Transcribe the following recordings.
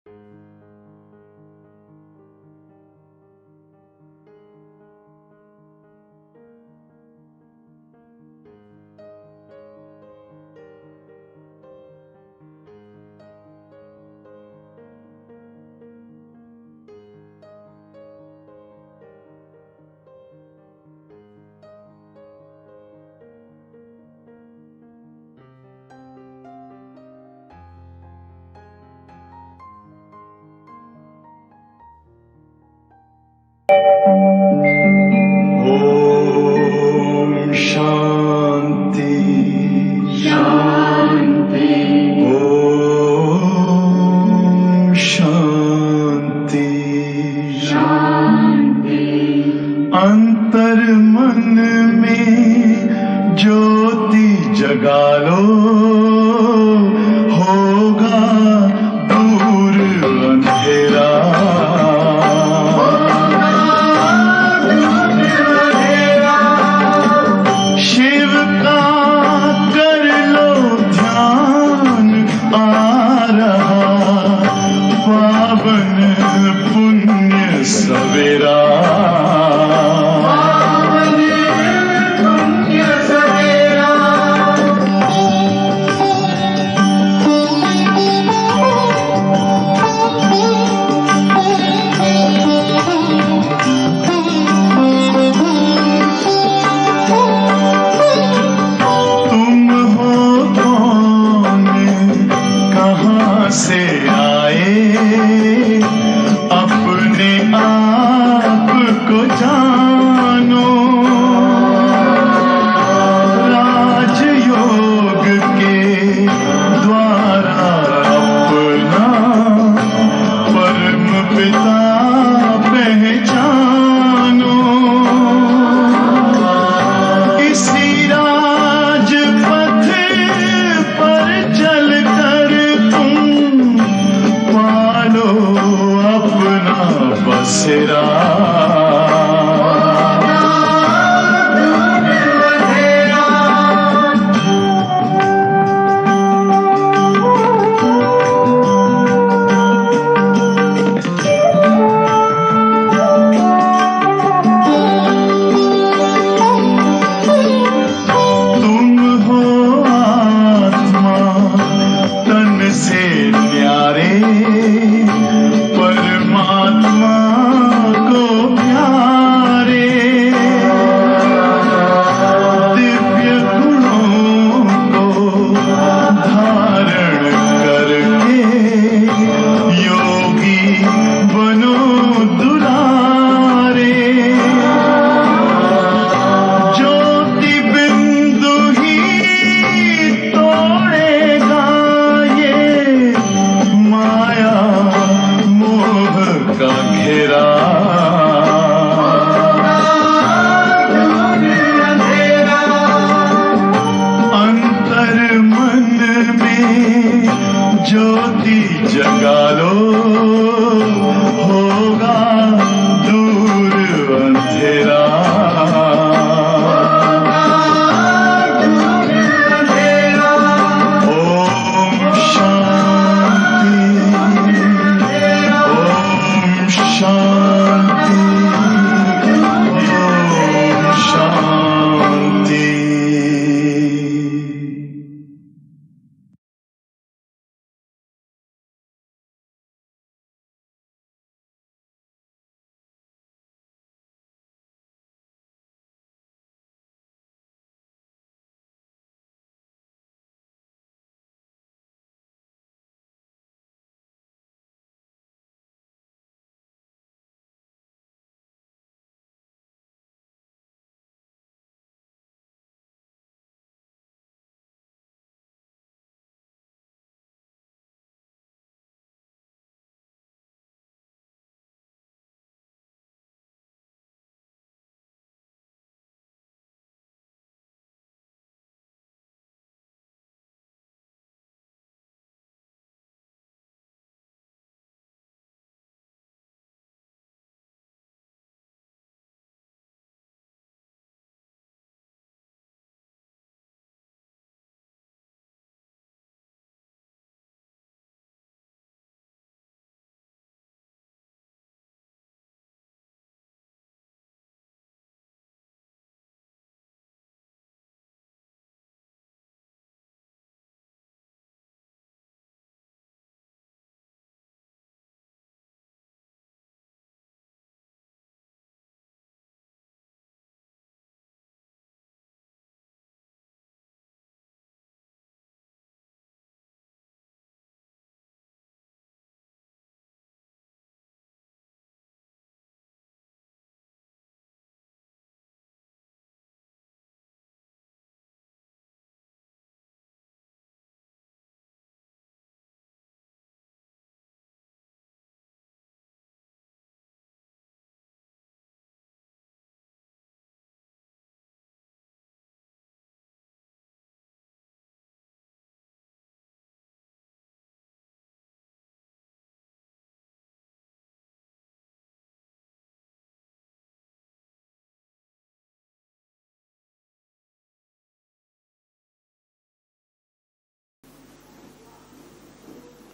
ओम शांति शांति। ओम शांति शांति। अंतर मन में ज्योति जगा लो, होगा दूर अंधेरा। शिव का कर लो ध्यान, आ रहा पावन पुण्य सवेरा। पावन पुण्य सवेरा।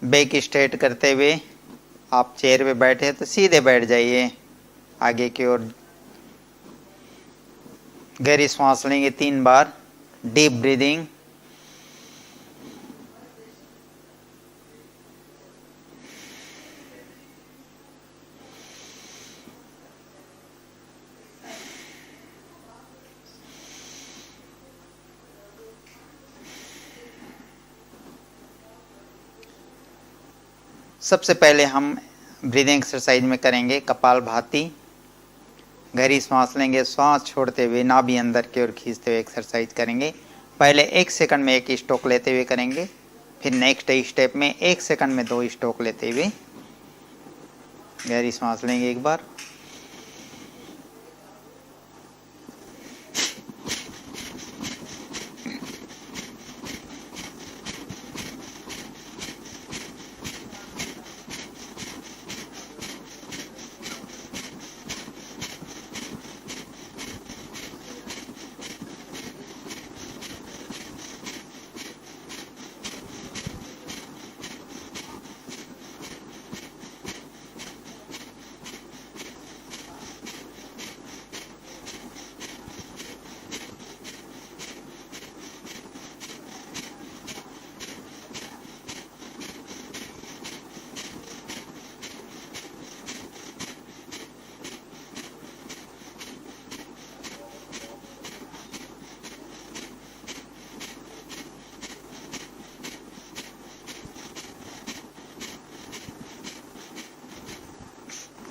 बैक स्ट्रेट करते हुए आप चेयर पे बैठे तो सीधे बैठ जाइए आगे की ओर। गहरी सांस लेंगे 3 बार, डीप ब्रीदिंग। सबसे पहले हम ब्रीदिंग एक्सरसाइज में करेंगे कपालभाति। गहरी सांस लेंगे, सांस छोड़ते हुए नाभि अंदर की ओर खींचते हुए एक्सरसाइज करेंगे। पहले 1 सेकंड में 1 स्ट्रोक लेते हुए करेंगे, फिर नेक्स्ट स्टेप में 1 सेकंड में 2 स्ट्रोक लेते हुए। गहरी सांस लेंगे एक बार,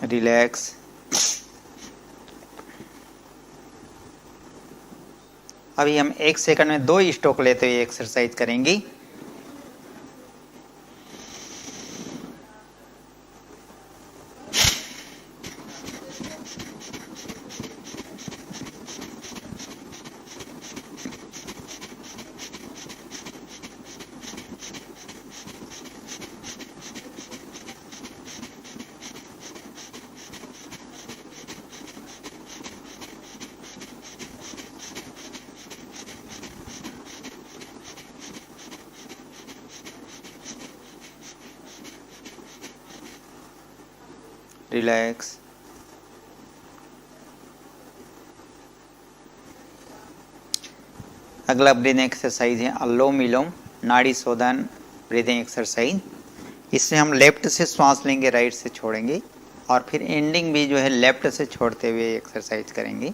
रिलैक्स। अभी हम 1 सेकंड में 2 स्ट्रोक लेते हुए एक्सरसाइज करेंगे। रिलैक्स। अगला ब्रीदिंग एक्सरसाइज है अनुलोम विलोम नाड़ी शोधन ब्रीदिंग एक्सरसाइज। इससे हम लेफ्ट से सांस लेंगे, राइट से छोड़ेंगे और फिर एंडिंग भी जो है लेफ्ट से छोड़ते हुए एक्सरसाइज करेंगे।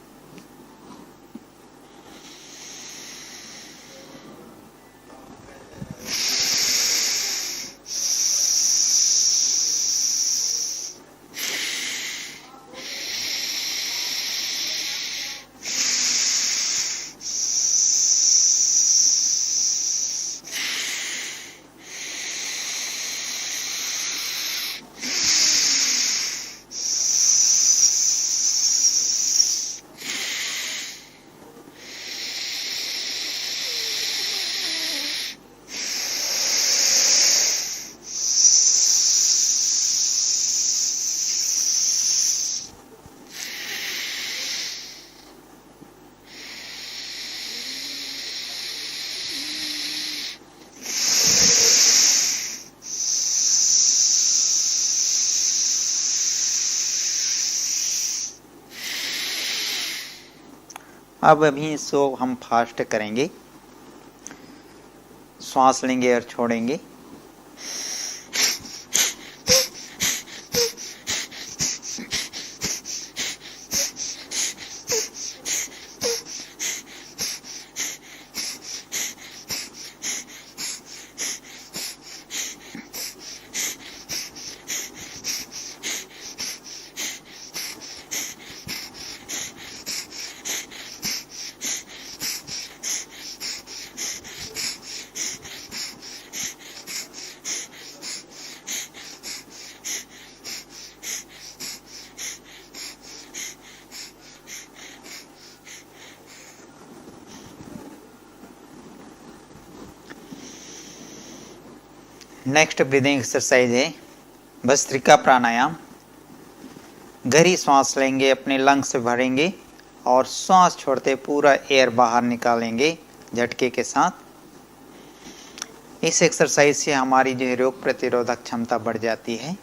अब अभी इसको हम फास्ट करेंगे, सांस लेंगे और छोड़ेंगे। नेक्स्ट ब्रीदिंग एक्सरसाइज है भस्त्रिका प्राणायाम। गहरी सांस लेंगे, अपने लंग्स से भरेंगे और सांस छोड़ते पूरा एयर बाहर निकालेंगे झटके के साथ। इस एक्सरसाइज से हमारी जो है रोग प्रतिरोधक क्षमता बढ़ जाती है।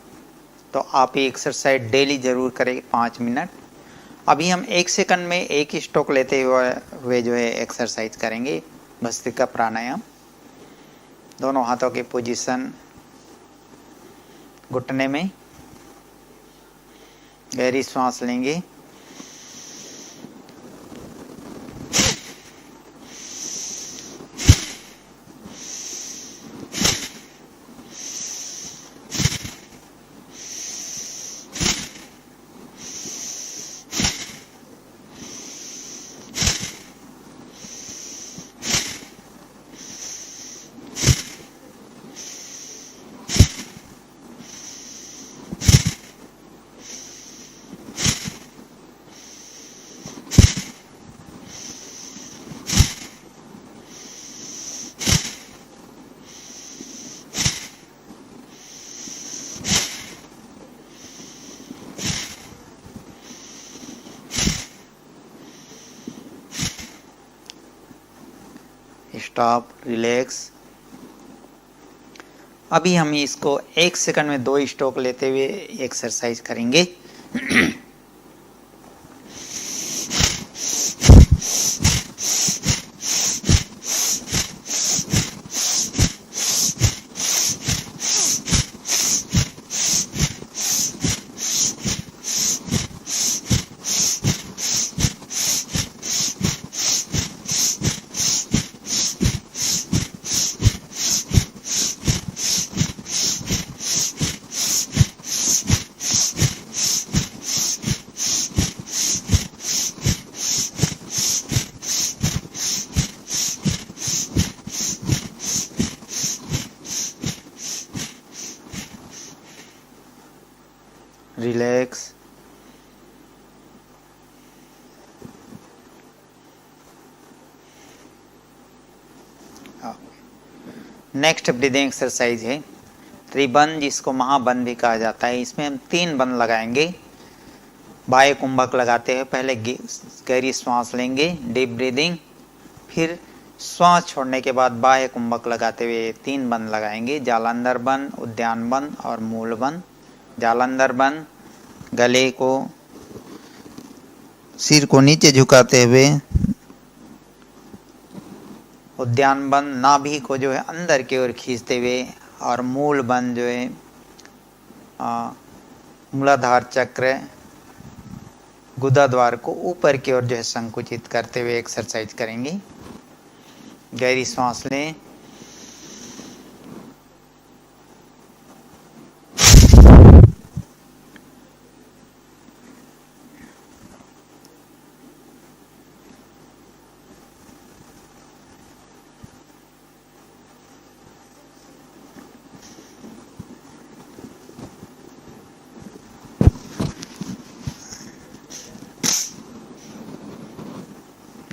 तो आप ये एक्सरसाइज डेली ज़रूर करें 5 मिनट। अभी हम 1 सेकंड में एक स्ट्रोक लेते हुए जो है एक्सरसाइज करेंगे भस्त्रिका प्राणायाम। दोनों हाथों की पोजीशन घुटने में, गहरी सांस लेंगे, स्टॉप, रिलैक्स। अभी हम इसको 1 सेकंड में 2 स्ट्रोक लेते हुए एक्सरसाइज करेंगे। रिलैक्स। नेक्स्ट ब्रीदिंग एक्सरसाइज है त्रिबंध, जिसको महाबंध भी कहा जाता है। इसमें हम 3 बंध लगाएंगे। बाह्य कुंभक लगाते हैं, पहले गहरी सांस लेंगे, डीप ब्रीदिंग, फिर श्वास छोड़ने के बाद बाह्य कुंभक लगाते हुए 3 बंध लगाएंगे। जालंधर बंध, उद्यान बंध और मूल बंध। जालंधर बंध, गले को, सिर को नीचे झुकाते हुए। उद्यान बंध, नाभि को जो है अंदर की ओर खींचते हुए। और मूल बंध जो है मूलाधार चक्र, गुदा द्वार को ऊपर की ओर जो है संकुचित करते हुए एक्सरसाइज करेंगे। गहरी सांस लें,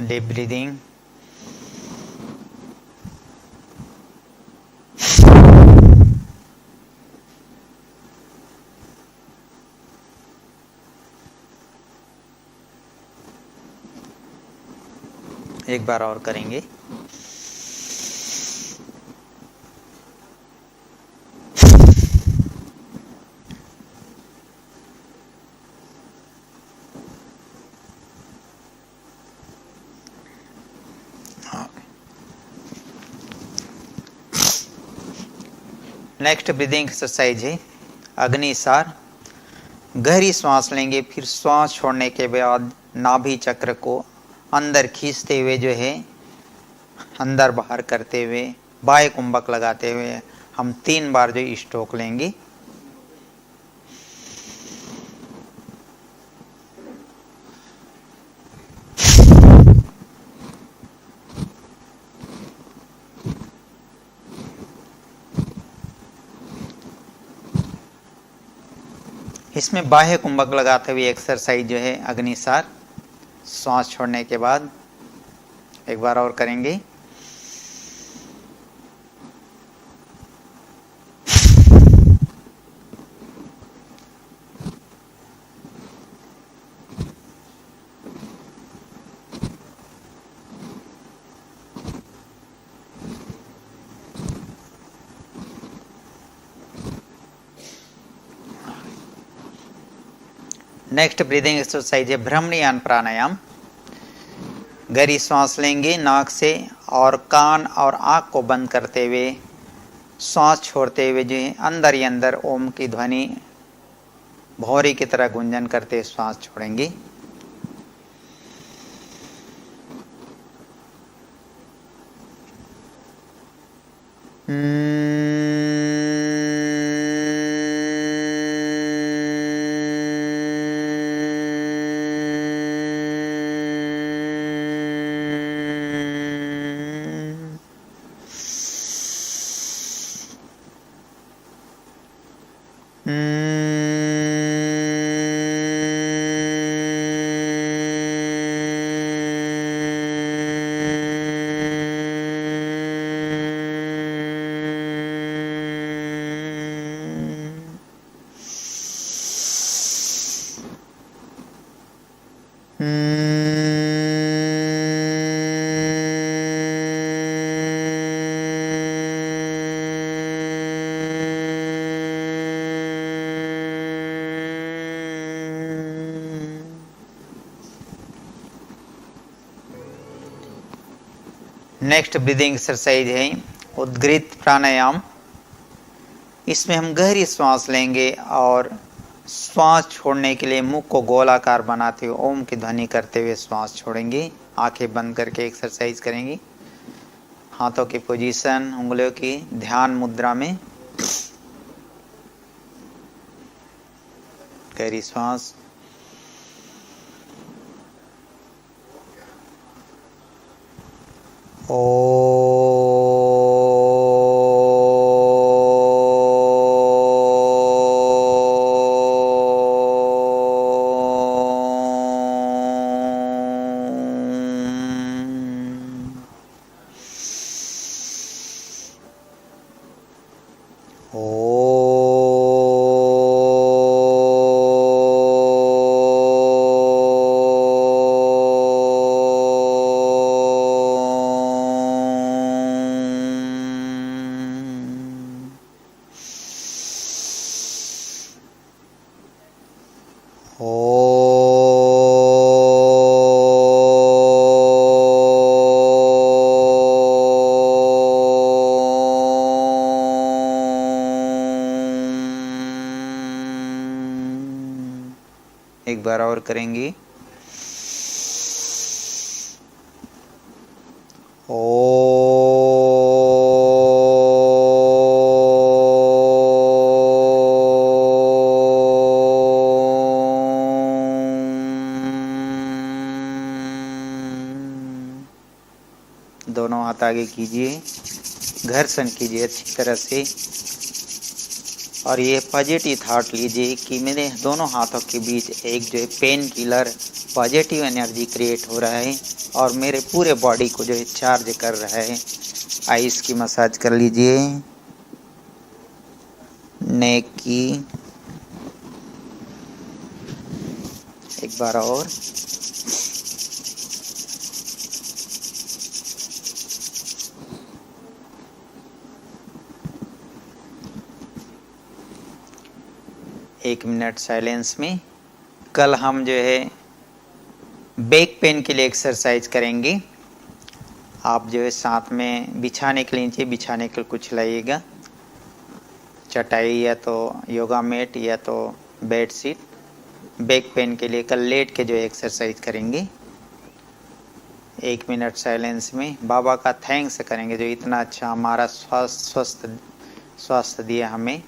डीप ब्रीदिंग। एक बार और करेंगे। नेक्स्ट ब्रीदिंग एक्सरसाइज है अग्निसार। गहरी सांस लेंगे, फिर सांस छोड़ने के बाद नाभि चक्र को अंदर खींचते हुए जो है अंदर बाहर करते हुए बाह्य कुंभक लगाते हुए हम 3 बार जो स्ट्रोक लेंगे। इसमें बाह्य कुंभक लगाते हुए एक्सरसाइज जो है अग्निसार, सांस छोड़ने के बाद एक बार और करेंगे। नेक्स्ट ब्रीदिंग एक्सरसाइज है भ्रमणीयान प्राणायाम। गहरी सांस लेंगे नाक से और कान और आँख को बंद करते हुए सांस छोड़ते हुए जो है अंदर ही अंदर ओम की ध्वनि भौरी की तरह गुंजन करते सांस छोड़ेंगे। नेक्स्ट ब्रीदिंग एक्सरसाइज है उद्गृत प्राणायाम। इसमें हम गहरी सांस लेंगे और श्वास छोड़ने के लिए मुख को गोलाकार बनाते हुए ओम की ध्वनि करते हुए श्वास छोड़ेंगे। आंखें बंद करके एक्सरसाइज करेंगे। हाथों की पोजीशन, उंगलियों की ध्यान मुद्रा में। गहरी सांस। एक बार और करेंगे। दोनों हाथ आगे कीजिए, घर्षण कीजिए अच्छी तरह से और ये पॉजिटिव थॉट लीजिए कि मेरे दोनों हाथों के बीच एक जो है pain killer positive energy create हो रहा है और मेरे पूरे बॉडी को जो है चार्ज कर रहा है। आइस की मसाज कर लीजिए, नेक की, एक बार और। एक मिनट साइलेंस में। कल हम जो है बैक पेन के लिए एक्सरसाइज करेंगे। आप जो है साथ में बिछाने के लिए नीचे बिछाने के लिए कुछ लाइएगा, चटाई या तो योगा मैट या तो बेड शीट। बैक पेन के लिए कल लेट के जो एक्सरसाइज करेंगे। 1 मिनट साइलेंस में बाबा का थैंक्स करेंगे जो इतना अच्छा हमारा स्वास्थ्य दिया हमें।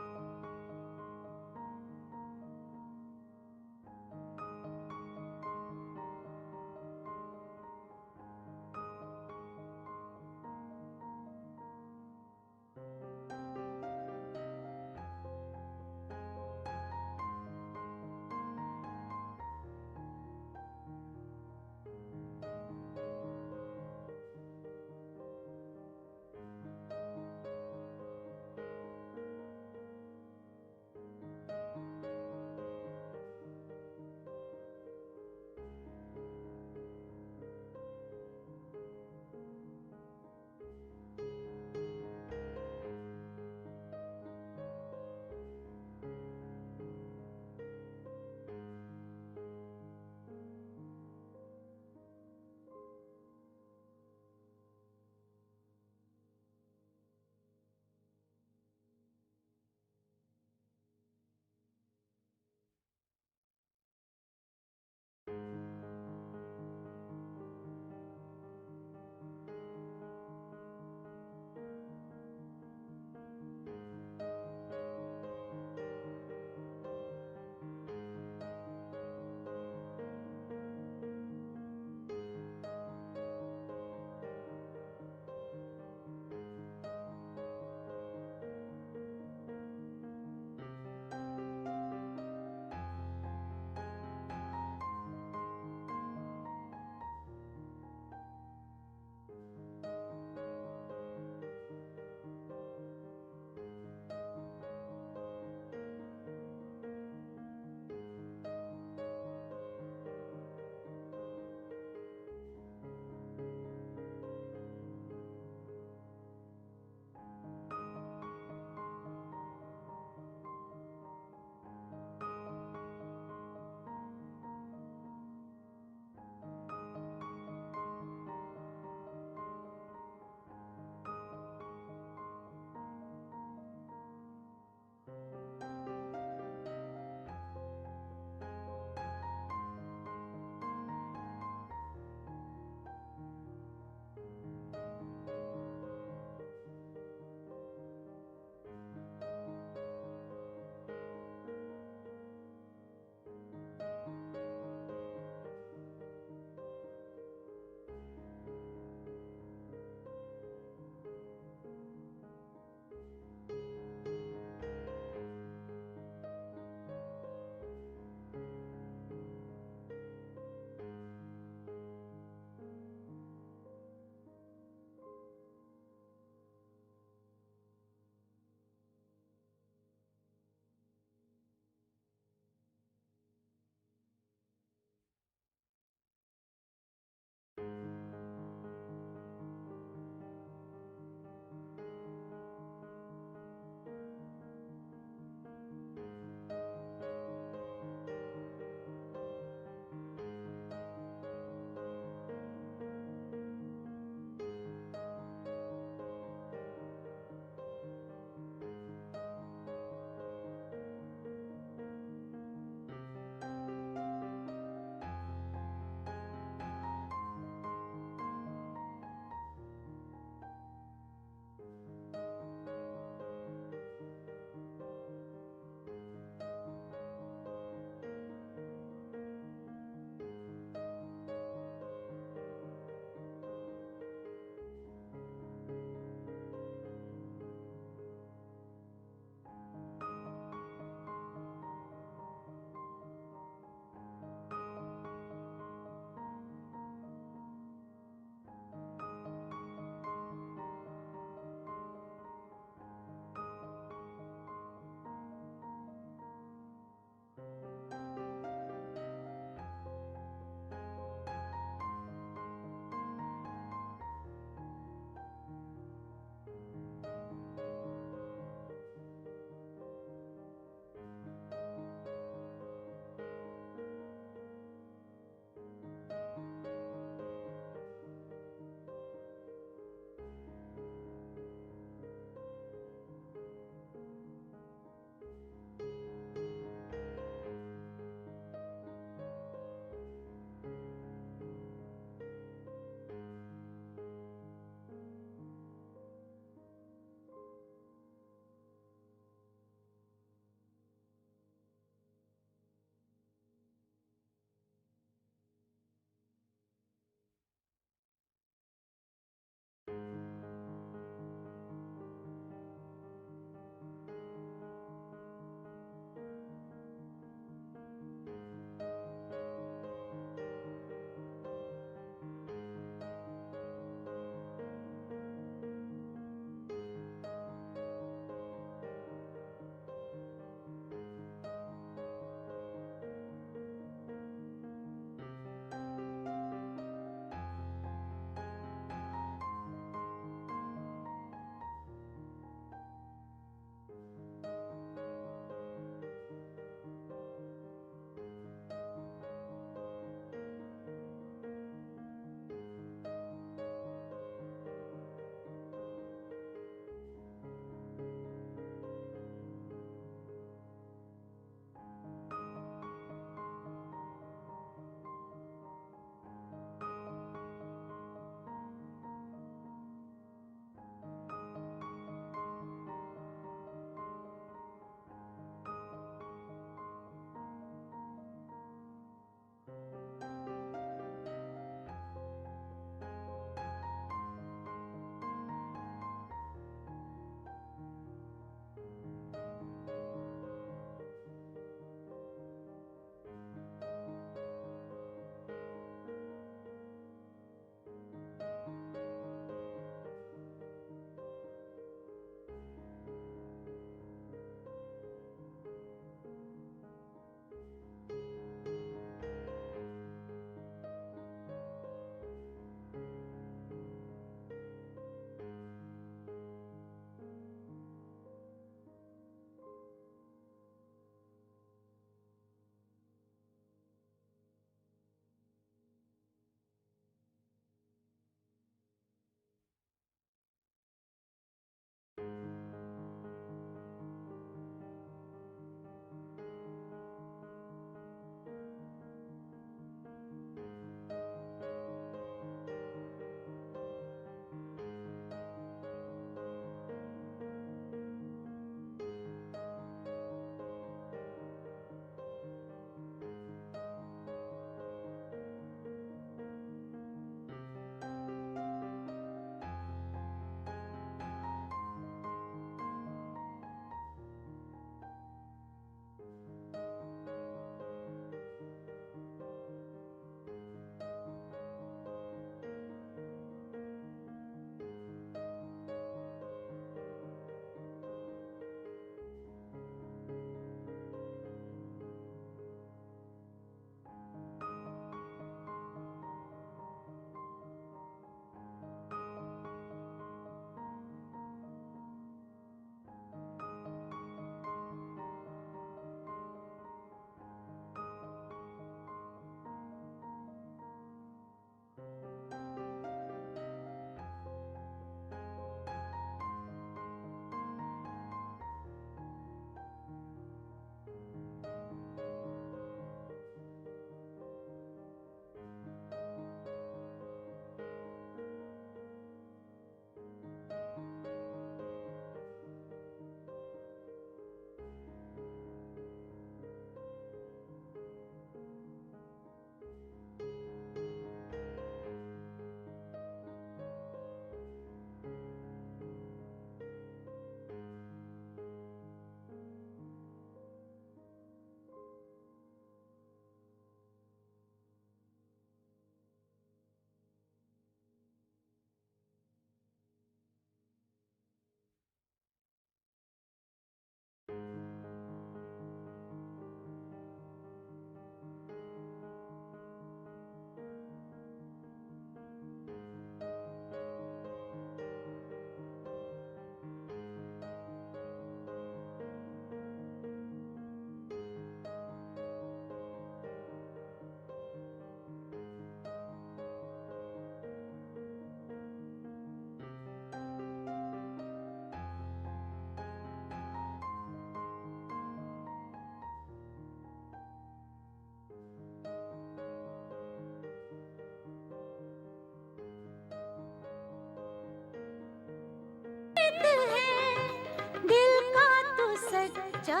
दिल का तो सच्चा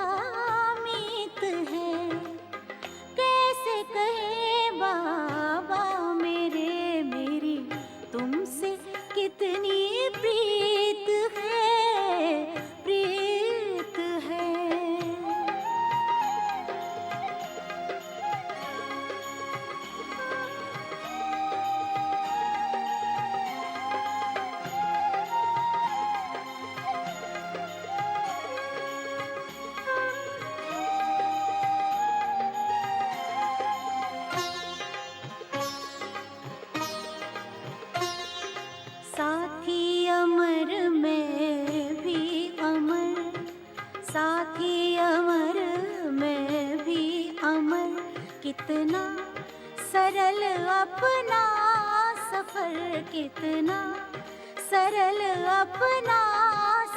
मीत है, कैसे कहे बाबा मेरे, मेरी तुमसे कितनी प्रीत है, प्रीत है। साथी अमर मैं भी अमर, साथी अमर मैं भी अमर, कितना सरल अपना सफर, कितना सरल अपना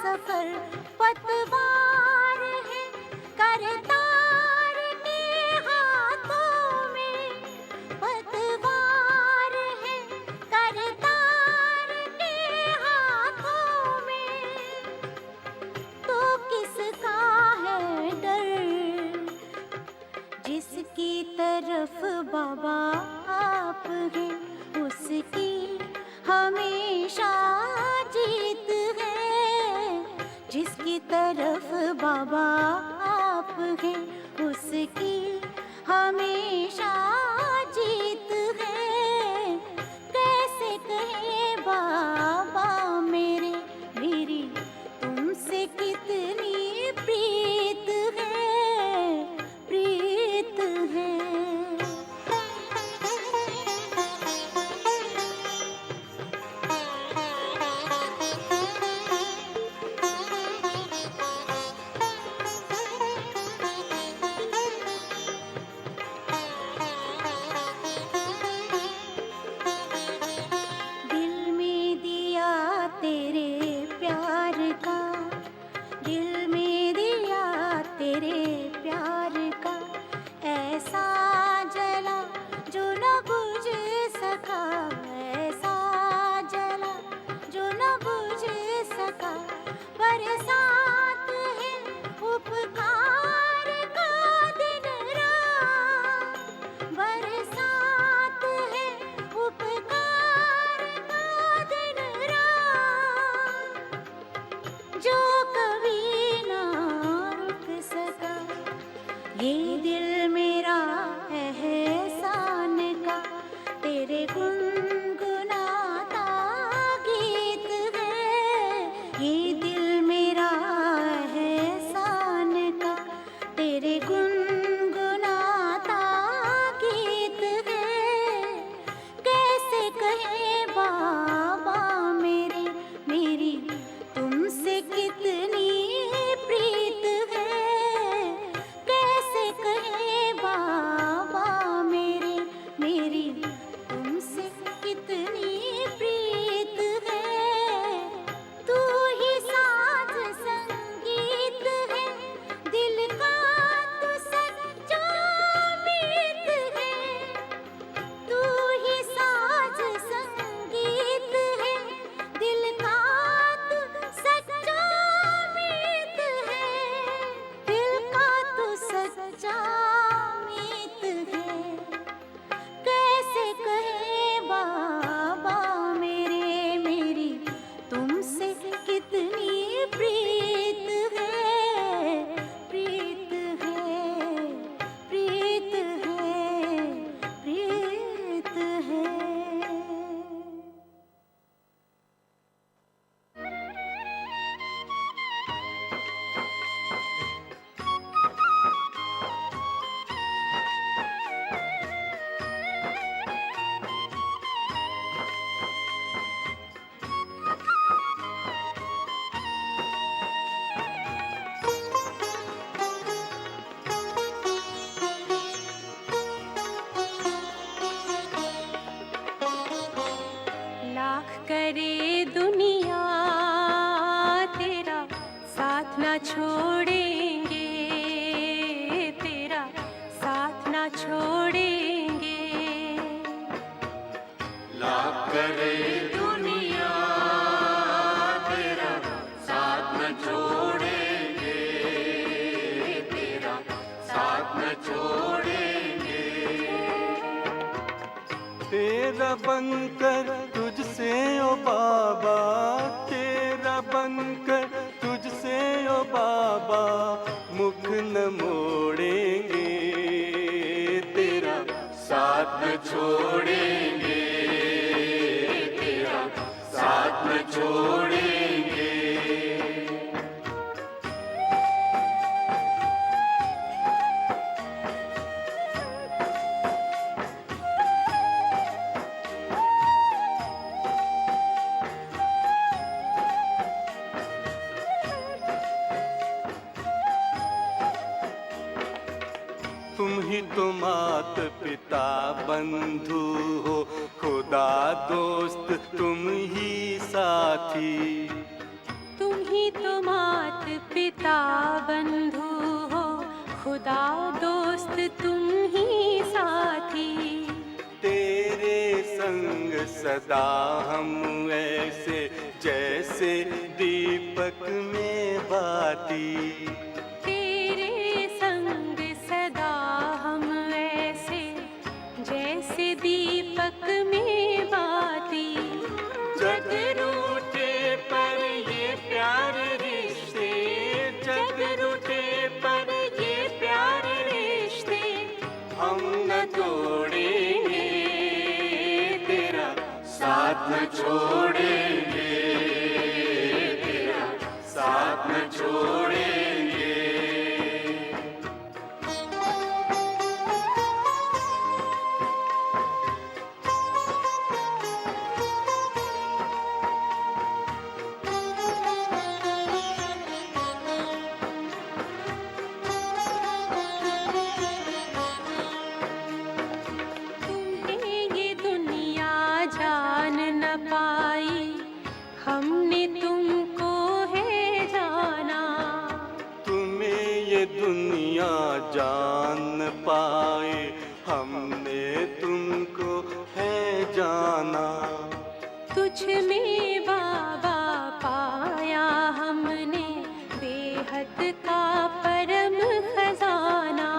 सफर, पतवार है करतार के हाथों में, पतवार है करतार के हाथों में, तो किसका है डर, जिसकी तरफ बाबा आप हैं उसकी हमेशा जीत है, जिसकी तरफ बाबा आप हैं उसकी हमेशा जीत है, कैसे कहे बाबा मेरे, मेरी तुमसे कितनी प्रीत है, प्रीत है। ये दिल मेरा एहसान का तेरे गुनगुनाता गीत है। ये दिल मेरा एहसान का तेरे गुनगुनाता गीत है। कैसे कहे बाबा मेरे मेरी तुमसे कितनी प्रीत है। कैसे कहे बाबा मेरे मेरी तुमसे कितनी प्रीत है। तू ही साथ संगीत है दिल का तू सच्चा मीत है। तू ही साथ संगीत है दिल का तू सच्चा मीत है। दिल का तू सच्चा मीत है। कैसे कहे बाबा मेरे मेरी तुमसे कितनी प्रीत है। प्रीत है, प्रीत है, प्रीत है। लाख करे दुनिया तेरा साथ ना छोड़ेंगे। तेरा साथ ना छोड़ेंगे। लाख करे दुनिया तेरा साथ न छोड़ेंगे, तेरा साथ न छोड़ेंगे। तेरा बनकर तुझसे ओ बाबा, तेरा बनकर तुझसे ओ बाबा, मुख न मोड़ेंगे। तेरा साथ न छोड़ेंगे, तेरा साथ न छोड़ेंगे। तुम ही तो मात पिता बंधु हो, खुदा दोस्त तुम ही साथी। तुम ही तो मात पिता बंधु हो, खुदा दोस्त तुम ही साथी। तेरे संग सदा हम ऐसे जैसे दीपक में बाती। तेरे संग सदा हम ऐसे जैसे दीपक में बाती। जग रूठे पर ये प्यार रिश्ते, जग रूठे पर ये प्यार रिश्ते, हम न तोड़ेंगे। तेरा साथ न छोड़ेंगे, तेरा साथ न छोड़ेंगे। तुम्हें ये दुनिया जान न पाई, हमने तुमको है जाना। तुम्हें ये दुनिया जान न पाए, हमने तुमको है जाना। तुझ में बाबा पाया हमने बेहद का परम खजाना।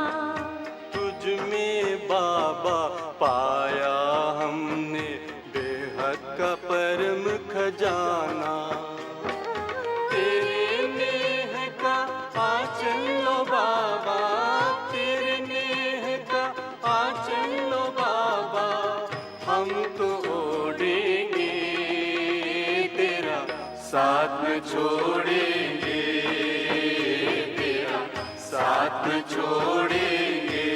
तुझ में बाबा पाया हमने बेहद का परम खजाना। तेरे नेह का आंचल लो बाबा, तेरे साथ न छोड़ेंगे, तेरा साथ न छोड़ेंगे।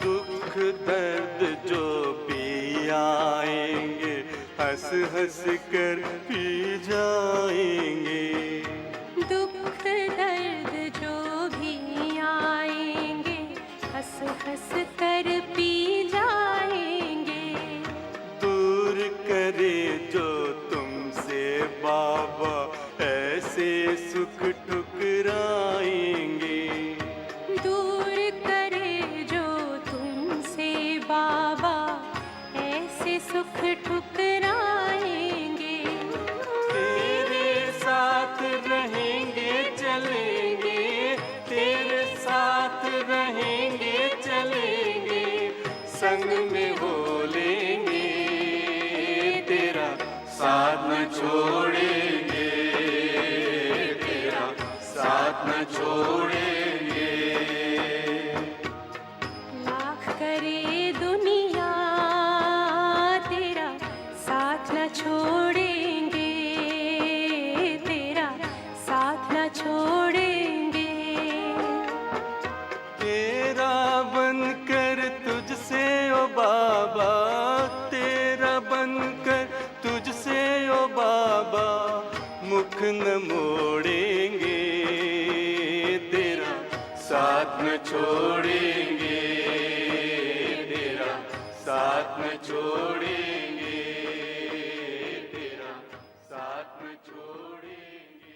दुख दर्द जो भी आएंगे, हंस हंस कर पी जाएंगे। दुख दर्द जो भी आएंगे, हंस हंस कर पी जाएंगे। दूर करे जो तुमसे बाबा ऐसे सुख ठुकराएंगे। दूर करे जो तुमसे बाबा ऐसे सुख ठुकराएंगे। तेरे साथ रहेंगे चलेंगे, तेरे साथ रहेंगे चलेंगे, संग में हो लेंगे, तेरा साथ न छोड़ेंगे, तेरा साथ न छोड़ेंगे। लाख करे दुनिया तेरा साथ न छोड़ेंगे, तेरा साथ न छोड़ेंगे। तेरा बनकर तुझसे ओ बाबा, तेरा बनकर तुझसे ओ बाबा, मुख न मोड़ेंगे, तेरा साथ न छोड़ेंगे, तेरा साथ न छोड़ेंगे, तेरा साथ न छोड़ेंगे।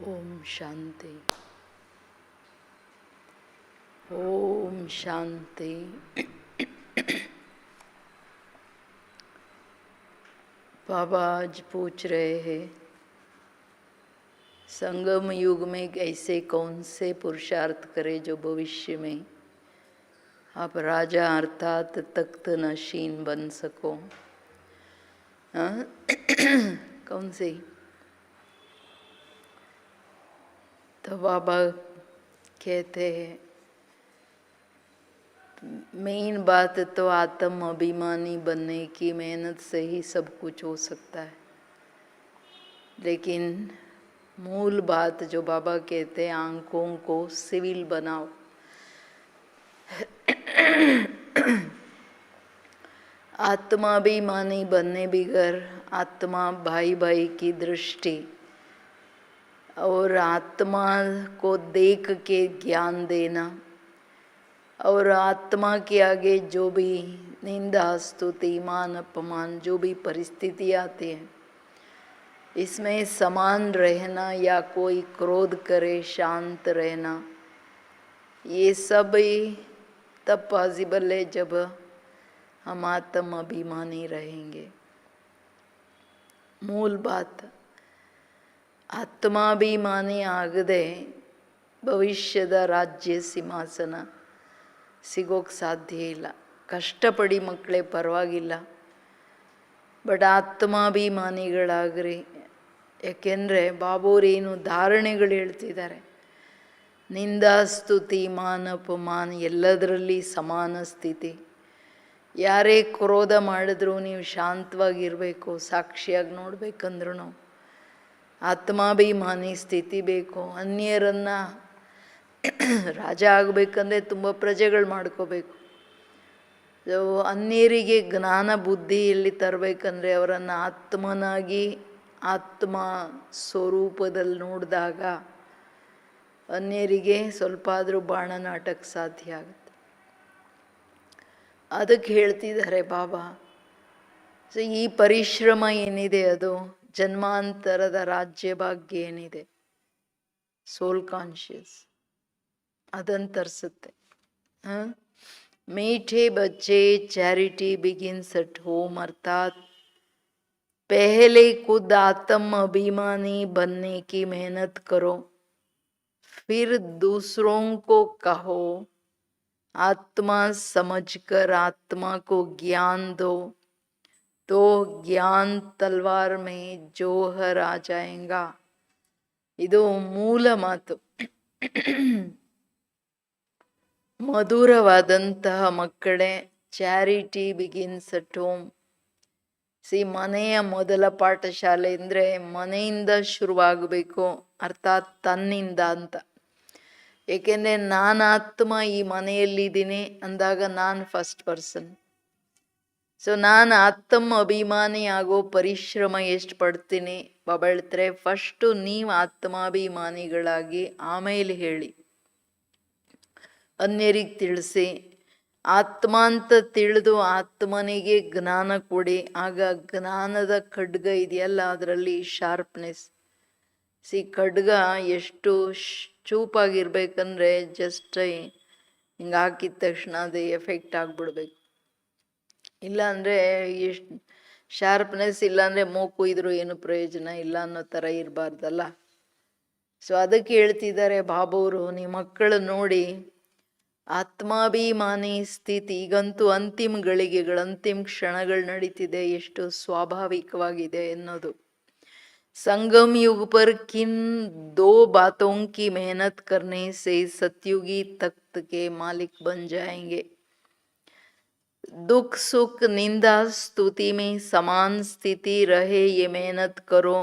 ओम शांति। ओम शांति। बाबा आज पूछ रहे हैं संगम युग में ऐसे कौन से पुरुषार्थ करे जो भविष्य में आप राजा अर्थात तख्त नशीन बन सको। हाँ? कौन सी? तो बाबा कहते हैं मेन बात तो आत्म अभिमानी बनने की मेहनत से ही सब कुछ हो सकता है, लेकिन मूल बात जो बाबा कहते हैं आंखों को सिविल बनाओ। आत्माभिमानी बनने बगैर आत्मा भाई भाई की दृष्टि और आत्मा को देख के ज्ञान देना और आत्मा के आगे जो भी निंदा स्तुति मान अपमान जो भी परिस्थिति आती है इसमें समान रहना या कोई क्रोध करे शांत रहना, ये सब तब पॉसिबल है जब हम आत्म अभिमानी रहेंगे। मूल बात ಆತ್ಮಾಭಿಮಾನಿ ಆಗದೆ ಭವಿಷ್ಯದ ರಾಜ್ಯ ಸಿಂಹಾಸನ ಸಿಗೋಕ್ಕೆ ಸಾಧ್ಯ ಇಲ್ಲ. ಕಷ್ಟಪಡಿ ಮಕ್ಕಳೇ ಪರವಾಗಿಲ್ಲ, ಬಟ್ ಆತ್ಮಾಭಿಮಾನಿಗಳಾಗ್ರಿ. ಯಾಕೆಂದರೆ ಬಾಬೋರೇನು ಧಾರಣೆಗಳು ಹೇಳ್ತಿದ್ದಾರೆ, ನಿಂದಾಸ್ತುತಿ ಮಾನ ಅಪಮಾನ ಎಲ್ಲದರಲ್ಲಿ ಸಮಾನ ಸ್ಥಿತಿ. ಯಾರೇ ಕ್ರೋಧ ಮಾಡಿದ್ರು ನೀವು ಶಾಂತವಾಗಿರಬೇಕು, ಸಾಕ್ಷಿಯಾಗಿ ನೋಡ್ಬೇಕಂದ್ರೂ ಆತ್ಮಾಭಿಮಾನಿ ಸ್ಥಿತಿ ಬೇಕು. ಅನ್ಯರನ್ನು ರಾಜ ಆಗಬೇಕಂದ್ರೆ ತುಂಬ ಪ್ರಜೆಗಳು ಮಾಡ್ಕೋಬೇಕು. ಅನ್ಯರಿಗೆ ಜ್ಞಾನ ಬುದ್ಧಿಯಲ್ಲಿ ತರಬೇಕಂದ್ರೆ ಅವರನ್ನು ಆತ್ಮನಾಗಿ ಆತ್ಮ ಸ್ವರೂಪದಲ್ಲಿ ನೋಡಿದಾಗ ಅನ್ಯರಿಗೆ ಸ್ವಲ್ಪ ಆದರೂ ಬಾಣನಾಟಕ್ಕೆ ಸಾಧ್ಯ ಆಗುತ್ತೆ. ಅದಕ್ಕೆ ಹೇಳ್ತಿದ್ದಾರೆ ಬಾಬಾ. ಸೊ ಈ ಪರಿಶ್ರಮ ಏನಿದೆ ಅದು ಜನ್ಮಾಂತರದ ರಾಜ್ಯ ಭಾಗ್ಯ ಏನಿದೆ, ಸೋಲ್ ಕಾನ್ಷಿಯಸ್, ಅದನ್ನು ತರಿಸುತ್ತೆ. मीठे बच्चे चैरिटी बिगिन्स एट होम, अर्थात पहले खुद आत्म अभिमानी बनने की मेहनत करो, फिर दूसरों को कहो, आत्मा समझकर आत्मा को ज्ञान दो, तो ज्ञान तलवार में जोहर आ जाएगा. ಇದು ಮೂಲ ಮಾತು. ಮಧುರವಾದಂತಹ ಮಕ್ಕಳೇ, ಚಾರಿಟಿ ಬಿಗಿನ್ಸ್ ಅಟ್ ಹೋಮ್. ಮನೆಯ ಮೊದಲ ಪಾಠಶಾಲೆ ಅಂದರೆ ಮನೆಯಿಂದ ಶುರುವಾಗಬೇಕು, ಅರ್ಥಾತ್ ತನ್ನಿಂದ ಅಂತ. ಏಕೆಂದರೆ ನಾನು ಆತ್ಮ ಈ ಮನೆಯಲ್ಲಿದ್ದೀನಿ ಅಂದಾಗ ನಾನು ಫಸ್ಟ್ ಪರ್ಸನ್. ಸೊ ನಾನು ಆತ್ಮ ಅಭಿಮಾನಿ ಆಗೋ ಪರಿಶ್ರಮ ಎಷ್ಟು ಪಡ್ತೀನಿ ಬಾಬಾ ಹೇಳ್ತಾರೆ, ಫಸ್ಟು ನೀವು ಆತ್ಮಾಭಿಮಾನಿಗಳಾಗಿ ಆಮೇಲೆ ಹೇಳಿ, ಅನ್ಯರಿಗೆ ತಿಳಿಸಿ. ಆತ್ಮ ಅಂತ ತಿಳಿದು ಆತ್ಮನಿಗೆ ಜ್ಞಾನ ಕೊಡಿ. ಆಗ ಜ್ಞಾನದ ಖಡ್ಗ ಇದೆಯಲ್ಲ, ಅದರಲ್ಲಿ ಶಾರ್ಪ್ನೆಸ್. ಖಡ್ಗ ಎಷ್ಟು ಚೂಪಾಗಿರ್ಬೇಕಂದ್ರೆ ಜಸ್ಟ್ ಹಿಂಗೆ ಹಾಕಿದ ತಕ್ಷಣ ಅದು ಎಫೆಕ್ಟ್ ಆಗಿಬಿಡ್ಬೇಕು. ಇಲ್ಲಾಂದರೆ ಎಷ್ಟು ಶಾರ್ಪ್ನೆಸ್ ಇಲ್ಲಾಂದರೆ ಮೂಗು ಇದ್ರೂ ಏನು ಪ್ರಯೋಜನ ಇಲ್ಲ ಅನ್ನೋ ಥರ ಇರಬಾರ್ದಲ್ಲ. ಸೊ ಅದಕ್ಕೆ ಹೇಳ್ತಿದ್ದಾರೆ ಬಾಬವರು, ನಿಮ್ಮ ಮಕ್ಕಳು ನೋಡಿ ಆತ್ಮಾಭಿಮಾನಿ ಸ್ಥಿತಿ. ಈಗಂತೂ ಅಂತಿಮ ಗಳಿಗೆಗಳು, ಅಂತಿಮ ಕ್ಷಣಗಳು ನಡೀತಿದೆ, ಎಷ್ಟು ಸ್ವಾಭಾವಿಕವಾಗಿದೆ ಎನ್ನೋದು. संगम युग पर किन दो बातों की मेहनत करने से सतयुगी तख्त के मालिक बन जाएंगे. दुख सुख निंदा स्तुति में समान स्थिति रहे, ये मेहनत करो.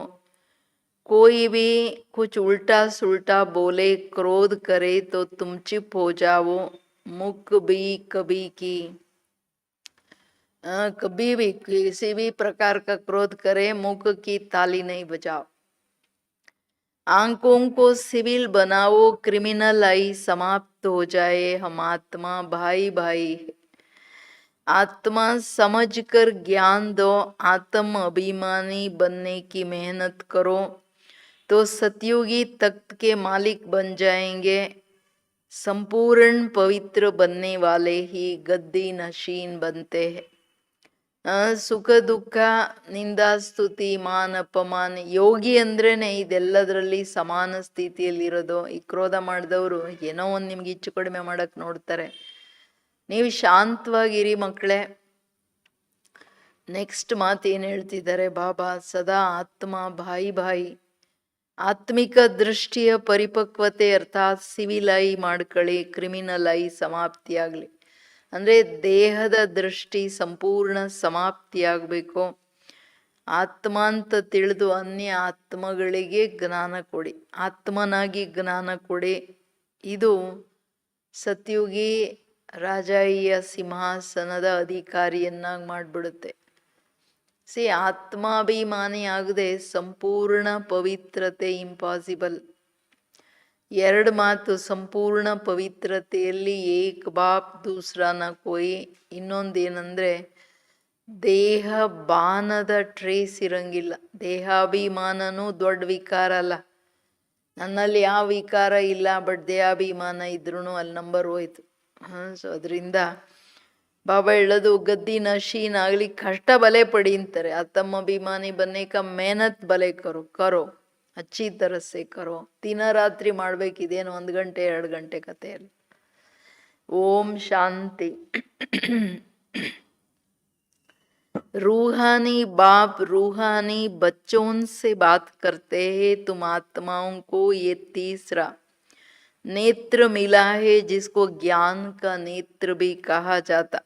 कोई भी कुछ उल्टा सुल्टा बोले, क्रोध करे तो तुम चुप हो जाओ. मुख भी कभी की कभी भी किसी भी प्रकार का क्रोध करे, मुख की ताली नहीं बजाओ. आंखों को सिविल बनाओ, क्रिमिनल आई समाप्त हो जाए. हम आत्मा भाई भाई, आत्मा समझकर ज्ञान दो. आत्म अभिमानी बनने की मेहनत करो तो सतयुगी तख्त के मालिक बन जाएंगे. संपूर्ण पवित्र बनने वाले ही गद्दी नशीन बनते हैं. ಸುಖ ದುಃಖ ನಿಂದಾ ಸ್ತುತಿ ಮಾನ ಅಪಮಾನ, ಯೋಗಿ ಅಂದ್ರೇನೆ ಇದೆಲ್ಲದರಲ್ಲಿ ಸಮಾನ ಸ್ಥಿತಿಯಲ್ಲಿರೋದು. ಈ ಕ್ರೋಧ ಮಾಡಿದವರು ಏನೋ ಒಂದು ನಿಮ್ಗೆ ಹೆಚ್ಚು ಕಡಿಮೆ ಮಾಡಕ್ಕೆ ನೋಡ್ತಾರೆ. ನೀವು ಶಾಂತವಾಗಿರಿ ಮಕ್ಕಳೇ. ನೆಕ್ಸ್ಟ್ ಮಾತು ಏನು ಹೇಳ್ತಿದ್ದಾರೆ ಬಾಬಾ, ಸದಾ ಆತ್ಮ ಭಾಯಿ ಭಾಯಿ, ಆತ್ಮಿಕ ದೃಷ್ಟಿಯ ಪರಿಪಕ್ವತೆ ಅರ್ಥಾತ್ ಸಿವಿಲ್ ಐ ಮಾಡ್ಕೊಳ್ಳಿ, ಕ್ರಿಮಿನಲ್ ಐ ಸಮಾಪ್ತಿಯಾಗಲಿ. ಅಂದರೆ ದೇಹದ ದೃಷ್ಟಿ ಸಂಪೂರ್ಣ ಸಮಾಪ್ತಿಯಾಗಬೇಕು. ಆತ್ಮ ಅಂತ ತಿಳಿದು ಅನ್ಯ ಆತ್ಮಗಳಿಗೆ ಜ್ಞಾನ ಕೊಡಿ, ಆತ್ಮನಾಗಿ ಜ್ಞಾನ ಕೊಡಿ. ಇದು ಸತ್ಯುಗಿ ರಾಜಾಯಿಯ ಸಿಂಹಾಸನದ ಅಧಿಕಾರಿಯನ್ನಾಗಿ ಮಾಡಿಬಿಡುತ್ತೆ. ಆತ್ಮಾಭಿಮಾನಿ ಆಗದೆ ಸಂಪೂರ್ಣ ಪವಿತ್ರತೆ ಇಂಪಾಸಿಬಲ್. ಎರಡು ಮಾತು, ಸಂಪೂರ್ಣ ಪವಿತ್ರತೆಯಲ್ಲಿ ಏಕ್ ಬಾಪ್ ದೂಸರಾ ನ ಕೋಯಿ. ಇನ್ನೊಂದೇನೆಂದರೆ ದೇಹ ಬಾನದ ಟ್ರೇಸ್ ಇರಂಗಿಲ್ಲ. ದೇಹಾಭಿಮಾನನೂ ದೊಡ್ಡ ವಿಕಾರ ಅಲ್ಲ. ನನ್ನಲ್ಲಿ ಯಾವ ವಿಕಾರ ಇಲ್ಲ, ಬಟ್ ದೇಹಾಭಿಮಾನ ಇದ್ರೂ ಅಲ್ಲಿ ನಂಬರ್ ಹೋಯ್ತು. ಸೊ ಅದರಿಂದ ಬಾಬಾ ಹೇಳೋದು, ಗದ್ದಿ ನಶೀನ್ ಆಗಲಿ ಕಷ್ಟ ಬಲೆ ಪಡಿ ಅಂತಾರೆ. ಆತ್ಮ ಅಭಿಮಾನಿ ಬನ್ನೆ ಕಾ ಮೆಹನತ್ ಬಲೆ ಕರೋ ಅಚ್ಚಿ ತರಸೆ ಕರೋ. ದಿನ ರಾತ್ರಿ ಮಾಡ್ಬೇಕಿದೇನು 1 ಗಂಟೆ 2 ಗಂಟೆ ಕಥೆಯಲ್ಲಿ. ಓಂ ಶಾಂತಿ. रूहानी बाप रूहानी बच्चों से बात करते हैं. तुम आत्माओं को ये तीसरा नेत्र मिला है, जिसको ज्ञान का नेत्र भी कहा जाता.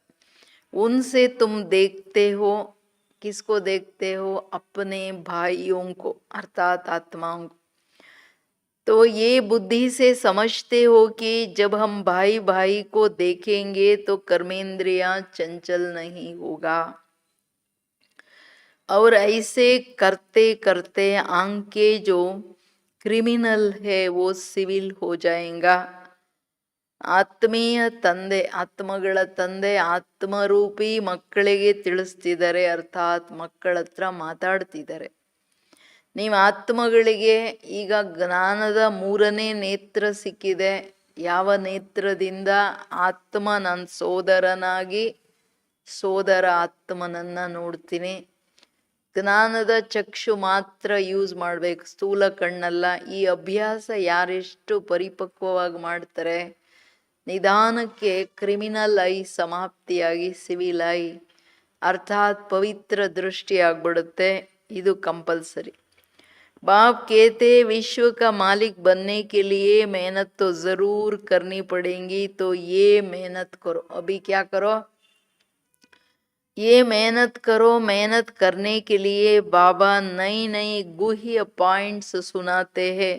उनसे तुम देखते हो, किसको देखते हो? अपने भाइयों को, अर्थात आत्माओं को। तो ये बुद्धि से समझते हो कि जब हम भाई भाई को देखेंगे तो कर्मेंद्रियां चंचल नहीं होगा, और ऐसे करते करते आंख के जो क्रिमिनल है वो सिविल हो जाएगा। ಆತ್ಮೀಯ ತಂದೆ, ಆತ್ಮಗಳ ತಂದೆ ಆತ್ಮರೂಪಿ ಮಕ್ಕಳಿಗೆ ತಿಳಿಸ್ತಿದ್ದಾರೆ, ಅರ್ಥಾತ್ ಮಕ್ಕಳ ಹತ್ರ ಮಾತಾಡ್ತಿದ್ದಾರೆ. ನೀವು ಆತ್ಮಗಳಿಗೆ ಈಗ ಜ್ಞಾನದ ಮೂರನೇ ನೇತ್ರ ಸಿಕ್ಕಿದೆ. ಯಾವ ನೇತ್ರದಿಂದ? ಆತ್ಮ ನನ್ನ ಸೋದರನಾಗಿ ಸೋದರ ಆತ್ಮನನ್ನ ನೋಡ್ತೀನಿ. ಜ್ಞಾನದ ಚಕ್ಷು ಮಾತ್ರ ಯೂಸ್ ಮಾಡ್ಬೇಕು, ಸ್ಥೂಲ ಕಣ್ಣಲ್ಲ. ಈ ಅಭ್ಯಾಸ ಯಾರೆಷ್ಟು ಪರಿಪಕ್ವವಾಗಿ ಮಾಡ್ತಾರೆ, ನಿಧಾನಕ್ಕೆ ಕ್ರಿಮಿನಲ್ ಐ ಸಮಾಪ್ತಿಯಾಗಿ ಸಿವಿಲ್ ಐ ಅರ್ಥಾತ್ ಪವಿತ್ರ ದೃಷ್ಟಿ ಆಗ್ಬಿಡುತ್ತೆ. ಇದು ಕಂಪಲ್ಸರಿ. बाप कहते विश्व का मालिक बनने के लिए मेहनत तो जरूर करनी पड़ेगी, तो ये मेहनत करो. अभी क्या करो? ये मेहनत करो. मेहनत करने के लिए बाबा नई नई गुह्य पॉइंट्स सुनाते हैं.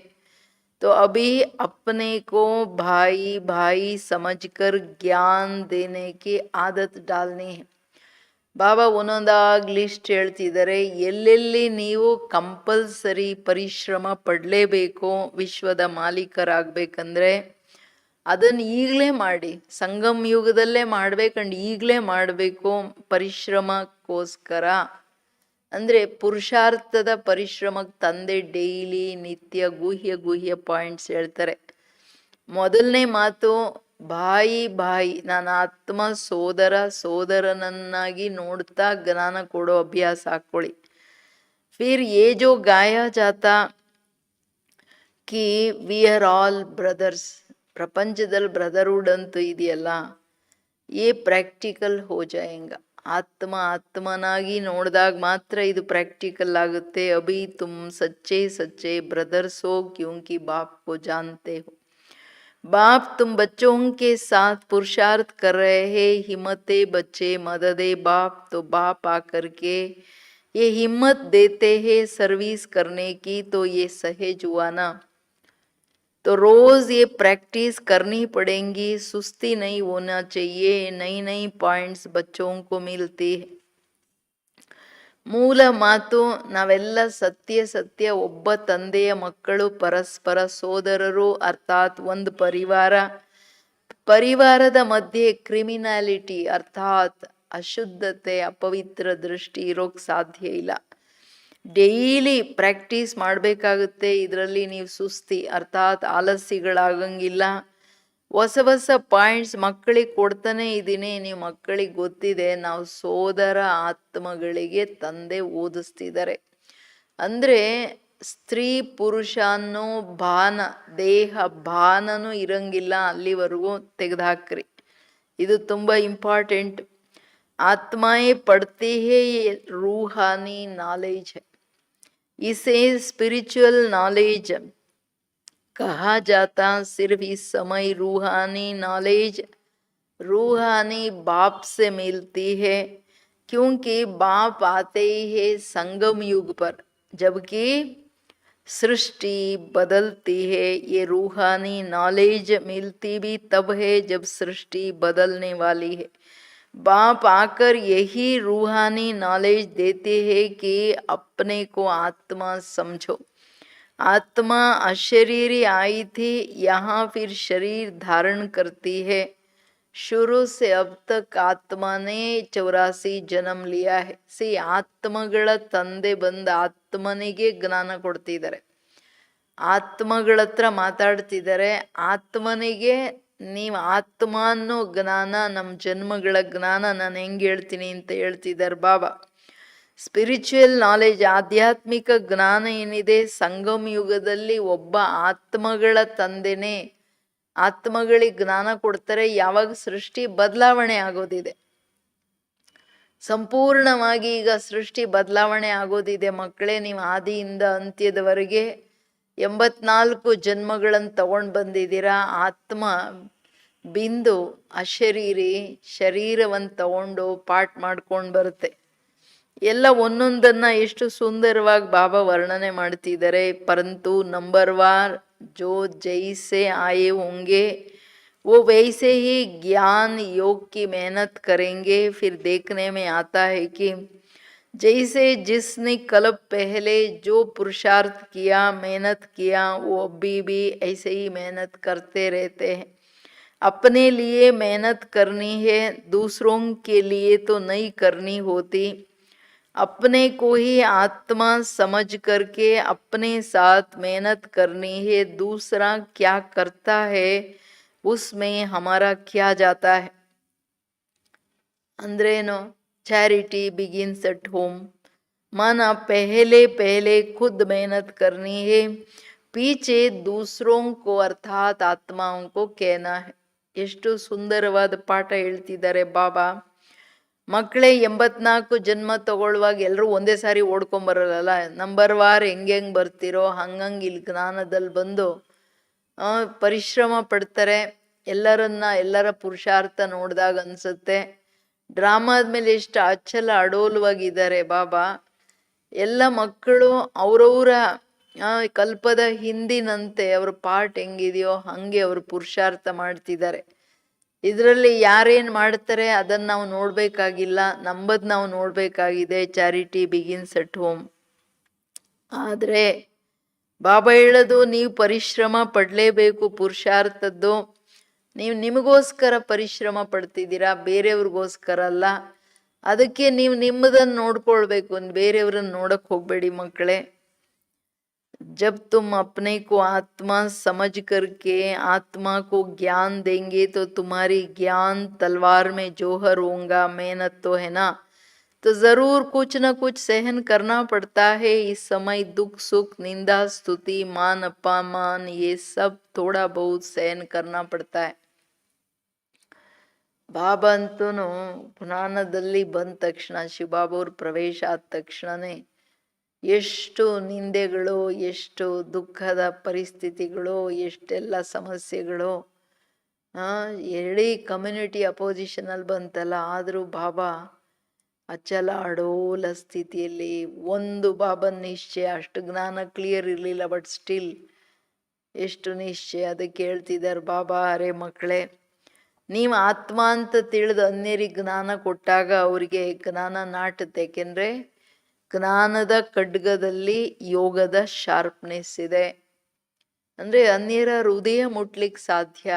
तो अभी अपने को भाई भाई समझकर ज्ञान देने की आदत डालनी है. ಬಾಬಾ ಒಂದೊಂದಾಗಿ ಲಿಸ್ಟ್ ಹೇಳ್ತಿದ್ದಾರೆ. ಎಲ್ಲೆಲ್ಲಿ ನೀವು ಕಂಪಲ್ಸರಿ ಪರಿಶ್ರಮ ಪಡಲೇಬೇಕು ವಿಶ್ವದ ಮಾಲೀಕರಾಗಬೇಕಂದ್ರೆ ಅದನ್ನು ಈಗಲೇ ಮಾಡಿ. ಸಂಗಮ್ ಯುಗದಲ್ಲೇ ಮಾಡ್ಬೇಕಂಡು ಈಗಲೇ ಮಾಡಬೇಕು ಪರಿಶ್ರಮಕ್ಕೋಸ್ಕರ. ಅಂದರೆ ಪುರುಷಾರ್ಥದ ಪರಿಶ್ರಮಕ್ಕೆ ತಂದೆ ಡೈಲಿ ನಿತ್ಯ ಗುಹ್ಯ ಗುಹ್ಯ ಪಾಯಿಂಟ್ಸ್ ಹೇಳ್ತಾರೆ. ಮೊದಲನೇ ಮಾತು, ಬಾಯಿ ಬಾಯಿ, ನಾನು ಆತ್ಮ ಸೋದರ ಸೋದರನನ್ನಾಗಿ ನೋಡ್ತಾ ಜ್ಞಾನ ಕೊಡೋ ಅಭ್ಯಾಸ ಹಾಕ್ಕೊಳ್ಳಿ. ಫಿರ್ ಯೇ ಜೋ ಗಾಯ ಜಾತಾ ಕಿ ವಿ ಆರ್ ಆಲ್ ಬ್ರದರ್ಸ್, ಪ್ರಪಂಚದಲ್ಲಿ ಬ್ರದರ್ಹುಡ್ ಅಂತೂ ಇದೆಯಲ್ಲ, ಏ ಪ್ರಾಕ್ಟಿಕಲ್ ಹೋ ಜಾಯೇಂಗ. ಆತ್ಮ ಆತ್ಮನಾಗಿ ನೋಡಿದಾಗ ಮಾತ್ರ ಇದು ಪ್ರಾಕ್ಟಿಕಲ್ ಆಗುತ್ತೆ. ಅಭಿ ತುಮ್ ಸಚ್ಚೆ ಸಚ್ಚೆ ಬ್ರದರ್ಸ್ ಹೋ ಕ್ಯೂಂಕಿ ಬಾಪ್ ಕೋ ಜಾನ್ತೆ ಹೋ. बाप तुम बच्चों के साथ पुरुषार्थ कर रहे हैं. हिम्मते बच्चे मददे बाप. तो बाप आकर के ये हिम्मत देते हैं सर्विस करने की. तो ये सहज हुआ ना. तो रोज ये प्रैक्टिस करनी पड़ेगी, सुस्ती नहीं होना चाहिए. नई नई पॉइंट्स बच्चों को मिलती है. ಮೂಲ ಮಾತು, ನಾವೆಲ್ಲ ಸತ್ಯ ಸತ್ಯ ಒಬ್ಬ ತಂದೆಯ ಮಕ್ಕಳು, ಪರಸ್ಪರ ಸೋದರರು, ಅರ್ಥಾತ್ ಒಂದು ಪರಿವಾರ. ಪರಿವಾರದ ಮಧ್ಯೆ ಕ್ರಿಮಿನಾಲಿಟಿ ಅರ್ಥಾತ್ ಅಶುದ್ಧತೆ ಅಪವಿತ್ರ ದೃಷ್ಟಿ ಇರೋಕ್ಕೆ ಸಾಧ್ಯ ಇಲ್ಲ. ಡೈಲಿ ಪ್ರಾಕ್ಟೀಸ್ ಮಾಡಬೇಕಾಗುತ್ತೆ. ಇದರಲ್ಲಿ ನೀವು ಸುಸ್ತಿ ಅರ್ಥಾತ್ ಆಲಸ್ಯಗಳಾಗಂಗಿಲ್ಲ. ಹೊಸ ಹೊಸ ಪಾಯಿಂಟ್ಸ್ ಮಕ್ಕಳಿಗೆ ಕೊಡ್ತಾನೆ ಇದ್ದೀನಿ. ನೀವು ಮಕ್ಕಳಿಗೆ ಗೊತ್ತಿದೆ ನಾವು ಸೋದರ ಆತ್ಮಗಳಿಗೆ ತಂದೆ ಓದಿಸ್ತಿದ್ದಾರೆ. ಅಂದರೆ ಸ್ತ್ರೀ ಪುರುಷ ಅನ್ನೋ ಭಾನ, ದೇಹ ಭಾನನೂ ಇರಂಗಿಲ್ಲ, ಅಲ್ಲಿವರೆಗೂ ತೆಗೆದುಹಾಕ್ರಿ. ಇದು ತುಂಬ ಇಂಪಾರ್ಟೆಂಟ್. ಆತ್ಮಾಯೇ ಪಡ್ತಿ ಹೇ ರೂಹಾನಿ ನಾಲೆಜ್ है. इसे स्पिरिचुअल नॉलेज कहा जाता. सिर्फ इस समय रूहानी नॉलेज रूहानी बाप से मिलती है, क्योंकि बाप आते ही है संगम युग पर, जबकि सृष्टि बदलती है. ये रूहानी नॉलेज मिलती भी तब है जब सृष्टि बदलने वाली है. बाप आकर यही रूहानी नॉलेज देते हैं कि अपने को आत्मा समझो. आत्मा अशरीरी आई थी, यहाँ फिर शरीर धारण करती है. शुरू से अब तक आत्मा ने 84 जन्म लिया है. ಸಿ ಆತ್ಮಗಳ ತಂದೆ ಬಂದ ಆತ್ಮನಿಗೆ ಜ್ಞಾನ ಕೊಡ್ತಿದ್ದಾರೆ, ಆತ್ಮಗಳ ಹತ್ರ ಮಾತಾಡ್ತಿದ್ದಾರೆ. ಆತ್ಮನಿಗೆ ನೀವು ಆತ್ಮ ಅನ್ನೋ ಜ್ಞಾನ, ನಮ್ಮ ಜನ್ಮಗಳ ಜ್ಞಾನ ನಾನು ಹೆಂಗೆ ಹೇಳ್ತೀನಿ ಅಂತ ಹೇಳ್ತಿದ್ದಾರೆ ಬಾಬಾ. ಸ್ಪಿರಿಚುವಲ್ ನಾಲೆಜ್ ಆಧ್ಯಾತ್ಮಿಕ ಜ್ಞಾನ ಏನಿದೆ ಸಂಗಮ ಯುಗದಲ್ಲಿ ಒಬ್ಬ ಆತ್ಮಗಳ ತಂದೆನೇ ಆತ್ಮಗಳಿಗೆ ಜ್ಞಾನ ಕೊಡ್ತಾರೆ. ಯಾವಾಗ ಸೃಷ್ಟಿ ಬದಲಾವಣೆ ಆಗೋದಿದೆ, ಸಂಪೂರ್ಣವಾಗಿ ಈಗ ಸೃಷ್ಟಿ ಬದಲಾವಣೆ ಆಗೋದಿದೆ ಮಕ್ಕಳೇ. ನೀವು ಆದಿಯಿಂದ ಅಂತ್ಯದವರೆಗೆ 84 ಜನ್ಮಗಳನ್ನು ತಗೊಂಡು ಬಂದಿದ್ದೀರಾ. ಆತ್ಮ ಬಿಂದು ಅಶರೀರಿ ಶರೀರವನ್ನು ತಗೊಂಡು ಪಾಠ ಮಾಡ್ಕೊಂಡು ಬರುತ್ತೆ. ಎಲ್ಲ ಒಂದೊಂದನ್ನ ಎಷ್ಟು ಸುಂದರವಾಗಿ ಬಾಬಾ ವರ್ಣನೆ ಮಾಡ್ತಿದ್ದಾರೆ. ಪರಂತು ನಂಬರ್ವಾರ್ ಜೋ ಜೈಸೆ ಆಯೆ ಹೋಂಗೆ वो वैसे ही ज्ञान योग की मेहनत करेंगे. फिर देखने में आता है कि जैसे जिसने कल पहले जो पुरुषार्थ किया मेहनत किया वो अभी भी ऐसे ही मेहनत करते रहते हैं. अपने लिए मेहनत करनी है, दूसरों के लिए तो नहीं करनी होती. अपने को ही आत्मा समझ करके अपने साथ मेहनत करनी है. दूसरा क्या करता है उसमें हमारा क्या जाता है. अंद्रेनो चैरिटी बिगिन्स एट होम. माना पहले पहले खुद मेहनत करनी है, पीछे दूसरों को अर्थात आत्माओं को कहना है. ಎಷ್ಟು ಸುಂದರವಾದ ಪಾಠ ಹೇಳ್ತಿದ್ದಾರೆ ಬಾಬಾ. ಮಕ್ಕಳೇ 84 ಜನ್ಮ ತಗೊಳ್ಳುವಾಗ ಎಲ್ಲರೂ ಒಂದೇ ಸಾರಿ ಓಡ್ಕೊಂಬರಲ್ಲ. ನಂಬರ್ ವಾರ್ ಹೆಂಗೆ ಬರ್ತಿರೋ ಹಂಗಂಗೆ ಇಲ್ಲಿ ಜ್ಞಾನದಲ್ಲಿ ಬಂದು ಪರಿಶ್ರಮ ಪಡ್ತಾರೆ. ಎಲ್ಲರ ಪುರುಷಾರ್ಥ ನೋಡಿದಾಗ ಅನ್ಸುತ್ತೆ ಡ್ರಾಮಾದ ಮೇಲೆ ಎಷ್ಟು ಅಚ್ಚಲ ಅಡೋಲವಾಗಿದ್ದಾರೆ ಬಾಬಾ. ಎಲ್ಲ ಮಕ್ಕಳು ಅವರವರ ಕಲ್ಪದ ಹಿಂದಿನಂತೆ ಅವ್ರ ಪಾಠ ಹೆಂಗಿದೆಯೋ ಹಂಗೆ ಅವರು ಪುರುಷಾರ್ಥ ಮಾಡ್ತಿದ್ದಾರೆ. ಇದರಲ್ಲಿ ಯಾರೇನು ಮಾಡ್ತಾರೆ ಅದನ್ನು ನಾವು ನೋಡಬೇಕಾಗಿಲ್ಲ, ನಂಬದ್ ನಾವು ನೋಡಬೇಕಾಗಿದೆ. Charity begins at home. ಆದರೆ ಬಾಬಾ ಹೇಳೋದು ನೀವು ಪರಿಶ್ರಮ ಪಡಲೇಬೇಕು ಪುರುಷಾರ್ಥದ್ದು. ನೀವು ನಿಮಗೋಸ್ಕರ ಪರಿಶ್ರಮ ಪಡ್ತಿದ್ದೀರಾ, ಬೇರೆಯವ್ರಿಗೋಸ್ಕರ ಅಲ್ಲ. ಅದಕ್ಕೆ ನೀವು ನಿಮ್ಮದನ್ನು ನೋಡ್ಕೊಳ್ಬೇಕು, ಬೇರೆಯವ್ರನ್ನ ನೋಡಕ್ ಹೋಗ್ಬೇಡಿ ಮಕ್ಕಳೇ. जब तुम अपने को आत्मा समझ करके आत्मा को ज्ञान देंगे तो तुम्हारी ज्ञान तलवार में जोहर होगा. मेहनत तो है ना, तो जरूर कुछ न कुछ सहन करना पड़ता है. इस समय दुख सुख निंदा स्तुति मान अपमान ये सब थोड़ा बहुत सहन करना पड़ता है. ಬಾಬಾ ಅಂತೂ ಪುರಾಣದಲ್ಲಿ ಬಂದ ತಕ್ಷಣ ಶಿವಬಾಬಾ ಅವ್ರ ಪ್ರವೇಶ ಆದ ತಕ್ಷಣನೇ ಎಷ್ಟು ನಿಂದೆಗಳು, ಎಷ್ಟು ದುಃಖದ ಪರಿಸ್ಥಿತಿಗಳು, ಎಷ್ಟೆಲ್ಲ ಸಮಸ್ಯೆಗಳು, ಇಡೀ ಕಮ್ಯುನಿಟಿ ಅಪೋಸಿಷನಲ್ಲಿ ಬಂತಲ್ಲ. ಆದರೂ ಬಾಬಾ ಅಚಲ ಅಡೋಲ ಸ್ಥಿತಿಯಲ್ಲಿ ಒಂದು ಬಾಬನ್ ನಿಶ್ಚಯ. ಅಷ್ಟು ಜ್ಞಾನ ಕ್ಲಿಯರ್ ಇರಲಿಲ್ಲ, ಬಟ್ ಸ್ಟಿಲ್ ಎಷ್ಟು ನಿಶ್ಚಯ. ಅದಕ್ಕೆ ಹೇಳ್ತಿದ್ದಾರೆ ಬಾಬಾ, ಅರೆ ಮಕ್ಕಳೇ, ನೀವು ಆತ್ಮ ಅಂತ ತಿಳಿದು ಅನ್ಯರಿಗೆ ಜ್ಞಾನ ಕೊಟ್ಟಾಗ ಅವರಿಗೆ ಜ್ಞಾನ ನಾಟುತ್ತೆ. ಯಾಕೆಂದರೆ ಜ್ಞಾನದ ಖಡ್ಗದಲ್ಲಿ ಯೋಗದ ಶಾರ್ಪ್ನೆಸ್ ಇದೆ. ಅಂದರೆ ಅನ್ಯರ ಹೃದಯ ಮುಟ್ಲಿಕ್ಕೆ ಸಾಧ್ಯ.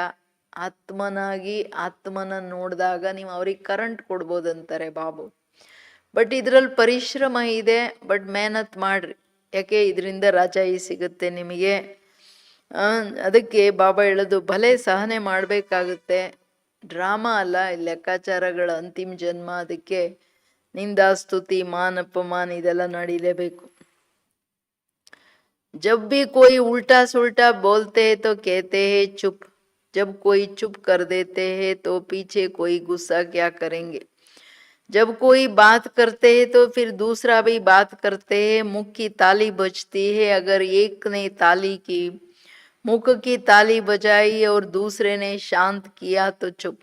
ಆತ್ಮನಾಗಿ ಆತ್ಮನ ನೋಡಿದಾಗ ನೀವು ಅವ್ರಿಗೆ ಕರೆಂಟ್ ಕೊಡ್ಬೋದಂತಾರೆ ಬಾಬು. ಬಟ್ ಇದರಲ್ಲಿ ಪರಿಶ್ರಮ ಇದೆ, ಬಟ್ ಮೆಹನತ್ ಮಾಡ್ರಿ, ಯಾಕೆ ಇದರಿಂದ ರಾಜಾಯಿ ಸಿಗುತ್ತೆ ನಿಮಗೆ. ಅದಕ್ಕೆ ಬಾಬಾ ಹೇಳೋದು ಭಲೆ ಸಹನೆ ಮಾಡಬೇಕಾಗುತ್ತೆ, ಡ್ರಾಮಾ ಅಲ್ಲ, ಲೆಕ್ಕಾಚಾರಗಳ ಅಂತಿಮ ಜನ್ಮ. ಅದಕ್ಕೆ ನಿಂದಾ ಸ್ತುತಿ मान अपमान ಇದೆಲ್ಲ ನಡೀಲೇಬೇಕು. जब भी कोई उल्टा सुल्टा बोलते हैं तो कहते हैं चुप. जब कोई चुप कर देते हैं तो पीछे कोई गुस्सा क्या करेंगे. जब कोई बात करते हैं तो फिर दूसरा भी बात करते हैं. मुख की ताली बजती है, अगर एक ने ताली की मुख की ताली बजाई और दूसरे ने शांत किया तो चुप.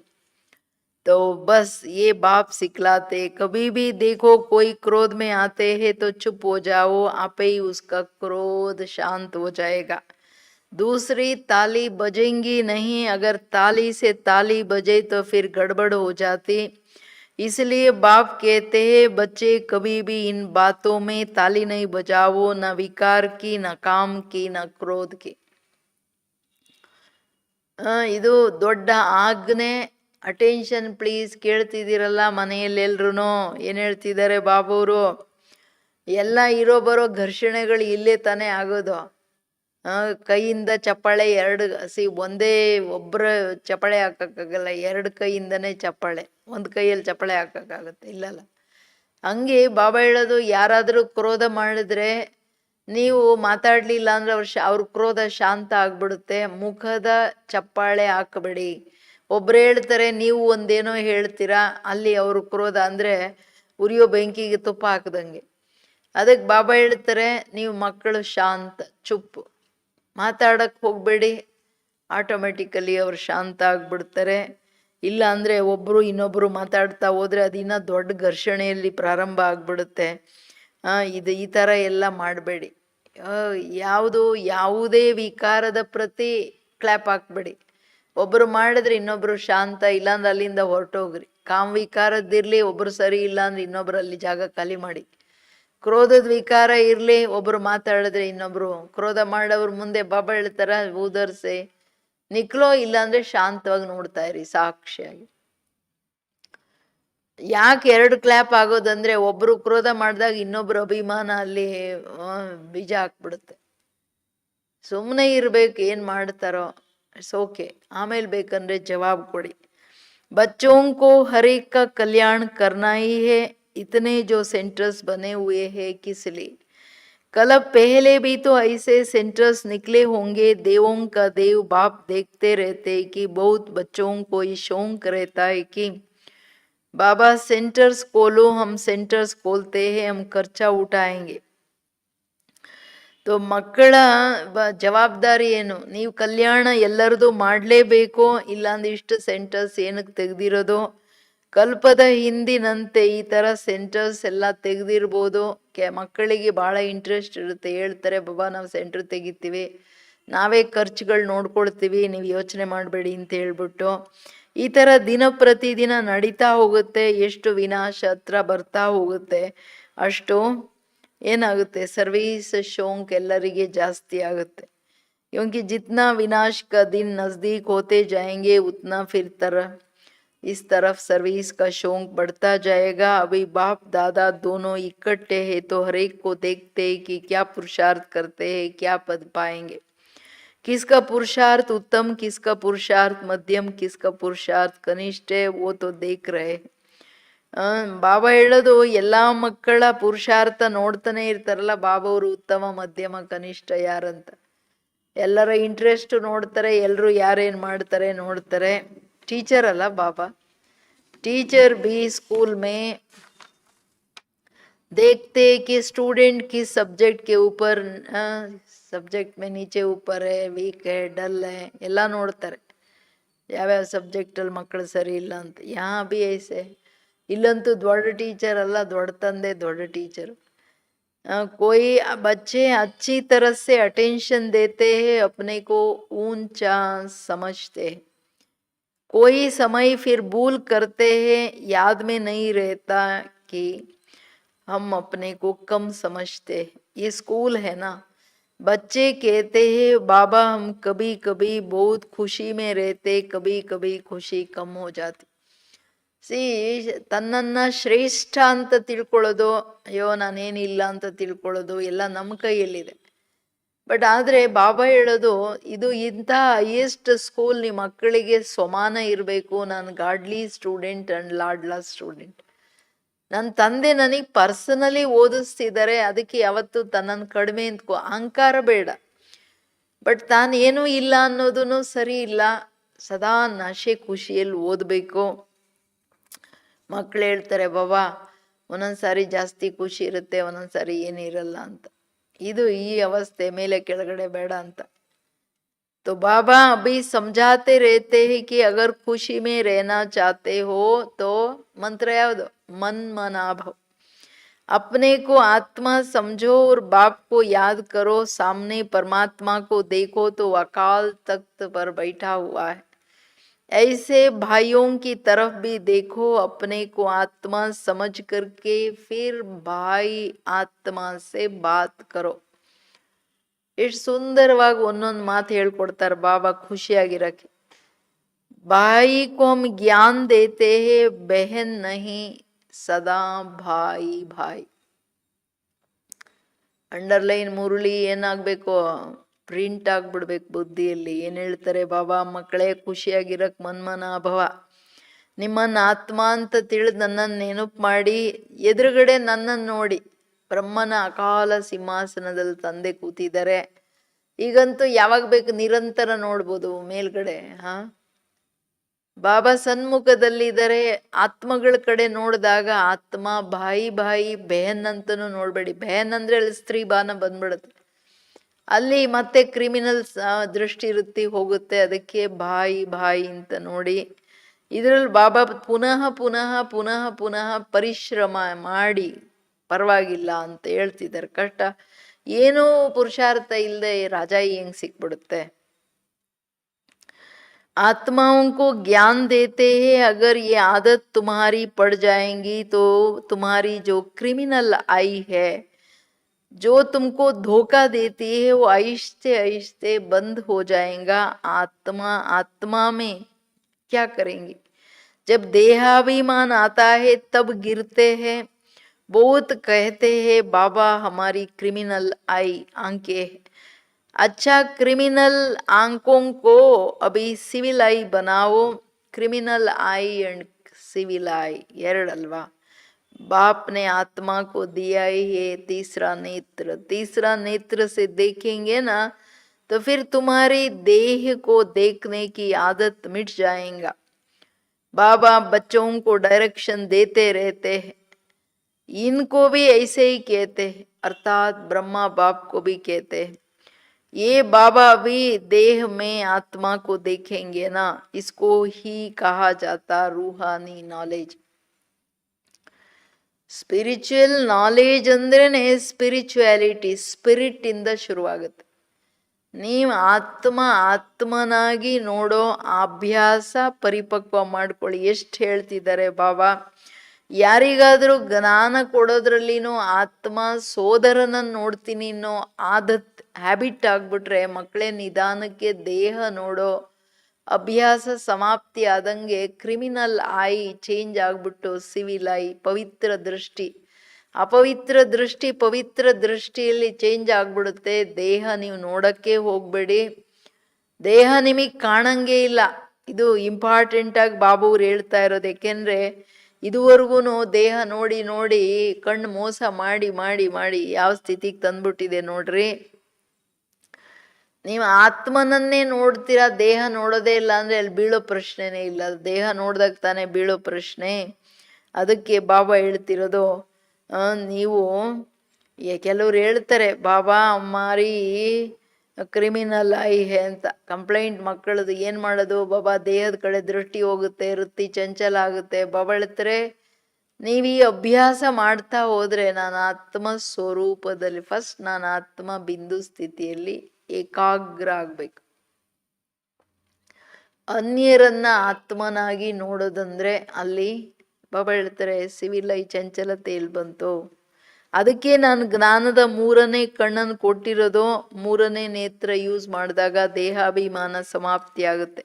तो बस ये बाप सिखलाते. कभी भी देखो कोई क्रोध में आते हैं तो चुप हो जाओ, आप ही उसका क्रोध शांत हो जाएगा. दूसरी ताली बजेंगी नहीं, अगर ताली से ताली बजे तो फिर गड़बड़ हो जाती. इसलिए बाप कहते हैं बच्चे कभी भी इन बातों में ताली नहीं बजाओ, न विकार की, न काम की, न क्रोध की. ಇದು ದೊಡ್ಡ ಆಜ್ಞೆ. Attention please. ಕೇಳ್ತಿದ್ದೀರಲ್ಲ ಮನೆಯಲ್ಲಿ ಎಲ್ರೂ ಏನು ಹೇಳ್ತಿದ್ದಾರೆ ಬಾಬವರು. ಎಲ್ಲ ಇರೋ ಬರೋ ಘರ್ಷಣೆಗಳು ಇಲ್ಲೇ ತಾನೇ ಆಗೋದು. ಕೈಯಿಂದ ಚಪ್ಪಾಳೆ ಎರಡು ಒಂದೇ ಒಬ್ಬರ ಚಪ್ಪಾಳೆ ಹಾಕೋಕ್ಕಾಗಲ್ಲ, ಎರಡು ಕೈಯಿಂದನೇ ಚಪ್ಪಾಳೆ. ಒಂದು ಕೈಯಲ್ಲಿ ಚಪ್ಪಾಳೆ ಹಾಕೋಕ್ಕಾಗುತ್ತೆ? ಇಲ್ಲಲ್ಲ. ಹಂಗೆ ಬಾಬಾ ಹೇಳೋದು, ಯಾರಾದರೂ ಕ್ರೋಧ ಮಾಡಿದ್ರೆ ನೀವು ಮಾತಾಡಲಿಲ್ಲ ಅಂದರೆ ಅವ್ರ ಕ್ರೋಧ ಶಾಂತ ಆಗ್ಬಿಡುತ್ತೆ. ಮುಖದ ಚಪ್ಪಾಳೆ ಹಾಕಬೇಡಿ. ಒಬ್ರು ಹೇಳ್ತಾರೆ, ನೀವು ಒಂದೇನೋ ಹೇಳ್ತೀರಾ, ಅಲ್ಲಿ ಅವ್ರ ಕ್ರೋಧ ಅಂದರೆ ಉರಿಯೋ ಬೆಂಕಿಗೆ ತುಪ್ಪ ಹಾಕ್ದಂಗೆ. ಅದಕ್ಕೆ ಬಾಬಾ ಹೇಳ್ತಾರೆ, ನೀವು ಮಕ್ಕಳು ಶಾಂತ, ಚುಪ್ಪು, ಮಾತಾಡಕ್ಕೆ ಹೋಗಬೇಡಿ. ಆಟೋಮೆಟಿಕಲಿ ಅವ್ರು ಶಾಂತ ಆಗ್ಬಿಡ್ತಾರೆ. ಇಲ್ಲ ಅಂದರೆ ಒಬ್ಬರು ಇನ್ನೊಬ್ಬರು ಮಾತಾಡ್ತಾ ಹೋದರೆ ಅದಿನ್ನ ದೊಡ್ಡ ಘರ್ಷಣೆಯಲ್ಲಿ ಪ್ರಾರಂಭ ಆಗ್ಬಿಡುತ್ತೆ. ಇದು ಈ ಥರ ಎಲ್ಲ ಮಾಡಬೇಡಿ. ಯಾವುದೇ ವಿಕಾರದ ಪ್ರತಿ ಕ್ಲ್ಯಾಪ್ ಹಾಕ್ಬೇಡಿ. ಒಬ್ಬರು ಮಾಡಿದ್ರೆ ಇನ್ನೊಬ್ಬರು ಶಾಂತ, ಇಲ್ಲಾಂದ್ರೆ ಅಲ್ಲಿಂದ ಹೊರಟೋಗ್ರಿ. ವಿಕಾರದ್ದಿರಲಿ, ಒಬ್ಬರು ಸರಿ ಇಲ್ಲ ಅಂದ್ರೆ ಇನ್ನೊಬ್ರು ಅಲ್ಲಿ ಜಾಗ ಖಾಲಿ ಮಾಡಿ. ಕ್ರೋಧದ ವಿಕಾರ ಇರಲಿ, ಒಬ್ಬರು ಮಾತಾಡಿದ್ರೆ ಇನ್ನೊಬ್ರು ಕ್ರೋಧ ಮಾಡೋರು ಮುಂದೆ ಬಾಬಾ ಹೇಳ್ತಾರ ಊದರ್ಸೆ ನಿಕ್ಲೋ, ಇಲ್ಲಾಂದ್ರೆ ಶಾಂತವಾಗಿ ನೋಡ್ತಾ ಇರಿ ಸಾಕ್ಷಿಯಾಗಿ. ಯಾಕೆ 2 ಕ್ಲ್ಯಾಪ್ ಆಗೋದಂದ್ರೆ ಒಬ್ರು ಕ್ರೋಧ ಮಾಡಿದಾಗ ಇನ್ನೊಬ್ರು ಅಭಿಮಾನ ಅಲ್ಲಿ ಬೀಜ ಹಾಕ್ಬಿಡುತ್ತೆ. ಸುಮ್ಮನೆ ಇರ್ಬೇಕು, ಏನ್ ಮಾಡ್ತಾರೋ ಸೋಕೆ, ಆಮೇಲೆ ಬೇಕಂದ್ರೆ ಜವಾಬ್ ಕೊಡಿ. बच्चों को हर एक का कल्याण करना ही है, इतने जो सेंटर्स बने हुए हैं किस लिए? कल पहले भी तो ऐसे सेंटर्स निकले होंगे. देवों का देव बाप देखते रहते कि बहुत बच्चों को ये शौक रहता है कि बाबा सेंटर्स खोलो, हम सेंटर्स खोलते हैं, हम खर्चा उठाएंगे. तो ಮಕ್ಕಳ ಜವಾಬ್ದಾರಿ ಏನು? ನೀವು ಕಲ್ಯಾಣ ಎಲ್ಲರದು ಮಾಡಲೇಬೇಕು, ಇಲ್ಲಾಂದ್ರೆ ಇಷ್ಟು ಸೆಂಟರ್ಸ್ ಏನಕ್ಕೆ ತೆಗ್ದಿರೋದು? ಕಲ್ಪದ ಹಿಂದಿನಂತೆ ಈ ಥರ ಸೆಂಟರ್ಸ್ ಎಲ್ಲ ತೆಗ್ದಿರ್ಬೋದು. ಮಕ್ಕಳಿಗೆ ಭಾಳ ಇಂಟ್ರೆಸ್ಟ್ ಇರುತ್ತೆ, ಹೇಳ್ತಾರೆ ಬಾಬಾ ನಾವು ಸೆಂಟರ್ ತೆಗಿತೀವಿ, ನಾವೇ ಖರ್ಚುಗಳು ನೋಡ್ಕೊಳ್ತೀವಿ, ನೀವು ಯೋಚನೆ ಮಾಡಬೇಡಿ ಅಂತ ಹೇಳ್ಬಿಟ್ಟು ಈ ಥರ ದಿನ ಪ್ರತಿದಿನ ನಡೀತಾ ಹೋಗುತ್ತೆ. ಎಷ್ಟು ವಿನಾಶ ಹತ್ರ ಬರ್ತಾ ಹೋಗುತ್ತೆ ಅಷ್ಟು ಏನಾಗುತ್ತೆ, ಸರ್ವಿಸ್ ಶೌಕ್ ಎಲ್ಲರಿಗೆ ಜಾಸ್ತಿ ಆಗುತ್ತೆ. क्योंकि जितना विनाश का दिन नज़दीक होते जाएंगे उतना फिर इस तरफ सर्विस का शौक बढ़ता जाएगा. अभी बाप दादा दोनों इकट्ठे हैं तो हर एक को देखते हैं कि क्या पुरुषार्थ करते हैं, क्या पद पाएंगे, किसका पुरुषार्थ उत्तम, किसका पुरुषार्थ मध्यम, किसका पुरुषार्थ कनिष्ठ है, वो तो देख रहे हैं. ಬಾಬಾ ಹೇಳೋದು ಎಲ್ಲ ಮಕ್ಕಳ ಪುರುಷಾರ್ಥ ನೋಡ್ತಾನೆ ಇರ್ತಾರಲ್ಲ ಬಾಬಾ ಅವರು, ಉತ್ತಮ ಮಧ್ಯಮ ಕನಿಷ್ಠ ಯಾರಂತ ಎಲ್ಲರ ಇಂಟ್ರೆಸ್ಟ್ ನೋಡ್ತಾರೆ, ಎಲ್ಲರೂ ಯಾರೇನು ಮಾಡ್ತಾರೆ ನೋಡ್ತಾರೆ. टीचर अल्ला बाबा, टीचर भी स्कूल में देखते कि स्टूडेंट किस सब्जेक्ट के ऊपर, सब्जेक्ट में नीचे ऊपर है, वीक है, डल है, ಎಲ್ಲ ನೋಡ್ತಾರೆ ಯಾವ್ಯಾವ ಸಬ್ಜೆಕ್ಟಲ್ಲಿ ಮಕ್ಕಳು ಸರಿ ಇಲ್ಲ ಅಂತ. यहाँ भी ऐसे, ಇಲ್ಲಂತೂ ದೊಡ್ಡ ಟೀಚರ್ ಅಲ್ಲ, ದೊಡ್ಡ ತಂದೆ ದೊಡ್ಡ ಟೀಚರ್. कोई बच्चे अच्छी तरह से अटेंशन देते हैं, अपने को ऊंचा समझते हैं. कोई समय फिर भूल करते हैं, याद में नहीं रहता कि हम अपने को कम समझते हैं. ये स्कूल है ना, बच्चे कहते हैं बाबा हम कभी कभी बहुत खुशी में रहते, कभी कभी खुशी कम हो जाती. ತನ್ನನ್ನ ಶ್ರೇಷ್ಠ ಅಂತ ತಿಳ್ಕೊಳ್ಳೋದು, ಅಯ್ಯೋ ನಾನೇನಿಲ್ಲ ಅಂತ ತಿಳ್ಕೊಳ್ಳೋದು ಎಲ್ಲ ನಮ್ಮ ಕೈಯಲ್ಲಿದೆ. ಬಟ್ ಆದರೆ ಬಾಬಾ ಹೇಳೋದು ಇದು ಇಂಥ ಹೈಯೆಸ್ಟ್ ಸ್ಕೂಲ್, ನಿಮ್ಮ ಮಕ್ಕಳಿಗೆ ಸಮಾನ ಇರಬೇಕು. ನಾನು ಗಾಡ್ಲಿ ಸ್ಟೂಡೆಂಟ್ ಆ್ಯಂಡ್ ಲಾಡ್ಲಾ ಸ್ಟೂಡೆಂಟ್. ನನ್ನ ತಂದೆ ನನಗೆ ಪರ್ಸನಲಿ ಓದಿಸ್ತಿದ್ದಾರೆ, ಅದಕ್ಕೆ ಯಾವತ್ತೂ ತನ್ನನ್ನು ಕಡಿಮೆ ಅಂದ್ಕೋ ಅಹಂಕಾರ ಬೇಡ. ಬಟ್ ತಾನೇನೂ ಇಲ್ಲ ಅನ್ನೋದೂ ಸರಿ ಇಲ್ಲ. ಸದಾ ನಶೆ ಖುಷಿಯಲ್ಲಿ ಓದಬೇಕು. ಮಕ್ಕಳು ಹೇಳ್ತಾರೆ ಬಾಬಾ ಒಂದೊಂದ್ಸಾರಿ ಜಾಸ್ತಿ ಖುಷಿ ಇರುತ್ತೆ, ಒಂದೊಂದ್ಸಾರಿ ಏನಿರಲ್ಲ ಅಂತ. ಇದು ಈ ಅವಸ್ಥೆ, ಮೇಲೆ ಕೆಳಗಡೆ ಬೇಡ ಅಂತ. तो बाबा अभी समझाते रहते हैं कि अगर खुशी में रहना चाहते हो तो मंत्र याद मन मनाभव, अपने को आत्मा समझो और बाप को याद करो. सामने परमात्मा को देखो तो अकाल तख्त पर बैठा हुआ है. ऐसे भाइयों की तरफ भी देखो, अपने को आत्मा समझ करके फिर भाई आत्मा से बात करो. ಎಷ್ಟು ಸುಂದರವಾಗಿ ಒಂದೊಂದು ಮಾತು ಹೇಳ್ಕೊಡ್ತಾರೆ ಬಾಬಾ ಖುಷಿಯಾಗಿರಕ್ಕೆ. भाई को हम ज्ञान देते हैं, बहन नहीं, सदा भाई भाई. ಅಂಡರ್ಲೈನ್ ಮುರುಳಿ ಏನಾಗಬೇಕು, ಪ್ರಿಂಟ್ ಆಗ್ಬಿಡ್ಬೇಕು ಬುದ್ಧಿಯಲ್ಲಿ. ಏನು ಹೇಳ್ತಾರೆ ಬಾಬಾ, ಮಕ್ಕಳೇ ಖುಷಿಯಾಗಿರಕ್ಕೆ ಮನ್ಮನಾಭವ, ನಿಮ್ಮನ್ನು ಆತ್ಮ ಅಂತ ತಿಳಿದು ನನ್ನನ್ನು ನೆನಪು ಮಾಡಿ, ಎದುರುಗಡೆ ನನ್ನನ್ನು ನೋಡಿ. ಬ್ರಹ್ಮನ ಅಕಾಲ ಸಿಂಹಾಸನದಲ್ಲಿ ತಂದೆ ಕೂತಿದ್ದಾರೆ. ಈಗಂತೂ ಯಾವಾಗ ಬೇಕು ನಿರಂತರ ನೋಡ್ಬೋದು ಮೇಲ್ಗಡೆ. ಬಾಬಾ ಸನ್ಮುಖದಲ್ಲಿದ್ದಾರೆ. ಆತ್ಮಗಳ ಕಡೆ ನೋಡಿದಾಗ ಆತ್ಮ ಭಾಯಿ ಭಾಯಿ, ಬೆಹನ್ ಅಂತನೂ ನೋಡ್ಬೇಡಿ. ಬೆಹನ್ ಅಂದ್ರೆ ಅಲ್ಲಿ ಸ್ತ್ರೀ ಬಾನ ಬಂದ್ಬಿಡುತ್ತೆ. ಅಲ್ಲಿ ಮತ್ತೆ ಕ್ರಿಮಿನಲ್ಸ್ ದೃಷ್ಟಿ ವೃತ್ತಿ ಹೋಗುತ್ತೆ. ಅದಕ್ಕೆ ಬಾಯಿ ಬಾಯಿ ಅಂತ ನೋಡಿ ಇದರಲ್ಲಿ ಬಾಬಾ ಪುನಃ ಪುನಃ ಪುನಃ ಪುನಃ ಪರಿಶ್ರಮ ಮಾಡಿ ಪರವಾಗಿಲ್ಲ ಅಂತ ಹೇಳ್ತಿದ್ದಾರೆ. ಕಷ್ಟ ಏನೂ ಪುರುಷಾರ್ಥ ಇಲ್ಲದೆ ರಾಜಾಯಿ ಹೆಂಗ್ ಸಿಕ್ಬಿಡುತ್ತೆ. आत्माओं को ज्ञान देते हैं, अगर ये आदत तुम्हारी पड़ जाएंगी तो तुम्हारी जो क्रिमिनल आई है, जो तुमको धोखा देती है, वो आहिस्ते आहिस्ते बंद हो जाएगा. आत्मा में क्या करेंगे? जब देहाभिमान आता है तब गिरते हैं. बहुत कहते हैं बाबा हमारी क्रिमिनल आई आंखें. अच्छा, क्रिमिनल आंखों को अभी सिविल आई बनाओ. क्रिमिनल आई एंड सिविल आई ಎರಡಲ್ವಾ? बाप ने आत्मा को दिया ही है तीसरा नेत्र. तीसरा नेत्र से देखेंगे ना तो फिर तुम्हारी देह को देखने की आदत मिट जाएगा. बाबा बच्चों को डायरेक्शन देते रहते हैं, इनको भी ऐसे ही कहते हैं, अर्थात ब्रह्मा बाप को भी कहते हैं. ये बाबा भी देह में आत्मा को देखेंगे ना, इसको ही कहा जाता रूहानी नॉलेज. ಸ್ಪಿರಿಚುವಲ್ ನಾಲೆಜ್ ಅಂದ್ರೇನೆ ಸ್ಪಿರಿಚುಯಾಲಿಟಿ, ಸ್ಪಿರಿಟ್ ಇಂದ ಶುರುವಾಗುತ್ತೆ. ನೀವು ಆತ್ಮನಾಗಿ ನೋಡೋ ಅಭ್ಯಾಸ ಪರಿಪಕ್ವ ಮಾಡ್ಕೊಳ್ಳಿ. ಎಷ್ಟು ಹೇಳ್ತಿದ್ದಾರೆ ಬಾಬಾ, ಯಾರಿಗಾದ್ರೂ ಜ್ಞಾನ ಕೊಡೋದ್ರಲ್ಲಿನೂ ಆತ್ಮ ಸೋದರನನ್ನು ನೋಡ್ತೀನಿ ಅನ್ನೋ ಆದತ್ ಹ್ಯಾಬಿಟ್ ಆಗ್ಬಿಟ್ರೆ ಮಕ್ಕಳೇ ನಿಧಾನಕ್ಕೆ ದೇಹ ನೋಡೋ ಅಭ್ಯಾಸ ಸಮಾಪ್ತಿ ಆದಂಗೆ ಕ್ರಿಮಿನಲ್ ಆಯಿ ಚೇಂಜ್ ಆಗ್ಬಿಟ್ಟು ಸಿವಿಲ್ ಆಯಿ ಪವಿತ್ರ ದೃಷ್ಟಿ, ಅಪವಿತ್ರ ದೃಷ್ಟಿ ಪವಿತ್ರ ದೃಷ್ಟಿಯಲ್ಲಿ ಚೇಂಜ್ ಆಗ್ಬಿಡುತ್ತೆ. ದೇಹ ನೀವು ನೋಡಕ್ಕೆ ಹೋಗ್ಬೇಡಿ, ದೇಹ ನಿಮಗೆ ಕಾಣಂಗೆ ಇಲ್ಲ. ಇದು ಇಂಪಾರ್ಟೆಂಟ್ ಆಗಿ ಬಾಬುವ್ರು ಹೇಳ್ತಾ ಇರೋದು. ಯಾಕೆಂದ್ರೆ ಇದುವರೆಗೂ ದೇಹ ನೋಡಿ ನೋಡಿ ಕಣ್ಣು ಮೋಸ ಮಾಡಿ ಮಾಡಿ ಮಾಡಿ ಯಾವ ಸ್ಥಿತಿಗೆ ತಂದ್ಬಿಟ್ಟಿದೆ ನೋಡ್ರಿ. ನೀವು ಆತ್ಮನನ್ನೇ ನೋಡ್ತೀರಾ, ದೇಹ ನೋಡೋದೇ ಇಲ್ಲ ಅಂದ್ರೆ ಅಲ್ಲಿ ಬೀಳೋ ಪ್ರಶ್ನೆನೇ ಇಲ್ಲ. ದೇಹ ನೋಡ್ದಾಗ ತಾನೇ ಬೀಳೋ ಪ್ರಶ್ನೆ. ಅದಕ್ಕೆ ಬಾಬಾ ಹೇಳ್ತಿರೋದು, ನೀವು ಕೆಲವ್ರು ಹೇಳ್ತಾರೆ ಬಾಬಾ ಅಮ್ಮಾರಿ ಕ್ರಿಮಿನಲ್ ಐ ಹೇ ಅಂತ ಕಂಪ್ಲೇಂಟ್ ಮಕ್ಕಳದು. ಏನ್ ಮಾಡೋದು ಬಾಬಾ, ದೇಹದ ಕಡೆ ದೃಷ್ಟಿ ಹೋಗುತ್ತೆ, ವೃತ್ತಿ ಚಂಚಲ ಆಗುತ್ತೆ. ಬಾಬಾ ಹೇಳ್ತಾರೆ, ನೀವು ಈ ಅಭ್ಯಾಸ ಮಾಡ್ತಾ ಹೋದ್ರೆ ನಾನು ಆತ್ಮ ಸ್ವರೂಪದಲ್ಲಿ, ಫಸ್ಟ್ ನಾನು ಆತ್ಮ ಬಿಂದು ಸ್ಥಿತಿಯಲ್ಲಿ ಏಕಾಗ್ರ ಆಗ್ಬೇಕು. ಅನ್ಯರನ್ನ ಆತ್ಮನಾಗಿ ನೋಡೋದಂದ್ರೆ ಅಲ್ಲಿ ಬಾಬಾ ಹೇಳ್ತಾರೆ ಸಿವಿಲ್ ಐ ಚಂಚಲತೆ ಇಲ್ಲಿ ಬಂತು. ಅದಕ್ಕೆ ನಾನು ಜ್ಞಾನದ ಮೂರನೇ ಕಣ್ಣನ್ನು ಕೊಟ್ಟಿರೋದು. ಮೂರನೇ ನೇತ್ರ ಯೂಸ್ ಮಾಡಿದಾಗ ದೇಹಾಭಿಮಾನ ಸಮಾಪ್ತಿ ಆಗುತ್ತೆ.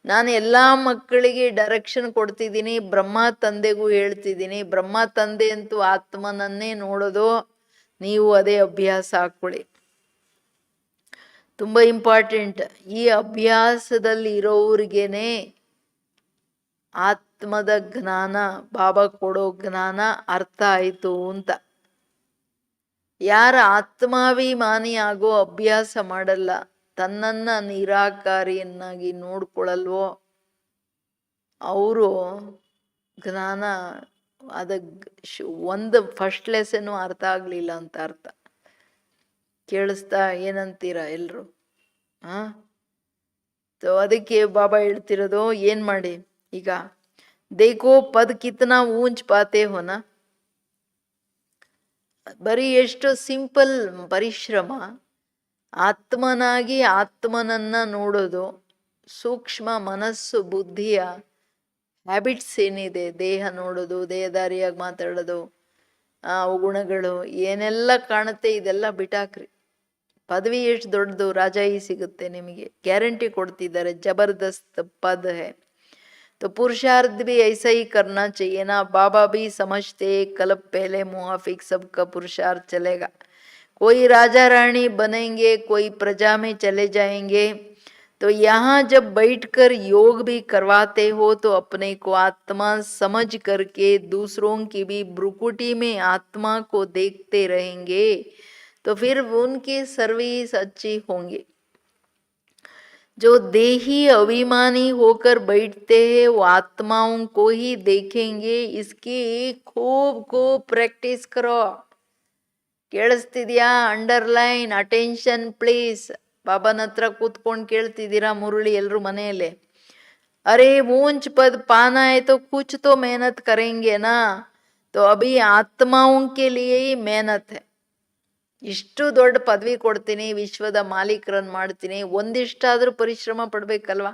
ನಾನು ಎಲ್ಲ ಮಕ್ಕಳಿಗೆ ಡೈರೆಕ್ಷನ್ ಕೊಡ್ತಿದ್ದೀನಿ, ಬ್ರಹ್ಮ ತಂದೆಗೂ ಹೇಳ್ತಿದ್ದೀನಿ. ಬ್ರಹ್ಮ ತಂದೆ ಅಂತೂ ಆತ್ಮನನ್ನೇ ನೋಡೋದು. ನೀವು ಅದೇ ಅಭ್ಯಾಸ ಹಾಕೊಳ್ಳಿ, ತುಂಬ ಇಂಪಾರ್ಟೆಂಟ್. ಈ ಅಭ್ಯಾಸದಲ್ಲಿ ಇರೋವ್ರಿಗೇನೆ ಆತ್ಮದ ಜ್ಞಾನ, ಬಾಬಾ ಕೊಡೋ ಜ್ಞಾನ ಅರ್ಥ ಆಯಿತು ಅಂತ. ಯಾರ ಆತ್ಮಾಭಿಮಾನಿ ಆಗೋ ಅಭ್ಯಾಸ ಮಾಡಲ್ಲ, ತನ್ನನ್ನ ನಿರಾಕಾರಿಯನ್ನಾಗಿ ನೋಡ್ಕೊಳ್ಳಲ್ವೋ ಅವರು ಜ್ಞಾನ ಅದ ಒಂದು ಫಸ್ಟ್ ಲೆಸನ್ನು ಅರ್ಥ ಆಗಲಿಲ್ಲ ಅಂತ ಅರ್ಥ. ಕೇಳಿಸ್ತಾ ಏನಂತೀರಾ ಎಲ್ರು? ಅದಕ್ಕೆ ಬಾಬಾ ಹೇಳ್ತಿರೋದು, ಏನ್ ಮಾಡಿ ಈಗ ದೇಖೋ ಪದ್ ಕಿತ್ನಾ ಊಂಚ್ ಪಾತೆ ಹೋನಾ. ಬರೀ ಎಷ್ಟು ಸಿಂಪಲ್ ಪರಿಶ್ರಮ. ಆತ್ಮನಾಗಿ ಆತ್ಮನನ್ನ ನೋಡೋದು, ಸೂಕ್ಷ್ಮ ಮನಸ್ಸು ಬುದ್ಧಿಯ ಹ್ಯಾಬಿಟ್ಸ್ ಏನಿದೆ, ದೇಹ ನೋಡೋದು, ದೇಹದಾರಿಯಾಗಿ ಮಾತಾಡೋದು, ಗುಣಗಳು ಏನೆಲ್ಲ ಕಾಣುತ್ತೆ ಇದೆಲ್ಲ ಬಿಟಾಕ್ರಿ. ಪದವಿ ಎಷ್ಟು ದೊಡ್ಡದು, ರಾಜಾಯಿ ಸಿಗುತ್ತೆ ನಿಮಗೆ, ಗ್ಯಾರಂಟಿ ಕೊಡ್ತಿದ್ದಾರೆ. ಜಬರ್ದಸ್ತ್ ಪದ ಹೈ. तो पुरुषार्थ भी ऐसा ही करना चाहिए ना. बाबा भी समझते कल पहले मुआफिक सबका पुरुषार्थ चलेगा. कोई राजा रानी बनेंगे, कोई प्रजा में चले जाएंगे. तो यहाँ जब बैठकर योग भी करवाते हो तो अपने को आत्मा समझ करके दूसरों की भी भ्रुकुटी में आत्मा को देखते रहेंगे तो फिर उनकी सर्विस अच्छी होंगी. जो देही अभिमानी होकर बैठते हैं वो आत्माओं को ही देखेंगे. इसकी खूब खूब प्रैक्टिस करो. ಕೇಳಿಸ್ತಿದ್ಯಾ? Underline, attention please. ಬಾಬಾನ ಹತ್ರ ಕೂತ್ಕೊಂಡು ಕೇಳ್ತಿದ್ದೀರಾ ಮುರುಳಿ ಎಲ್ಲರೂ ಮನೆಯಲ್ಲಿ? अरे ऊंच पद पाना है तो कुछ तो मेहनत करेंगे ना. तो अभी आत्माओं के लिए ही मेहनत है. ಇಷ್ಟು ದೊಡ್ಡ ಪದವಿ ಕೊಡ್ತೀನಿ, ವಿಶ್ವದ ಮಾಲೀಕರನ್ನು ಮಾಡ್ತೀನಿ, ಒಂದಿಷ್ಟಾದ್ರೂ ಪರಿಶ್ರಮ ಪಡ್ಬೇಕಲ್ವಾ?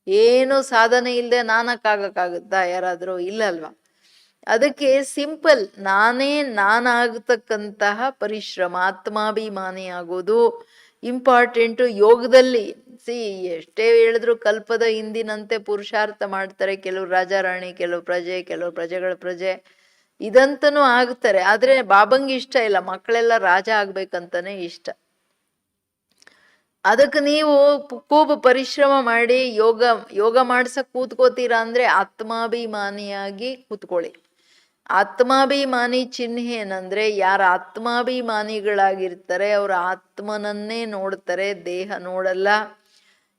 ಏನು ಸಾಧನೆ ಇಲ್ಲದೆ ನಾನಕ್ಕಾಗಕ್ಕಾಗುತ್ತಾ ಯಾರಾದರೂ? ಇಲ್ಲಲ್ವಾ? ಅದಕ್ಕೆ ಸಿಂಪಲ್, ನಾನಾಗತಕ್ಕಂತಹ ಪರಿಶ್ರಮ, ಆತ್ಮಾಭಿಮಾನಿ ಆಗೋದು ಇಂಪಾರ್ಟೆಂಟು ಯೋಗದಲ್ಲಿ. ಎಷ್ಟೇ ಹೇಳಿದ್ರು ಕಲ್ಪದ ಹಿಂದಿನಂತೆ ಪುರುಷಾರ್ಥ ಮಾಡ್ತಾರೆ ಕೆಲವರು ರಾಜಾರಾಣಿ, ಕೆಲವು ಪ್ರಜೆ, ಕೆಲವು ಪ್ರಜೆಗಳ ಪ್ರಜೆ, ಇದಂತನೂ ಆಗ್ತಾರೆ. ಆದ್ರೆ ಬಾಬಂಗೆ ಇಷ್ಟ ಇಲ್ಲ, ಮಕ್ಕಳೆಲ್ಲ ರಾಜ ಆಗ್ಬೇಕಂತಾನೆ ಇಷ್ಟ. ಅದಕ್ಕೆ ನೀವು खूब ಪರಿಶ್ರಮ ಮಾಡಿ ಯೋಗ ಮಾಡ್ಸಕ್ ಕೂತ್ಕೋತೀರಾ ಅಂದ್ರೆ ಆತ್ಮಾಭಿಮಾನಿಯಾಗಿ ಕೂತ್ಕೊಳ್ಳಿ. ಆತ್ಮಾಭಿಮಾನಿ ಚಿಹ್ನೆ ಏನಂದ್ರೆ, ಯಾರ ಆತ್ಮಾಭಿಮಾನಿಗಳಾಗಿರ್ತಾರೆ ಅವ್ರ ಆತ್ಮನನ್ನೇ ನೋಡ್ತಾರೆ, ದೇಹ ನೋಡಲ್ಲ.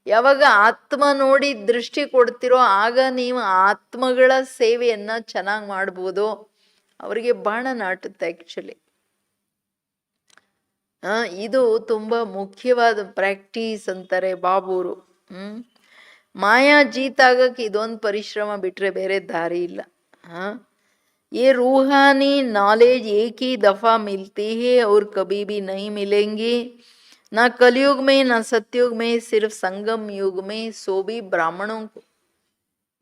ಯಾವಾಗ ಆತ್ಮ ನೋಡಿ ದೃಷ್ಟಿ ಕೊಡ್ತಿರೋ ಆಗ ನೀವು ಆತ್ಮಗಳ ಸೇವೆಯನ್ನ ಚೆನ್ನಾಗಿ ಮಾಡ್ಬೋದು. ಅವರಿಗೆ ಬಾಣ ನಾಟುತ್ತೆ ಆಕ್ಚುಲಿ. ಇದು ತುಂಬಾ ಮುಖ್ಯವಾದ ಪ್ರಾಕ್ಟೀಸ್ ಅಂತಾರೆ ಬಾಬೂರು. ಮಾಯಾ ಜೀತಾಗಕ್ಕೆ ಇದೊಂದು ಪರಿಶ್ರಮ ಬಿಟ್ರೆ ಬೇರೆ ದಾರಿ ಇಲ್ಲ. ये रूहानी नॉलेज एक ही दफा मिलती है और कभी भी नहीं मिलेंगी, ना कलयुग में ना सतयुग में, सिर्फ संगम युग में, सो भी ब्राह्मणों को.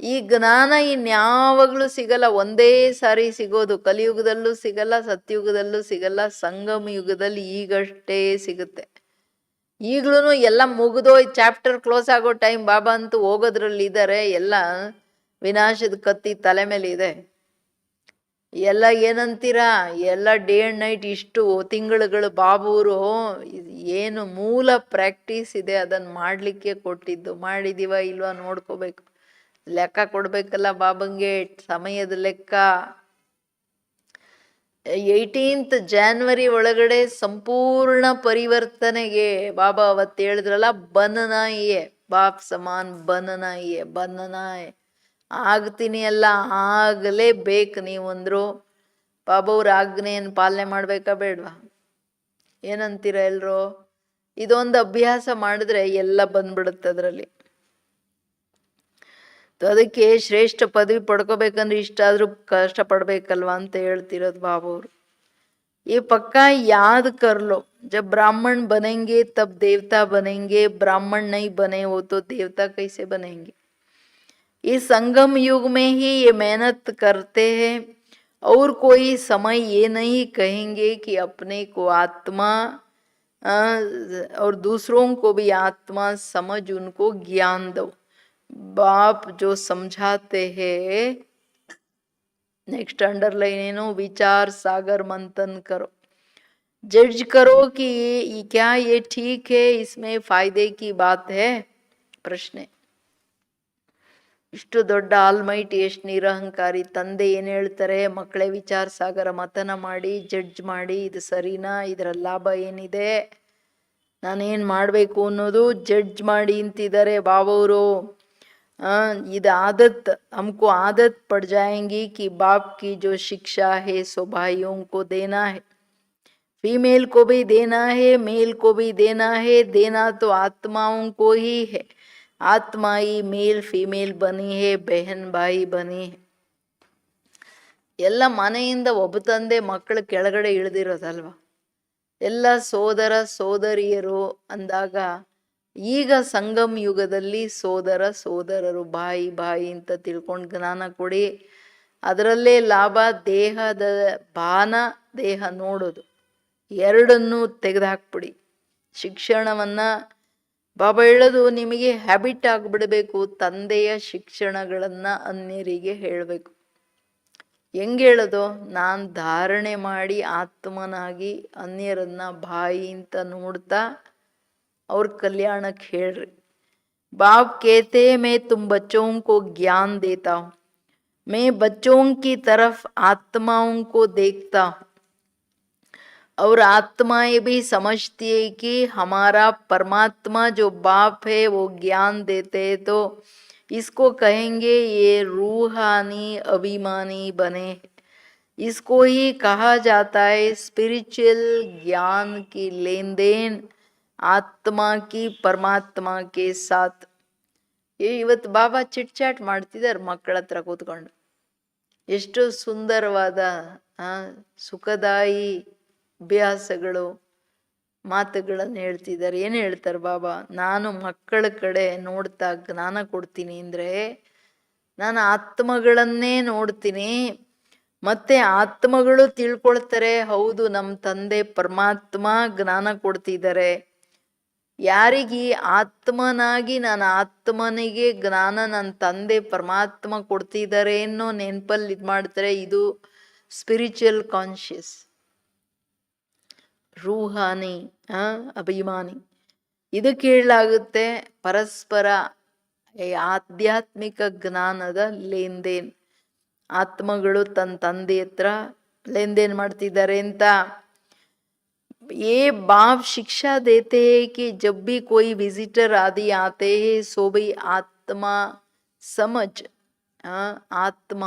ಈ ಜ್ಞಾನ ಇನ್ಯಾವಾಗಲೂ ಸಿಗಲ್ಲ, ಒಂದೇ ಸಾರಿ ಸಿಗೋದು. ಕಲಿಯುಗದಲ್ಲೂ ಸಿಗಲ್ಲ, ಸತ್ಯುಗದಲ್ಲೂ ಸಿಗಲ್ಲ, ಸಂಗಮ ಯುಗದಲ್ಲಿ ಈಗಷ್ಟೇ ಸಿಗುತ್ತೆ. ಈಗ್ಲೂ ಎಲ್ಲ ಮುಗಿದೋ ಚಾಪ್ಟರ್ ಕ್ಲೋಸ್ ಆಗೋ ಟೈಮ್, ಬಾಬಾ ಅಂತೂ ಹೋಗೋದ್ರಲ್ಲಿ ಇದ್ದಾರೆ. ಎಲ್ಲ ವಿನಾಶದ ಕತ್ತಿ ತಲೆ ಮೇಲೆ ಇದೆ. ಎಲ್ಲ ಏನಂತೀರಾ, ಎಲ್ಲ ಡೇ ಅಂಡ್ ನೈಟ್ ಇಷ್ಟು ತಿಂಗಳುಗಳು ಬಾಬೂರು ಏನು ಮೂಲ ಪ್ರಾಕ್ಟೀಸ್ ಇದೆ ಅದನ್ನು ಮಾಡಲಿಕ್ಕೆ ಕೊಟ್ಟಿದ್ದು. ಮಾಡಿದೀವ ಇಲ್ವಾ ನೋಡ್ಕೋಬೇಕು, ಲೆಕ್ಕ ಕೊಡ್ಬೇಕಲ್ಲ ಬಾಬಂಗೆ, ಸಮಯದ ಲೆಕ್ಕ. 18th ಜಾನ್ವರಿ ಒಳಗಡೆ ಸಂಪೂರ್ಣ ಪರಿವರ್ತನೆಗೆ ಬಾಬಾ ಅವತ್ತು ಹೇಳಿದ್ರಲ್ಲ, ಬನ್ನನಾಯಿಯೇ ಬಾಪ್ ಸಮಾನ್ ಬನ್ನನಾಯಿಯೇ, ಬನ್ನನಾಯ್ ಆಗ್ತೀನಿ ಅಲ್ಲ, ಆಗಲೇಬೇಕು ನೀವಂದ್ರು. ಬಾಬಾ ಅವ್ರ ಆಜ್ಞೆಯನ್ನು ಪಾಲನೆ ಮಾಡ್ಬೇಕಾ ಬೇಡ್ವಾ? ಏನಂತೀರ ಎಲ್ರು? ಇದೊಂದು ಅಭ್ಯಾಸ ಮಾಡಿದ್ರೆ ಎಲ್ಲ ಬಂದ್ಬಿಡುತ್ತೆ ಅದರಲ್ಲಿ. ಅದಕ್ಕೆ ಶ್ರೇಷ್ಠ ಪದವಿ ಪಡ್ಕೋಬೇಕಂದ್ರೆ ಇಷ್ಟಾದ್ರೂ ಕಷ್ಟ ಪಡ್ಬೇಕಲ್ವಾ ಅಂತ ಹೇಳ್ತಿರೋದು ಬಾಬಾ ಅವರು. ये पक्का याद कर लो, जब ब्राह्मण बनेंगे तब देवता बनेंगे, ब्राह्मण नहीं बने हो तो देवता कैसे बनेंगे? इस संगम युग में ही ये मेहनत करते हैं, और कोई समय ये नहीं कहेंगे कि अपने को आत्मा और दूसरों को भी आत्मा समझ उनको ज्ञान दो. बाप जो समझाते हैं, नेक्स्ट अंडरलाइन है, विचार सागर मंथन करो, जज करो कि क्या ये ठीक है, इसमें फायदे की बात है. ಪ್ರಶ್ನೆ, ಇಷ್ಟು ದೊಡ್ಡ ಆಲ್ಮೈಟ್, ಎಷ್ಟು ನಿರಹಂಕಾರಿ ತಂದೆ ಏನು ಹೇಳ್ತಾರೆ? ಮಕ್ಕಳೇ ವಿಚಾರ ಸಾಗರ ಮಥನ ಮಾಡಿ ಜಡ್ಜ್ ಮಾಡಿ, ಇದು ಸರಿನಾ, ಇದರ ಲಾಭ ಏನಿದೆ, ನಾನೇನು ಮಾಡಬೇಕು ಅನ್ನೋದು ಜಡ್ಜ್ ಮಾಡಿ ಅಂತಿದ್ದಾರೆ ಬಾಬವರು. ಇದು आदत, हमको आदत पड़ जाएंगी कि बाप की जो शिक्षा है सो भाइयों को देना है, फीमेल को भी देना है, मेल को भी देना है. देना तो आत्माओं को ही है, आत्मा ही मेल फीमेल बनी है, बहन भाई बनी है. ಎಲ್ಲ ಮನೆಯಿಂದ ಒಬ್ಬ ತಂದೆ ಮಕ್ಕಳು ಕೆಳಗಡೆ ಇಳಿದಿರೋದಲ್ವ, ಎಲ್ಲ ಸೋದರ ಸೋದರಿಯರು ಅಂದಾಗ, ಈಗ ಸಂಗಮ್ ಯುಗದಲ್ಲಿ ಸೋದರ ಸೋದರರು, ಬಾಯಿ ಬಾಯಿ ಅಂತ ತಿಳ್ಕೊಂಡು ಜ್ಞಾನ ಕೊಡಿ. ಅದರಲ್ಲೇ ಲಾಭ. ದೇಹದ ಬಾನ, ದೇಹ ನೋಡೋದು, ಎರಡನ್ನೂ ತೆಗೆದುಹಾಕ್ಬಿಡಿ. ಶಿಕ್ಷಣವನ್ನ ಬಾಬಾ ಹೇಳೋದು ನಿಮಗೆ ಹ್ಯಾಬಿಟ್ ಆಗಿಬಿಡಬೇಕು. ತಂದೆಯ ಶಿಕ್ಷಣಗಳನ್ನ ಅನ್ಯರಿಗೆ ಹೇಳಬೇಕು. ಹೆಂಗೆ ಹೇಳೋದು? ನಾನು ಧಾರಣೆ ಮಾಡಿ ಆತ್ಮನಾಗಿ ಅನ್ಯರನ್ನ ಬಾಯಿ ಅಂತ ನೋಡ್ತಾ और कल्याणक ಹೇಳ್ರಿ. बाप कहते हैं मैं तुम बच्चों को ज्ञान देता हूँ, मैं बच्चों की तरफ आत्माओं को देखता हूँ, और आत्माएं भी समझती है कि हमारा परमात्मा जो बाप है वो ज्ञान देते हैं, तो इसको कहेंगे ये रूहानी अभिमानी बने. इसको ही कहा जाता है स्पिरिचुअल ज्ञान की लेन देन ಆತ್ಮ ಕಿ ಪರಮಾತ್ಮ ಕೆ ಸಾಥ್. ಇವತ್ತು ಬಾಬಾ ಚಿಟ್ ಚಾಟ್ ಮಾಡ್ತಿದ್ದಾರೆ ಮಕ್ಕಳ ಹತ್ರ ಕೂತ್ಕೊಂಡು. ಎಷ್ಟು ಸುಂದರವಾದ ಸುಖದಾಯಿ ಅಭ್ಯಾಸಗಳು ಮಾತುಗಳನ್ನು ಹೇಳ್ತಿದ್ದಾರೆ. ಏನು ಹೇಳ್ತಾರೆ ಬಾಬಾ? ನಾನು ಮಕ್ಕಳ ಕಡೆ ನೋಡ್ತಾ ಜ್ಞಾನ ಕೊಡ್ತೀನಿ ಅಂದರೆ ನಾನು ಆತ್ಮಗಳನ್ನೇ ನೋಡ್ತೀನಿ, ಮತ್ತೆ ಆತ್ಮಗಳು ತಿಳ್ಕೊಳ್ತಾರೆ ಹೌದು ನಮ್ಮ ತಂದೆ ಪರಮಾತ್ಮ ಜ್ಞಾನ ಕೊಡ್ತಿದ್ದಾರೆ. ಯಾರಿಗೆ ಆತ್ಮನಾಗಿ ನಾನು ಆತ್ಮನಿಗೆ ಜ್ಞಾನ ನನ್ನ ತಂದೆ ಪರಮಾತ್ಮ ಕೊಡ್ತಿದ್ದಾರೆ ಅನ್ನೋ ನೆನಪಲ್ಲಿ ಇದು ಮಾಡ್ತಾರೆ. ಇದು ಸ್ಪಿರಿಚುವಲ್ ಕಾನ್ಶಿಯಸ್, ರೂಹಾನಿ ಅಭಿಮಾನಿ. ಇದಕ್ಕೆ ಹೇಳಲಾಗುತ್ತೆ ಪರಸ್ಪರ ಆಧ್ಯಾತ್ಮಿಕ ಜ್ಞಾನದ ಲೇನ್ದೇನ್. ಆತ್ಮಗಳು ತನ್ನ ತಂದೆ ಹತ್ರ ಲೇನ್ದೇನ್ ಮಾಡ್ತಿದ್ದಾರೆ ಅಂತ. ये बाप शिक्षा देते हैं कि जब भी कोई विजिटर आदि आते हैं सो भी आत्मा समझ ಆತ್ಮ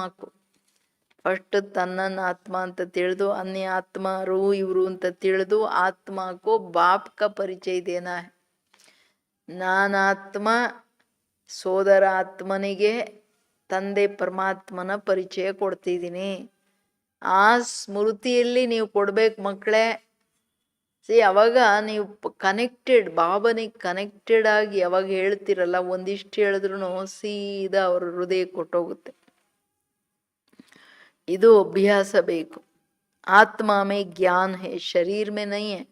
ಫಸ್ಟ್ ತನ್ನನ್ನು ಆತ್ಮ ಅಂತ ತಿಳಿದು ಅನ್ಯ ಆತ್ಮರು ಇವರು ಅಂತ ತಿಳಿದು ಆತ್ಮಕ್ಕೂ ಬಾಪ್ ಕ ಪರಿಚಯ ದೇನಾ ಹೈ. ನಾನಾತ್ಮ ಸೋದರ ಆತ್ಮನಿಗೆ ತಂದೆ ಪರಮಾತ್ಮನ ಪರಿಚಯ ಕೊಡ್ತಿದ್ದೀನಿ. ಆ ಸ್ಮೃತಿಯಲ್ಲಿ ನೀವು ಕೊಡ್ಬೇಕು ಮಕ್ಕಳೇ. ಅವಾಗ ನೀವು ಕನೆಕ್ಟೆಡ್, ಬಾಬನಿಗೆ ಕನೆಕ್ಟೆಡ್ ಆಗಿ ಯಾವಾಗ ಹೇಳ್ತಿರಲ್ಲ, ಒಂದಿಷ್ಟು ಹೇಳಿದ್ರು ಸೀದಾ ಅವ್ರ ಹೃದಯ ಕೊಟ್ಟೋಗುತ್ತೆ. ಇದು ಅಭ್ಯಾಸ ಬೇಕು. आत्मा में ज्ञान है, शरीर में नहीं है,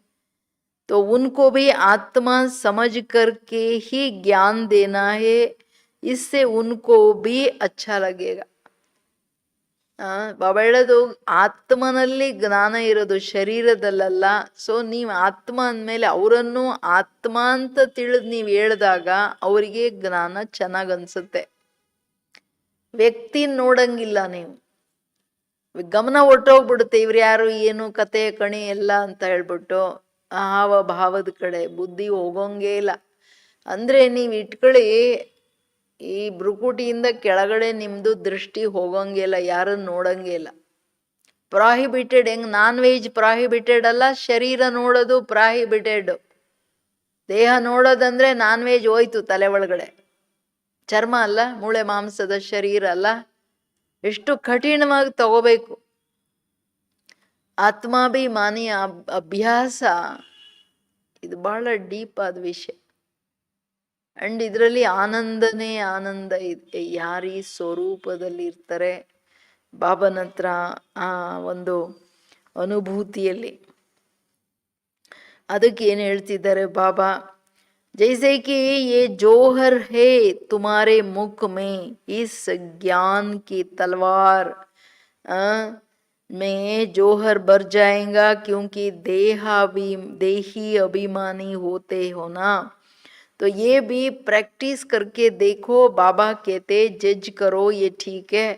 तो उनको भी आत्मा समझ करके ही ज्ञान देना है. इससे उनको भी अच्छा लगेगा. ಬಾಬಾ ಹೇಳೋದು ಆತ್ಮನಲ್ಲಿ ಜ್ಞಾನ ಇರೋದು, ಶರೀರದಲ್ಲ. ಸೊ ನೀವು ಆತ್ಮ ಅಂದಮೇಲೆ ಅವರನ್ನು ಆತ್ಮ ಅಂತ ತಿಳಿದು ನೀವು ಹೇಳಿದಾಗ ಅವರಿಗೆ ಜ್ಞಾನ ಚೆನ್ನಾಗ್ ಅನ್ಸುತ್ತೆ. ವ್ಯಕ್ತಿ ನೋಡಂಗಿಲ್ಲ, ನೀವು ಗಮನ ಒಟ್ಟೋಗ್ಬಿಡುತ್ತೆ. ಇವ್ರು ಯಾರು ಏನು ಕತೆ ಕಣಿ ಎಲ್ಲ ಅಂತ ಹೇಳ್ಬಿಟ್ಟು ಹಾವ ಭಾವದ ಕಡೆ ಬುದ್ಧಿ ಹೋಗೋಂಗೇ ಇಲ್ಲ. ಅಂದ್ರೆ ನೀವು ಇಟ್ಕೊಳ್ಳಿ, ಈ ಭ್ರುಕುಟಿಯಿಂದ ಕೆಳಗಡೆ ನಿಮ್ದು ದೃಷ್ಟಿ ಹೋಗೋಂಗೇ ಇಲ್ಲ, ಯಾರನ್ನು ನೋಡಂಗೇ ಇಲ್ಲ. ಪ್ರಾಹಿಬಿಟೆಡ್. ಹೆಂಗ್ ನಾನ್ ವೆಜ್ ಪ್ರಾಹಿಬಿಟೆಡ್ ಅಲ್ಲ, ಶರೀರ ನೋಡೋದು ಪ್ರಾಹಿಬಿಟೆಡ್. ದೇಹ ನೋಡೋದಂದ್ರೆ ನಾನ್ ವೆಜ್ ಹೋಯ್ತು ತಲೆ ಒಳಗಡೆ. ಚರ್ಮ ಅಲ್ಲ, ಮೂಳೆ ಮಾಂಸದ ಶರೀರ ಅಲ್ಲ. ಎಷ್ಟು ಕಠಿಣವಾಗಿ ತಗೋಬೇಕು. ಆತ್ಮಾಭಿಮಾನಿ ಅಭ್ಯಾಸ ಇದು ಬಹಳ ಡೀಪ್ ಆದ ವಿಷಯ. ಅಂಡ್ ಇದರಲ್ಲಿ ಆನಂದನೇ ಆನಂದ ಇದೆ. ಯಾರು ಈ ಸ್ವರೂಪದಲ್ಲಿ ಇರ್ತಾರೆ ಬಾಬನ ಹತ್ರ, ಆ ಒಂದು ಅನುಭೂತಿಯಲ್ಲಿ. ಅದಕ್ಕೆ ಏನು ಹೇಳ್ತಿದ್ದಾರೆ ಬಾಬಾ? जैसे कि ये जोहर है तुम्हारे मुख में, इस ज्ञान की तलवार में जोहर बर जाएगा, क्योंकि देही अभिमानी होते हो ना. तो ये भी प्रैक्टिस करके देखो. बाबा कहते जज करो, ये ठीक है.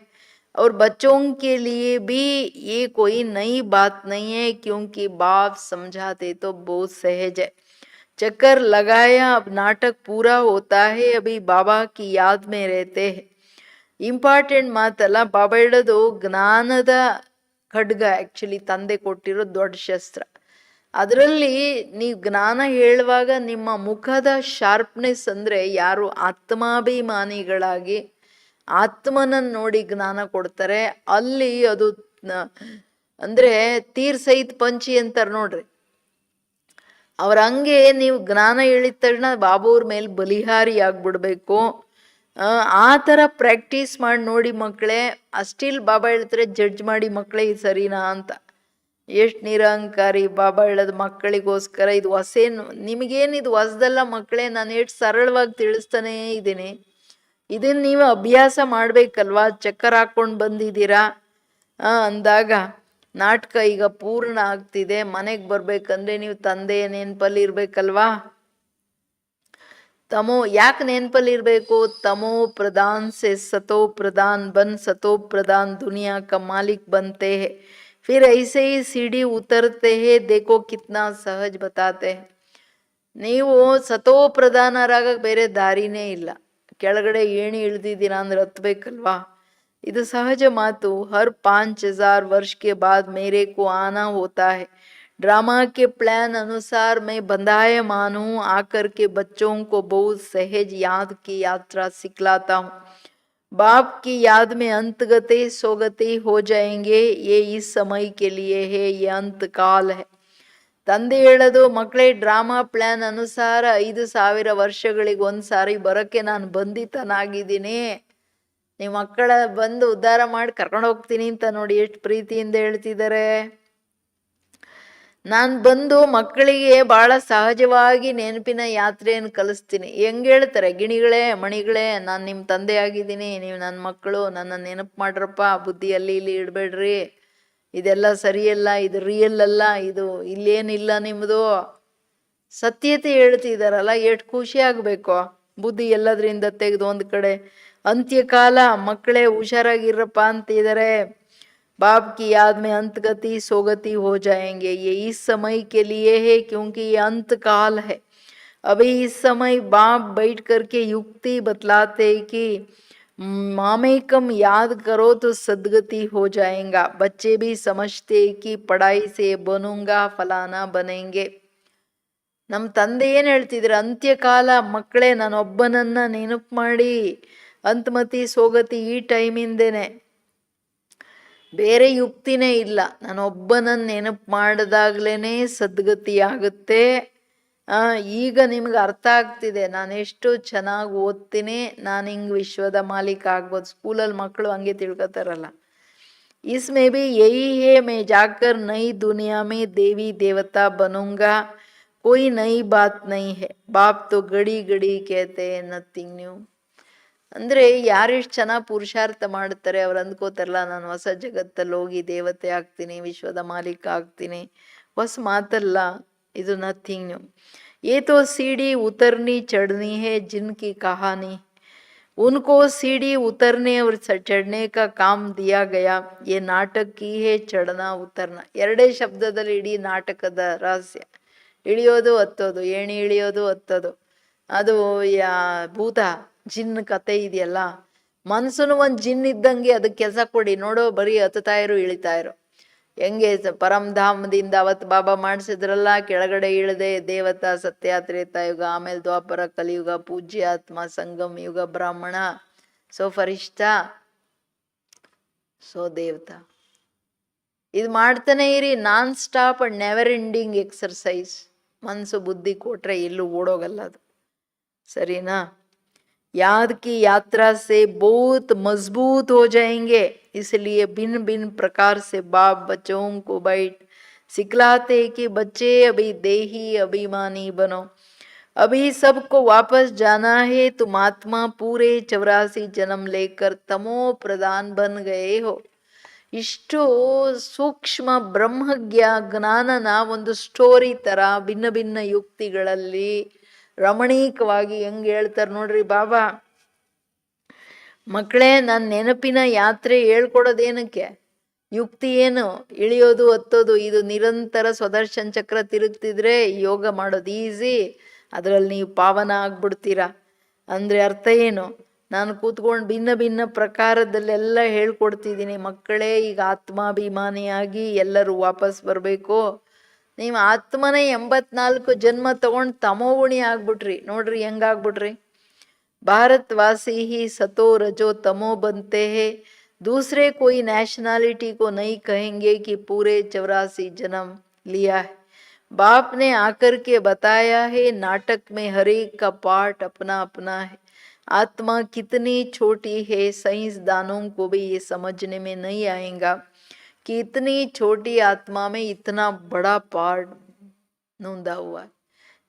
और बच्चों के लिए भी ये कोई नई बात नहीं है, क्योंकि बाप समझाते तो बहुत सहज है. चक्कर लगाया, अब नाटक पूरा होता है, अभी बाबा की याद में रहते हैं. ಇಂಪಾರ್ಟೆಂಟ್ ಮಾತಲ್ಲ. ಬಾಬಾ ಹೇಳೋದು ಜ್ಞಾನದ ಖಡ್ಗ ಆ್ಯಕ್ಚುಲಿ ತಂದೆ ಕೊಟ್ಟಿರೋ ದೊಡ್ಡ ಶಸ್ತ್ರ. ಅದರಲ್ಲಿ ನೀವು ಜ್ಞಾನ ಹೇಳುವಾಗ ನಿಮ್ಮ ಮುಖದ ಶಾರ್ಪ್ನೆಸ್ ಅಂದರೆ ಯಾರು ಆತ್ಮಾಭಿಮಾನಿಗಳಾಗಿ ಆತ್ಮನನ್ನು ನೋಡಿ ಜ್ಞಾನ ಕೊಡ್ತಾರೆ, ಅಲ್ಲಿ ಅದು ಅಂದರೆ ತೀರ್ ಸಹಿತ ಪಂಚಿ ಅಂತಾರೆ ನೋಡ್ರಿ. ಅವ್ರ ಹಂಗೆ ನೀವು ಜ್ಞಾನ ಹೇಳಿದ ತಕ್ಷಣ ಬಾಬುವ್ರ ಮೇಲೆ ಬಲಿಹಾರಿ ಆಗ್ಬಿಡ್ಬೇಕು. ಆ ಥರ ಪ್ರಾಕ್ಟೀಸ್ ಮಾಡಿ ನೋಡಿ ಮಕ್ಕಳೇ. ಅಷ್ಟಿಲ್ ಬಾಬಾ ಹೇಳ್ತಾರೆ ಜಡ್ಜ್ ಮಾಡಿ ಮಕ್ಕಳೇ ಇದು ಸರಿನಾ ಅಂತ. ಎಷ್ಟು ನಿರಹಂಕಾರಿ ಬಾಬಾ ಹೇಳೋದು ಮಕ್ಕಳಿಗೋಸ್ಕರ. ಇದು ಹೊಸೇನು, ನಿಮಗೇನು ಇದು ಹೊಸದಲ್ಲ ಮಕ್ಕಳೇ. ನಾನು ಎಷ್ಟು ಸರಳವಾಗಿ ತಿಳಿಸ್ತಾನೇ ಇದ್ದೀನಿ. ಇದನ್ನು ನೀವು ಅಭ್ಯಾಸ ಮಾಡಬೇಕಲ್ವಾ. ಚಕ್ಕರ್ ಹಾಕ್ಕೊಂಡು ಬಂದಿದ್ದೀರಾ ಅಂದಾಗ ನಾಟಕ ಈಗ ಪೂರ್ಣ ಆಗ್ತಿದೆ. ಮನೆಗೆ ಬರ್ಬೇಕಂದ್ರೆ ನೀವು ತಂದೆಯ ನೆನಪಲ್ಲಿ ಇರ್ಬೇಕಲ್ವಾ. ತಮೋ ಯಾಕೆ ನೆನಪಲ್ಲಿ ಇರಬೇಕು? ತಮೋ ಪ್ರಧಾನ್ ಸೆ ಸತೋ ಪ್ರಧಾನ್ ಬನ್, ಸತೋ ಪ್ರಧಾನ್ ದುನಿಯಾ का मालिक बनते हैं, फिर ऐसे ही सीढ़ी उतरते हैं, देखो कितना सहज बताते हैं. ನೀವು ಸತೋ ಪ್ರಧಾನರಾಗ ಬೇರೆ ದಾರಿನೇ ಇಲ್ಲ. ಕೆಳಗಡೆ ಏಣಿ ಇಳ್ದಿದ್ದೀರಾ ಅಂದ್ರೆ ಹತ್ಬೇಕಲ್ವಾ. ಇದು ಸಹಜ ಮಾತು. हर 5000 वर्ष के बाद मेरे को आना होता है. ड्रामा के प्लान अनुसार मैं बंधायमान हूँ. आकर के बच्चों को बहुत सहज याद की यात्रा सिखलाता हूँ. बाप की याद में अंतगति सोगति हो जाएंगे. ये इस समय के लिए है, ये अंत काल है. ತಂದೆ ಹೇಳೋದು, ಮಕ್ಕಳೇ ಡ್ರಾಮಾ ಪ್ಲಾನ್ ಅನುಸಾರ 5000 ವರ್ಷಗಳಿಗೆ ಒಂದ್ಸಾರಿ ಬರೋಕ್ಕೆ ನಾನು ಬಂಧಿತನಾಗಿದ್ದೀನಿ. ನೀವು ಮಕ್ಕಳ ಬಂದು ಉದ್ಧಾರ ಮಾಡಿ ಕರ್ಕೊಂಡು ಹೋಗ್ತೀನಿ ಅಂತ ನೋಡಿ ಎಷ್ಟು ಪ್ರೀತಿಯಿಂದ ಹೇಳ್ತಿದ್ದಾರೆ. ನಾನು ಬಂದು ಮಕ್ಕಳಿಗೆ ಬಹಳ ಸಹಜವಾಗಿ ನೆನಪಿನ ಯಾತ್ರೆಯನ್ನು ಕಲಿಸ್ತೀನಿ. ಹೆಂಗೆ ಹೇಳ್ತಾರೆ, ಗಿಣಿಗಳೇ ಮಣಿಗಳೇ, ನಾನು ನಿಮ್ಮ ತಂದೆ ಆಗಿದ್ದೀನಿ, ನೀವು ನನ್ನ ಮಕ್ಕಳು, ನನ್ನ ನೆನಪು ಮಾಡ್ರಪ್ಪ, ಬುದ್ಧಿಯಲ್ಲಿ ಇಲ್ಲಿ ಇಡಬೇಡ್ರಿ, ಇದೆಲ್ಲ ಸರಿಯಲ್ಲ, ಇದು ರಿಯಲ್ ಅಲ್ಲ, ಇದು ಇಲ್ಲೇನಿಲ್ಲ ನಿಮ್ಮದು, ಸತ್ಯತೆ ಹೇಳ್ತಿದಾರಲ್ಲ, ಎಷ್ಟು ಖುಷಿ ಆಗಬೇಕು. ಬುದ್ಧಿ ಎಲ್ಲದರಿಂದ ತೆಗೆದು ಒಂದು ಕಡೆ ಅಂತ್ಯಕಾಲ, ಮಕ್ಕಳೇ ಹುಷಾರಾಗಿರಪ್ಪ ಅಂತಿದ್ದಾರೆ. बाप की याद में अंतगति सोगति हो जाएंगे. ये इस समय के लिए है, क्योंकि ये अंत काल है. अभी इस समय बाप बैठ करके युक्ति बतलाते कि मामेकम याद करो तो सदगति हो जाएगा. बच्चे भी समझते कि पढ़ाई से बनूंगा फलाना बनेंगे. ನಮ್ಮ ತಂದೆ ಏನು ಹೇಳ್ತಿದ್ರು, ಅಂತ್ಯಕಾಲ ಮಕ್ಕಳೇ ನಾನೊಬ್ಬನನ್ನ ನೆನಪು ಮಾಡಿ, ಅಂತಮತಿ ಸೋಗತಿ ಈ ಟೈಮಿಂದೇನೆ, ಬೇರೆ ಯುಕ್ತಿನೇ ಇಲ್ಲ. ನಾನೊಬ್ಬನನ್ನ ನೆನಪು ಮಾಡಿದಾಗ್ಲೇ ಸದ್ಗತಿ ಆಗುತ್ತೆ. ಈಗ ನಿಮ್ಗೆ ಅರ್ಥ ಆಗ್ತಿದೆ ನಾನು ಎಷ್ಟು ಚೆನ್ನಾಗಿ ಓದ್ತೀನಿ, ನಾನು ಹಿಂಗೆ ವಿಶ್ವದ ಮಾಲೀಕ ಆಗ್ಬೋದು. ಸ್ಕೂಲಲ್ಲಿ ಮಕ್ಕಳು ಹಂಗೆ ತಿಳ್ಕೊತಾರಲ್ಲ. इसमें भी यही है, मैं जाकर नई दुनिया में देवी देवता बनूंगा, कोई नई बात नहीं है. बाप तो गड़ी गड़ी कहते हैं नथिंग न्यू. ಅಂದರೆ ಯಾರೆಷ್ಟು ಚೆನ್ನಾಗಿ ಪುರುಷಾರ್ಥ ಮಾಡ್ತಾರೆ ಅವ್ರು ಅಂದ್ಕೋತಾರಲ್ಲ, ನಾನು ಹೊಸ ಜಗತ್ತಲ್ಲಿ ಹೋಗಿ ದೇವತೆ ಆಗ್ತೀನಿ, ವಿಶ್ವದ ಮಾಲೀಕ ಆಗ್ತೀನಿ. ಹೊಸ ಮಾತಲ್ಲ ಇದು, ನಥಿಂಗ್ ನ್ಯೂ. ये तो सीढ़ी उतरनी चढ़नी है जिनकी कहानी, उनको सीढ़ी उतरने और चढ़ने का काम दिया गया. ये नाटक की है चढ़ना उतरना. ಎರಡೇ ಶಬ್ದದಲ್ಲಿ ಇಡೀ ನಾಟಕದ ರಹಸ್ಯ. ಇಳಿಯೋದು ಹತ್ತೋದು, ಏಣಿ ಇಳಿಯೋದು ಹತ್ತೋದು, ಅದು ಭೂತ ಜಿನ್ ಕತೆ ಇದೆಯಲ್ಲ. ಮನ್ಸೂನು ಒಂದು ಜಿನ್ ಇದ್ದಂಗೆ, ಅದಕ್ಕೆ ಕೆಲಸ ಕೊಡಿ, ನೋಡೋ ಬರೀ ಹತ್ತುತ್ತಾ ಇರು ಇಳಿತಾ ಇರು. ಹೆಂಗೆ ಪರಮಧಾಮದಿಂದ ಅವತ್ತು ಬಾಬಾ ಮಾಡಿಸಿದ್ರಲ್ಲ, ಕೆಳಗಡೆ ಇಳದೆ ದೇವತಾ ಸತ್ಯ ತ್ರೇತಾಯುಗ, ಆಮೇಲೆ ದ್ವಾಪರ ಕಲಿಯುಗ, ಪೂಜ್ಯಾತ್ಮ ಸಂಗಮ್ ಯುಗ, ಬ್ರಾಹ್ಮಣ, ಸೋ ಫರಿಷ್ಠ, ಸೋ ದೇವತಾ. ಇದು ಮಾಡ್ತಾನೆ ಇರಿ, non stop and never ending exercise. ಮನಸ್ಸು ಬುದ್ಧಿ ಕೊಟ್ರೆ ಎಲ್ಲೂ ಓಡೋಗಲ್ಲ ಅದು, ಸರಿನಾ? याद की यात्रा से बहुत मजबूत हो जाएंगे. इसलिए भिन्न भिन्न प्रकार से बाप बच्चों को बैठ सिखलाते कि बच्चे अभी देही अभिमानी बनो. अभी सबको वापस जाना है. तुम आत्मा पूरे 84 जन्म लेकर तमो प्रधान बन गए हो. ಇಷ್ಟು ಸೂಕ್ಷ್ಮ ಜ್ಞಾನನ ಒಂದು ಸ್ಟೋರಿ ತರ ಭಿನ್ನ ಭಿನ್ನ ಯುಕ್ತಿಗಳಲ್ಲಿ ರಮಣೀಕವಾಗಿ ಹೆಂಗೆ ಹೇಳ್ತಾರೆ ನೋಡ್ರಿ ಬಾಬಾ. ಮಕ್ಕಳೇ, ನನ್ನ ನೆನಪಿನ ಯಾತ್ರೆ ಹೇಳ್ಕೊಡೋದೇನಕ್ಕೆ? ಯುಕ್ತಿ ಏನು? ಇಳಿಯೋದು ಹತ್ತೋದು, ಇದು ನಿರಂತರ ಸ್ವದರ್ಶನ ಚಕ್ರ ತಿರುಗ್ತಿದ್ರೆ ಯೋಗ ಮಾಡೋದು ಈಸಿ, ಅದರಲ್ಲಿ ನೀವು ಪಾವನ ಆಗ್ಬಿಡ್ತೀರಾ. ಅಂದರೆ ಅರ್ಥ ಏನು? ನಾನು ಕೂತ್ಕೊಂಡು ಭಿನ್ನ ಭಿನ್ನ ಪ್ರಕಾರದಲ್ಲೆಲ್ಲ ಹೇಳ್ಕೊಡ್ತಿದ್ದೀನಿ. ಮಕ್ಕಳೇ, ಈಗ ಆತ್ಮಾಭಿಮಾನಿಯಾಗಿ ಎಲ್ಲರೂ ವಾಪಸ್ ಬರಬೇಕು. ನೀವು ಆತ್ಮನೇ 84 ಜನ್ಮ ತಗೊಂಡು ತಮೋಗುಣಿ ಆಗ್ಬಿಟ್ರಿ. ನೋಡ್ರಿ ಹೆಂಗಾಗ್ಬಿಟ್ರಿ. भारतवासी ही सतो रजो तमो बनते हैं. दूसरे कोई नेशनलिटी को नहीं कहेंगे कि पूरे 84 जन्म लिया है. बाप ने आकर के बताया है, नाटक में हर एक का पार्ट अपना अपना है. आत्मा कितनी छोटी है, साइंसदानों को भी ये समझने में नहीं आएगा कि इतनी छोटी आत्मा में इतना बड़ा पार्ट नूंदा हुआ है.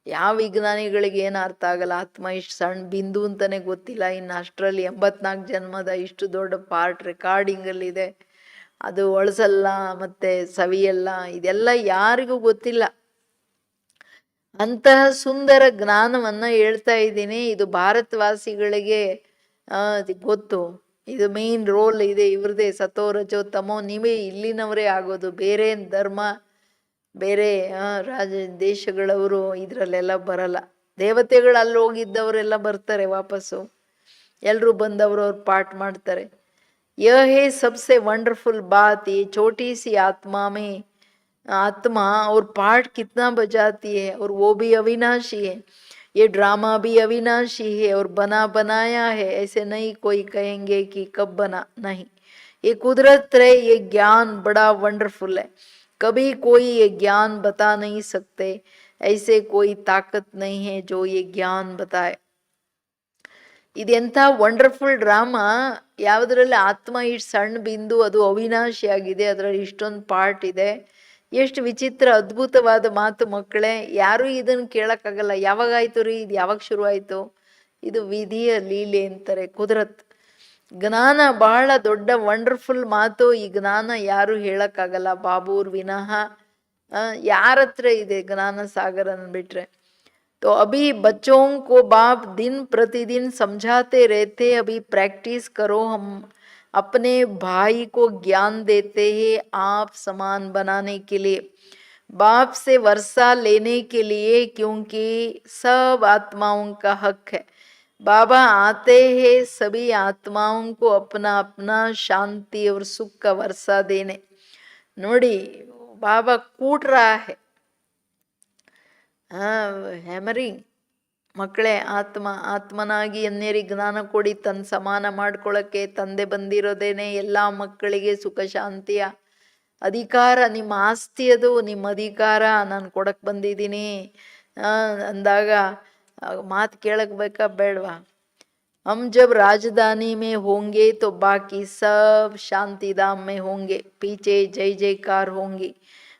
ಯಾವ ವಿಜ್ಞಾನಿಗಳಿಗೆ ಏನು ಅರ್ಥ ಆಗಲ್ಲ. ಆತ್ಮ ಇಷ್ಟು ಸಣ್ಣ ಬಿಂದು ಅಂತಾನೆ ಗೊತ್ತಿಲ್ಲ. ಇನ್ನು ಅಷ್ಟರಲ್ಲಿ 84 ಜನ್ಮದ ಇಷ್ಟು ದೊಡ್ಡ ಪಾರ್ಟ್ ರೆಕಾರ್ಡಿಂಗಲ್ಲಿದೆ. ಅದು ಒಳಸಲ್ಲ ಮತ್ತೆ ಸವಿಯಲ್ಲ, ಇದೆಲ್ಲ ಯಾರಿಗೂ ಗೊತ್ತಿಲ್ಲ. ಅಂತಹ ಸುಂದರ ಜ್ಞಾನವನ್ನ ಹೇಳ್ತಾ ಇದ್ದೀನಿ. ಇದು ಭಾರತವಾಸಿಗಳಿಗೆ ಗೊತ್ತು. ಇದು ಮೇನ್ ರೋಲ್ ಇದೆ ಇವ್ರದೇ. ಸತೋ ರಜೋ ತಮೋ, ನೀವೇ ಇಲ್ಲಿನವರೇ ಆಗೋದು. ಬೇರೆ ಧರ್ಮ ಬೇರೆ ದೇಶಗಳವರು ಇದರಲ್ಲೆಲ್ಲ ಬರಲ್ಲ. ದೇವತೆಗಳು ಅಲ್ಲಿ ಹೋಗಿದ್ದವರೆಲ್ಲ ಬರ್ತಾರೆ ವಾಪಸ್ಸು. ಎಲ್ಲರೂ ಬಂದವರು ಅವ್ರು ಪಾಠ ಮಾಡ್ತಾರೆ. यह है सबसे वंडरफुल बात, ये छोटी सी आत्मा में आत्मा और पार्ट कितना बजाती है, और वो भी अविनाशी है। ये ड्रामा भी अविनाशी है और बना बनाया है, ऐसे नहीं कोई कहेंगे कि कब बना, नहीं, ये कुदरत है। ये ज्ञान बड़ा वंडरफुल है, कभी कोई ये ज्ञान बता नहीं सकते, ऐसे कोई ताकत नहीं है जो ये ज्ञान बताए। ಇದೆಂಥ ವಂಡರ್ಫುಲ್ ಡ್ರಾಮಾ, ಯಾವುದರಲ್ಲಿ ಆತ್ಮ ಇಷ್ಟು ಸಣ್ಣ ಬಿಂದು, ಅದು ಅವಿನಾಶಿಯಾಗಿದೆ, ಅದರಲ್ಲಿ ಇಷ್ಟೊಂದು ಪಾರ್ಟ್ ಇದೆ. ಎಷ್ಟು ವಿಚಿತ್ರ ಅದ್ಭುತವಾದ ಮಾತು ಮಕ್ಕಳೇ. ಯಾರೂ ಇದನ್ನು ಕೇಳೋಕ್ಕಾಗಲ್ಲ, ಯಾವಾಗಾಯ್ತು ರೀ ಇದು, ಯಾವಾಗ ಶುರುವಾಯಿತು, ಇದು ವಿಧಿಯ ಲೀಲೆ ಅಂತಾರೆ, ಕುದರತ್. ಜ್ಞಾನ ಬಹಳ ದೊಡ್ಡ ವಂಡರ್ಫುಲ್ ಮಾತು. ಈ ಜ್ಞಾನ ಯಾರು ಹೇಳಕ್ಕಾಗಲ್ಲ ಬಾಬೂರ್ ವಿನಃ. ಯಾರ ಹತ್ರ ಇದೆ ಜ್ಞಾನ ಸಾಗರನ್ ಬಿಟ್ರೆ. तो अभी बच्चों को बाप दिन प्रतिदिन समझाते रहते, अभी प्रैक्टिस करो, हम अपने भाई को ज्ञान देते हैं आप समान बनाने के लिए, बाप से वर्षा लेने के लिए, क्योंकि सब आत्माओं का हक है। बाबा आते हैं सभी आत्माओं को अपना अपना शांति और सुख का वर्षा देने। नोड़ी बाबा कूट रहा है, ಹ್ಯಾಮರಿಂಗ್. ಮಕ್ಕಳೇ, ಆತ್ಮನಾಗಿ ಅನ್ಯರಿಗೆ ಜ್ಞಾನ ಕೊಡಿ, ತನ್ನ ಸಮಾನ ಮಾಡ್ಕೊಳ್ಳೋಕ್ಕೆ ತಂದೆ ಬಂದಿರೋದೇನೆ ಎಲ್ಲ ಮಕ್ಕಳಿಗೆ ಸುಖ ಶಾಂತಿಯ ಅಧಿಕಾರ, ನಿಮ್ಮ ಆಸ್ತಿ ಅದು, ನಿಮ್ಮ ಅಧಿಕಾರ ನಾನು ಕೊಡಕ್ಕೆ ಬಂದಿದ್ದೀನಿ ಅಂದಾಗ ಮಾತು ಕೇಳಕ್ಕೆ ಬೇಕಾ ಬೇಡವಾ? हम जब राजधानी में होंगे तो बाकी सब शांति धाम में होंगे, पीछे जय जयकार होंगी,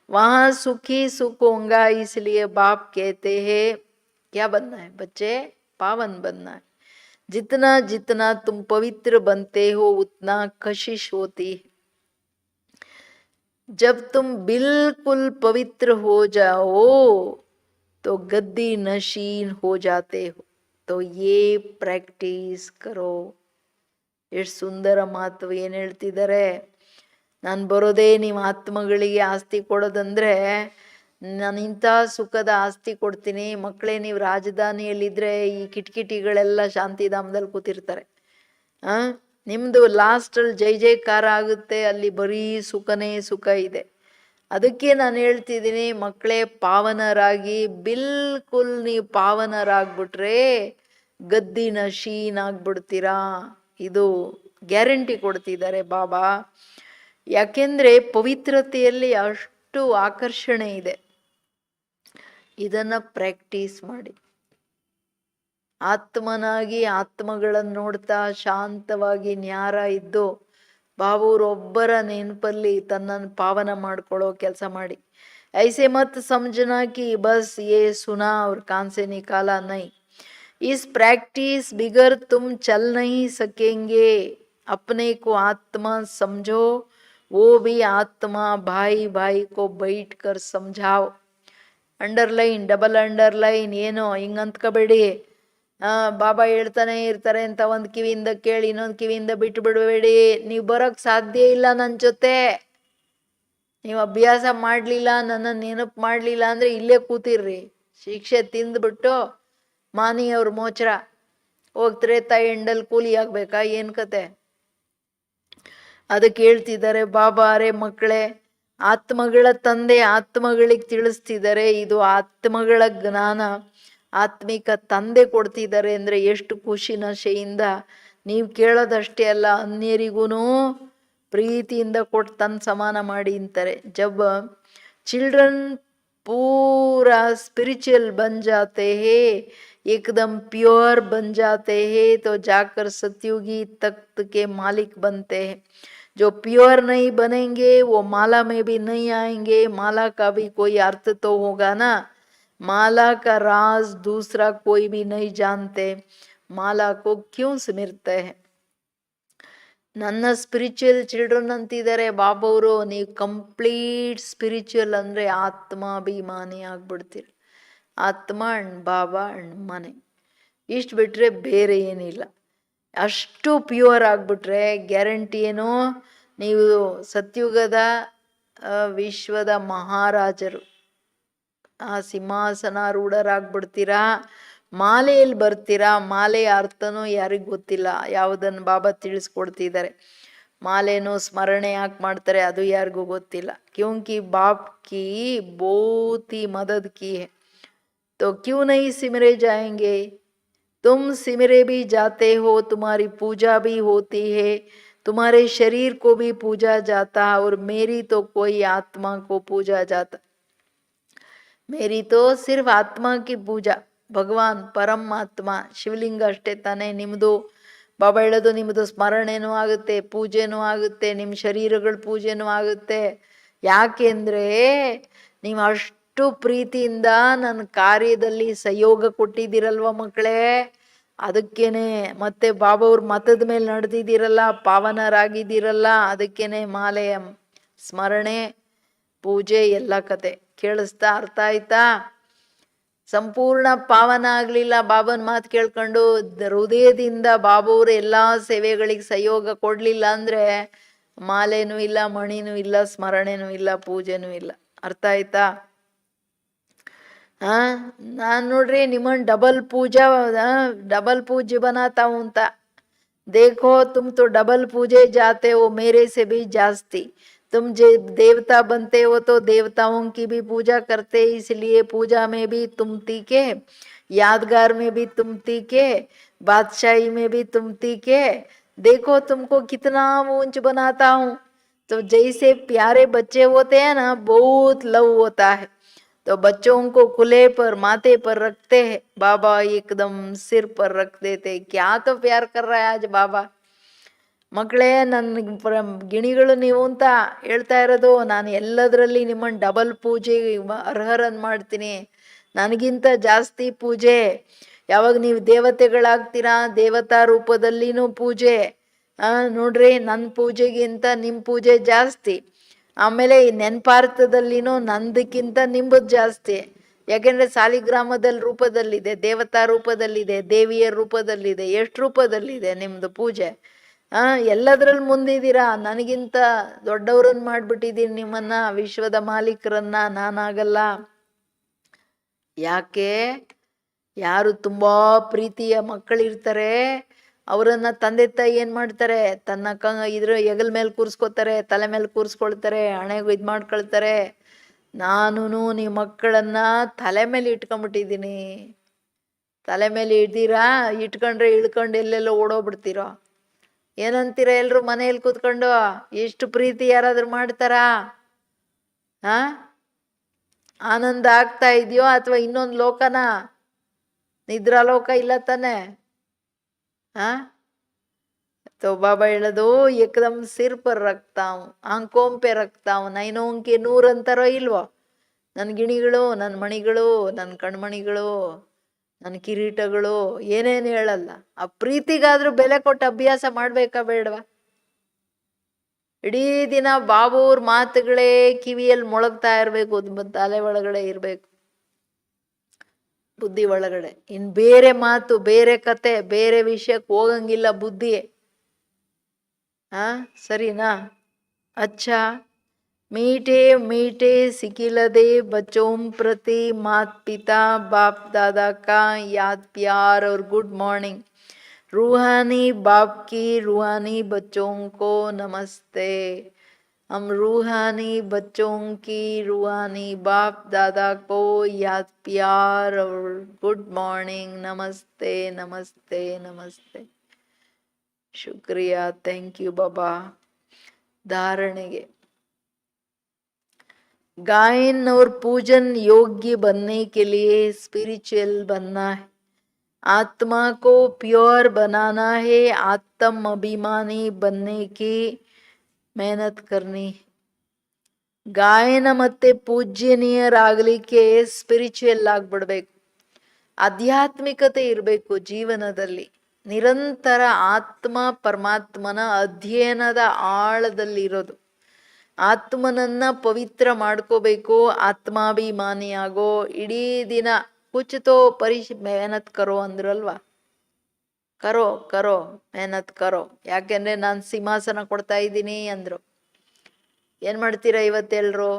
वहां सुखी सुख होगा। इसलिए बाप कहते हैं क्या बनना है बच्चे? पावन बनना है। जितना जितना तुम पवित्र बनते हो उतना कशिश होती है। जब तुम बिल्कुल पवित्र हो जाओ तो गद्दी नशीन हो जाते हो। तो ये ಪ್ರಾಕ್ಟೀಸ್ ಕರೋ. ಎಷ್ಟು ಸುಂದರ ಮಾತು. ಏನು ಹೇಳ್ತಿದ್ದಾರೆ? ನಾನು ಬರೋದೇ ನಿಮ್ಮ ಆತ್ಮಗಳಿಗೆ ಆಸ್ತಿ ಕೊಡೋದಂದ್ರೆ, ನಾನು ಇಂಥ ಸುಖದ ಆಸ್ತಿ ಕೊಡ್ತೀನಿ. ಮಕ್ಕಳೇ, ನೀವು ರಾಜಧಾನಿಯಲ್ಲಿದ್ದರೆ ಈ ಕಿಟಕಿಟಿಗಳೆಲ್ಲ ಶಾಂತಿಧಾಮದಲ್ಲಿ ಕೂತಿರ್ತಾರೆ. ನಿಮ್ಮದು ಲಾಸ್ಟಲ್ಲಿ ಜೈ ಜೈಕಾರ ಆಗುತ್ತೆ, ಅಲ್ಲಿ ಬರೀ ಸುಖನೇ ಸುಖ ಇದೆ. ಅದಕ್ಕೆ ನಾನು ಹೇಳ್ತಿದ್ದೀನಿ ಮಕ್ಕಳೇ, ಪಾವನರಾಗಿ, ಬಿಲ್ಕುಲ್ ನೀವು ಪಾವನರಾಗ್ಬಿಟ್ರೆ ಗದ್ದಿನ ಶೀನ್ ಆಗ್ಬಿಡ್ತೀರಾ. ಇದು ಗ್ಯಾರಂಟಿ ಕೊಡ್ತಿದ್ದಾರೆ ಬಾಬಾ. ಯಾಕೆಂದ್ರೆ ಪವಿತ್ರತೆಯಲ್ಲಿ ಅಷ್ಟು ಆಕರ್ಷಣೆ ಇದೆ. ಇದನ್ನ ಪ್ರಾಕ್ಟೀಸ್ ಮಾಡಿ. ಆತ್ಮನಾಗಿ ಆತ್ಮಗಳನ್ನು ನೋಡ್ತಾ ಶಾಂತವಾಗಿ ನ್ಯಾರ ಇದ್ದು ಬಾಬೂರೊಬ್ಬರ ನೆನಪಲ್ಲಿ ತನ್ನನ್ನು ಪಾವನ ಮಾಡ್ಕೊಳ್ಳೋ ಕೆಲಸ ಮಾಡಿ. ऐसे मत समझना कि बस ये सुना और कान से निकाला, नहीं. इस प्रैक्टिस बिगर तुम चल नहीं सकेंगे. अपने को आत्मा समझो, वो भी आत्मा भाई भाई को बैठ कर समझाओ. अंडरलाइन, डबल अंडरलाइन, ಏನೋ ಹಿಂಗೆ ಅಂದ್ಕೋಬೇಡಿ. ಬಾಬಾ ಹೇಳ್ತಾನೆ ಇರ್ತಾರೆ ಅಂತ ಒಂದು ಕಿವಿಯಿಂದ ಕೇಳಿ ಇನ್ನೊಂದು ಕಿವಿಯಿಂದ ಬಿಟ್ಟು ಬಿಡಬೇಡಿ. ನೀವು ಬರೋಕ್ಕೆ ಸಾಧ್ಯ ಇಲ್ಲ ನನ್ನ ಜೊತೆ. ನೀವು ಅಭ್ಯಾಸ ಮಾಡಲಿಲ್ಲ, ನನ್ನ ನೆನಪು ಮಾಡಲಿಲ್ಲ ಅಂದರೆ ಇಲ್ಲೇ ಕೂತಿರ್ರಿ. ಶಿಕ್ಷೆ ತಿಂದ್ಬಿಟ್ಟು ಮಾನಿಯವ್ರ ಮೋಚರ ಹೋಗ್ತಾರೆ, ತಾಯಿ ಎಂಡಲ್ ಕೂಲಿ ಆಗ್ಬೇಕಾ? ಏನು ಕತೆ? ಅದಕ್ಕೆ ಹೇಳ್ತಿದ್ದಾರೆ ಬಾಬಾ, ಅರೆ ಮಕ್ಕಳೇ, ಆತ್ಮಗಳ ತಂದೆ ಆತ್ಮಗಳಿಗೆ ತಿಳಿಸ್ತಿದ್ದಾರೆ. ಇದು ಆತ್ಮಗಳ ಜ್ಞಾನ ಆತ್ಮಿಕ ತಂದೆ ಕೊಡ್ತಿದ್ದಾರೆ ಅಂದರೆ ಎಷ್ಟು ಖುಷಿ ನಶೆಯಿಂದ ನೀವು ಕೇಳೋದಷ್ಟೇ ಅಲ್ಲ, ಅನ್ಯರಿಗೂ ಪ್ರೀತಿಯಿಂದ ಕೊಟ್ಟು ತನ್ನ ಸಮಾನ ಮಾಡಿ ಅಂತಾರೆ. ಜಬ್ ಚಿಲ್ಡ್ರನ್ पूरा स्पिरिचुअल बन जाते हैं, एकदम प्योर बन जाते हैं, तो जाकर सतयुगी तख्त के मालिक बनते हैं. जो प्योर नहीं बनेंगे वो माला में भी नहीं आएंगे. माला का भी कोई अर्थ तो होगा ना. माला का राज दूसरा कोई भी नहीं जानते. माला को क्यों सिमरते हैं? ನನ್ನ ಸ್ಪಿರಿಚುವಲ್ ಚಿಲ್ಡ್ರನ್ ಅಂತಿದ್ದಾರೆ ಬಾಬವರು. ನೀವು ಕಂಪ್ಲೀಟ್ ಸ್ಪಿರಿಚುವಲ್ ಅಂದರೆ ಆತ್ಮಾಭಿಮಾನಿ ಆಗ್ಬಿಡ್ತೀರಿ. ಆತ್ಮ ಅಂಡ್ ಬಾಬಾ ಅಂಡ್ ಮನೆ, ಇಷ್ಟು ಬಿಟ್ಟರೆ ಬೇರೆ ಏನಿಲ್ಲ. ಅಷ್ಟು ಪ್ಯೂರ್ ಆಗಿಬಿಟ್ರೆ ಗ್ಯಾರಂಟಿ ಏನು? ನೀವು ಸತ್ಯುಗದ ವಿಶ್ವದ ಮಹಾರಾಜರು, ಆ ಸಿಂಹಾಸನಾರೂಢರಾಗ್ಬಿಡ್ತೀರಾ. ಮಾಲೆಯಲ್ಲಿ ಬರ್ತೀರಾ. ಮಾಲೆಯ ಅರ್ಥನೂ ಯಾರಿಗೂ ಗೊತ್ತಿಲ್ಲ, ಯಾವುದನ್ನು ಬಾಬಾ ತಿಳಿಸ್ಕೊಡ್ತಿದ್ದಾರೆ. ಮಾಲೆನೂ ಸ್ಮರಣೆ ಯಾಕೆ ಮಾಡ್ತಾರೆ ಅದು ಯಾರಿಗೂ ಗೊತ್ತಿಲ್ಲ. ಕ್ಯೂಂಕಿ ಬಾಪ್ ಕಿ बहुत ही मदद की है तो क्यों नहीं सिमरे जाएंगे. तुम सिमरे भी जाते हो, तुम्हारी पूजा भी होती है, तुम्हारे शरीर को भी पूजा जाता है, और मेरी तो कोई आत्मा को पूजा जाता. मेरी तो सिर्फ आत्मा की पूजा. ಭಗವಾನ್ ಪರಮಾತ್ಮ ಶಿವಲಿಂಗ ಅಷ್ಟೇ ತಾನೇ. ನಿಮ್ಮದು ಬಾಬಾ ಹೇಳೋದು, ನಿಮ್ಮದು ಸ್ಮರಣೆನೂ ಆಗುತ್ತೆ, ಪೂಜೆನೂ ಆಗುತ್ತೆ, ನಿಮ್ಮ ಶರೀರಗಳ ಪೂಜೆನೂ ಆಗುತ್ತೆ. ಯಾಕೆಂದರೆ ನೀವು ಅಷ್ಟು ಪ್ರೀತಿಯಿಂದ ನನ್ನ ಕಾರ್ಯದಲ್ಲಿ ಸಹಯೋಗ ಕೊಟ್ಟಿದ್ದೀರಲ್ವ ಮಕ್ಕಳೇ, ಅದಕ್ಕೇನೆ. ಮತ್ತೆ ಬಾಬಾ ಅವ್ರ ಮತದ ಮೇಲೆ ನಡೆದಿದ್ದೀರಲ್ಲ, ಪಾವನರಾಗಿದ್ದೀರಲ್ಲ, ಅದಕ್ಕೇನೆ ಮಾಲೆಯ ಸ್ಮರಣೆ ಪೂಜೆ ಎಲ್ಲ ಕತೆ. ಕೇಳಿಸ್ತಾ? ಅರ್ಥ ಆಯ್ತಾ? ಸಂಪೂರ್ಣ ಪಾವನ ಆಗಲಿಲ್ಲ ಬಾಬನ ಮಾತು ಕೇಳ್ಕೊಂಡು, ಹೃದಯದಿಂದ ಬಾಬಾವ್ರ ಎಲ್ಲ ಸೇವೆಗಳಿಗೆ ಸಹಯೋಗ ಕೊಡಲಿಲ್ಲ ಅಂದರೆ ಮಾಲೆನೂ ಇಲ್ಲ, ಮಣಿನೂ ಇಲ್ಲ, ಸ್ಮರಣೆನೂ ಇಲ್ಲ, ಪೂಜೆನೂ ಇಲ್ಲ. ಅರ್ಥ ಆಯ್ತಾ? ನಾನು ನೋಡ್ರಿ ನಿಮ್ಮನ್ನು डबल पूज्य बनाता हूं ಅಂತ. देखो तुम तो डबल पूजे जाते हो मेरे से भी जास्ती. तुम जो देवता बनते हो तो देवताओं की भी पूजा करते, इसलिए पूजा में भी तुम तीखे, यादगार में भी तुम तीखे, बादशाही में भी तुम तीखे. देखो तुमको कितना ऊंच बनाता हूँ. तो जैसे प्यारे बच्चे होते हैं ना, बहुत लव होता है, तो बच्चों को खुले पर माथे पर रखते हैं, बाबा एकदम सिर पर रख देते. क्या तो प्यार कर रहा है आज बाबा. ಮಕ್ಕಳೇ, ನನ್ನ ಗಿಣಿಗಳು ನೀವು ಅಂತ ಹೇಳ್ತಾ ಇರೋದು. ನಾನು ಎಲ್ಲದರಲ್ಲಿ ನಿಮ್ಮನ್ನು ಡಬಲ್ ಪೂಜೆ ಅರ್ಹರನ್ನು ಮಾಡ್ತೀನಿ, ನನಗಿಂತ ಜಾಸ್ತಿ ಪೂಜೆ. ಯಾವಾಗ ನೀವು ದೇವತೆಗಳಾಗ್ತೀರಾ, ದೇವತಾ ರೂಪದಲ್ಲಿನೂ ಪೂಜೆ. ನೋಡ್ರಿ, ನನ್ನ ಪೂಜೆಗಿಂತ ನಿಮ್ಮ ಪೂಜೆ ಜಾಸ್ತಿ. ಆಮೇಲೆ ಈ ನೆನಪಾರ್ಥದಲ್ಲಿನೂ ನಂದಕ್ಕಿಂತ ನಿಂಬದು ಜಾಸ್ತಿ. ಯಾಕೆಂದರೆ ಸಾಲಿಗ್ರಾಮದಲ್ಲಿ ರೂಪದಲ್ಲಿದೆ, ದೇವತಾ ರೂಪದಲ್ಲಿದೆ, ದೇವಿಯ ರೂಪದಲ್ಲಿದೆ, ಎಷ್ಟು ರೂಪದಲ್ಲಿದೆ ನಿಮ್ಮದು ಪೂಜೆ. ಎಲ್ಲದ್ರಲ್ಲಿ ಮುಂದಿದ್ದೀರಾ. ನನಗಿಂತ ದೊಡ್ಡವ್ರನ್ನ ಮಾಡಿಬಿಟ್ಟಿದ್ದೀನಿ ನಿಮ್ಮನ್ನ, ವಿಶ್ವದ ಮಾಲೀಕರನ್ನ. ನಾನಾಗಲ್ಲ. ಯಾಕೆ? ಯಾರು ತುಂಬ ಪ್ರೀತಿಯ ಮಕ್ಕಳಿರ್ತಾರೆ ಅವರನ್ನ ತಂದೆ ತಾಯಿ ಏನು ಮಾಡ್ತಾರೆ, ತನ್ನ ಹೆಗಲ ಮೇಲೆ ಕೂರಿಸ್ಕೋತಾರೆ, ತಲೆ ಮೇಲೆ ಕೂರಿಸ್ಕೊಳ್ತಾರೆ, ಹಣೆಗೂ ಇದು ಮಾಡ್ಕೊಳ್ತಾರೆ. ನಾನು ನಿಮ್ಮ ಮಕ್ಕಳನ್ನ ತಲೆ ಮೇಲೆ ಇಟ್ಕೊಂಡ್ಬಿಟ್ಟಿದ್ದೀನಿ. ತಲೆ ಮೇಲೆ ಇಡ್ತೀರಾ, ಇಟ್ಕೊಂಡ್ರೆ ಇಳ್ಕೊಂಡು ಎಲ್ಲೆಲ್ಲೋ ಓಡೋಗ್ಬಿಡ್ತೀರೋ. ಏನಂತೀರ ಎಲ್ಲರೂ ಮನೆಯಲ್ಲಿ ಕೂತ್ಕೊಂಡು? ಎಷ್ಟು ಪ್ರೀತಿ ಯಾರಾದ್ರೂ ಮಾಡ್ತಾರಾ? ಆನಂದ ಆಗ್ತಾ ಇದೆಯೋ ಅಥವಾ ಇನ್ನೊಂದು ಲೋಕನ? ನಿದ್ರಾಲೋಕ ಇಲ್ಲ ತಾನೆ? तो बाबा ಹೇಳೋದು, एकदम सिर पर रखता हूँ, आंखों पे रखता हूँ, नैनों के नूर ಅಂತಾರೋ ಇಲ್ವೋ? ನನ್ನ ಗಿಣಿಗಳು, ನನ್ನ ಮಣಿಗಳು, ನನ್ನ ಕಣ್ಮಣಿಗಳು, ನನ್ನ ಕಿರೀಟಗಳು, ಏನೇನು ಹೇಳಲ್ಲ. ಆ ಪ್ರೀತಿಗಾದ್ರೂ ಬೆಲೆ ಕೊಟ್ಟು ಅಭ್ಯಾಸ ಮಾಡ್ಬೇಕಾ ಬೇಡವಾ? ಇಡೀ ದಿನ ಬಾಬೂರ್ ಮಾತುಗಳೇ ಕಿವಿಯಲ್ಲಿ ಮೊಳಗ್ತಾ ಇರಬೇಕು, ತಲೆ ಒಳಗಡೆ ಇರಬೇಕು, ಬುದ್ಧಿ ಒಳಗಡೆ. ಇನ್ ಬೇರೆ ಮಾತು, ಬೇರೆ ಕತೆ, ಬೇರೆ ವಿಷಯಕ್ಕೆ ಹೋಗಂಗಿಲ್ಲ ಬುದ್ಧಿ. ಸರಿನಾ? अच्छा, मीठे मीठे सिकिलदे बच्चों प्रति मात पिता बाप दादा का याद प्यार और गुड मॉर्निंग. रूहानी बाप की रूहानी बच्चों को नमस्ते. हम रूहानी बच्चों की रूहानी बाप दादा को याद प्यार और गुड मॉर्निंग. नमस्ते नमस्ते नमस्ते. शुक्रिया, थैंक यू बाबा. धारणेगे, गायन और पूजन योग्य बनने के लिए स्पिरिचुअल बनना है, आत्मा को प्योर बनाना है, आत्म अभिमानी बनने की मेहनत करनी है. ಗಾಯನ ಮತ್ತೆ ಪೂಜ್ಯನೀಯರಾಗಲಿಕ್ಕೆ ಸ್ಪಿರಿಚುವಲ್ ಆಗಿಬಿಡ್ಬೇಕು, ಆಧ್ಯಾತ್ಮಿಕತೆ ಇರಬೇಕು ಜೀವನದಲ್ಲಿ. ನಿರಂತರ ಆತ್ಮ ಪರಮಾತ್ಮನ ಅಧ್ಯಯನದ ಆಳದಲ್ಲಿರೋದು. ಆತ್ಮನನ್ನ ಪವಿತ್ರ ಮಾಡ್ಕೋಬೇಕು, ಆತ್ಮಾಭಿಮಾನಿಯಾಗೋ. ಇಡೀ ದಿನ ಕುಚ್ತೋ ಮೆಹನತ್ ಕರೋ ಅಂದ್ರಲ್ವಾ? ಕರೋ ಕರೋ ಮೆಹನತ್ ಕರೋ. ಯಾಕೆಂದ್ರೆ ನಾನು ಸಿಂಹಾಸನ ಕೊಡ್ತಾ ಇದ್ದೀನಿ ಅಂದ್ರು. ಏನು ಮಾಡ್ತೀರಾ ಇವತ್ತೆಲ್ರು?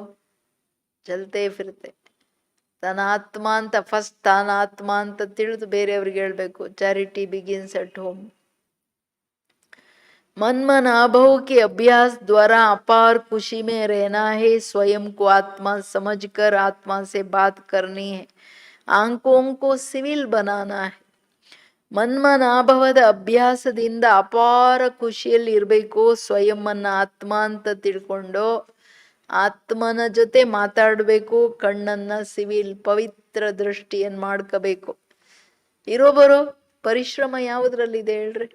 ಚಲ್ತೆ ಫಿರ್ತೆ. ತನ್ನ ಆತ್ಮ ಅಂತ ಫಸ್ಟ್ ತಾನ ಆತ್ಮ ಅಂತ ತಿಳಿದು ಬೇರೆಯವ್ರಿಗೆ ಹೇಳ್ಬೇಕು. Charity begins at home. मन मनाभव के अभ्यास द्वारा अपार खुशी में रहना है, स्वयं को आत्मा समझकर आत्मा से बात करनी है, आंखों को सिविल बनाना है. ಮನ್ಮನಾಭವದ ಅಭ್ಯಾಸದಿಂದ ಅಪಾರ ಖುಷಿಯಲ್ಲಿ ಇರಬೇಕು. ಸ್ವಯಂನ ಆತ್ಮ ಅಂತ ತಿಳ್ಕೊಂಡು ಆತ್ಮನ ಜೊತೆ ಮಾತಾಡಬೇಕು. ಕಣ್ಣನ್ನ ಸಿವಿಲ್ ಪವಿತ್ರ ದೃಷ್ಟಿಯನ್ನು ಮಾಡ್ಕೋಬೇಕು. ಇರೋಬರೋ ಪರಿಶ್ರಮ ಯಾವುದ್ರಲ್ಲಿದೆ ಹೇಳ್ರಿ?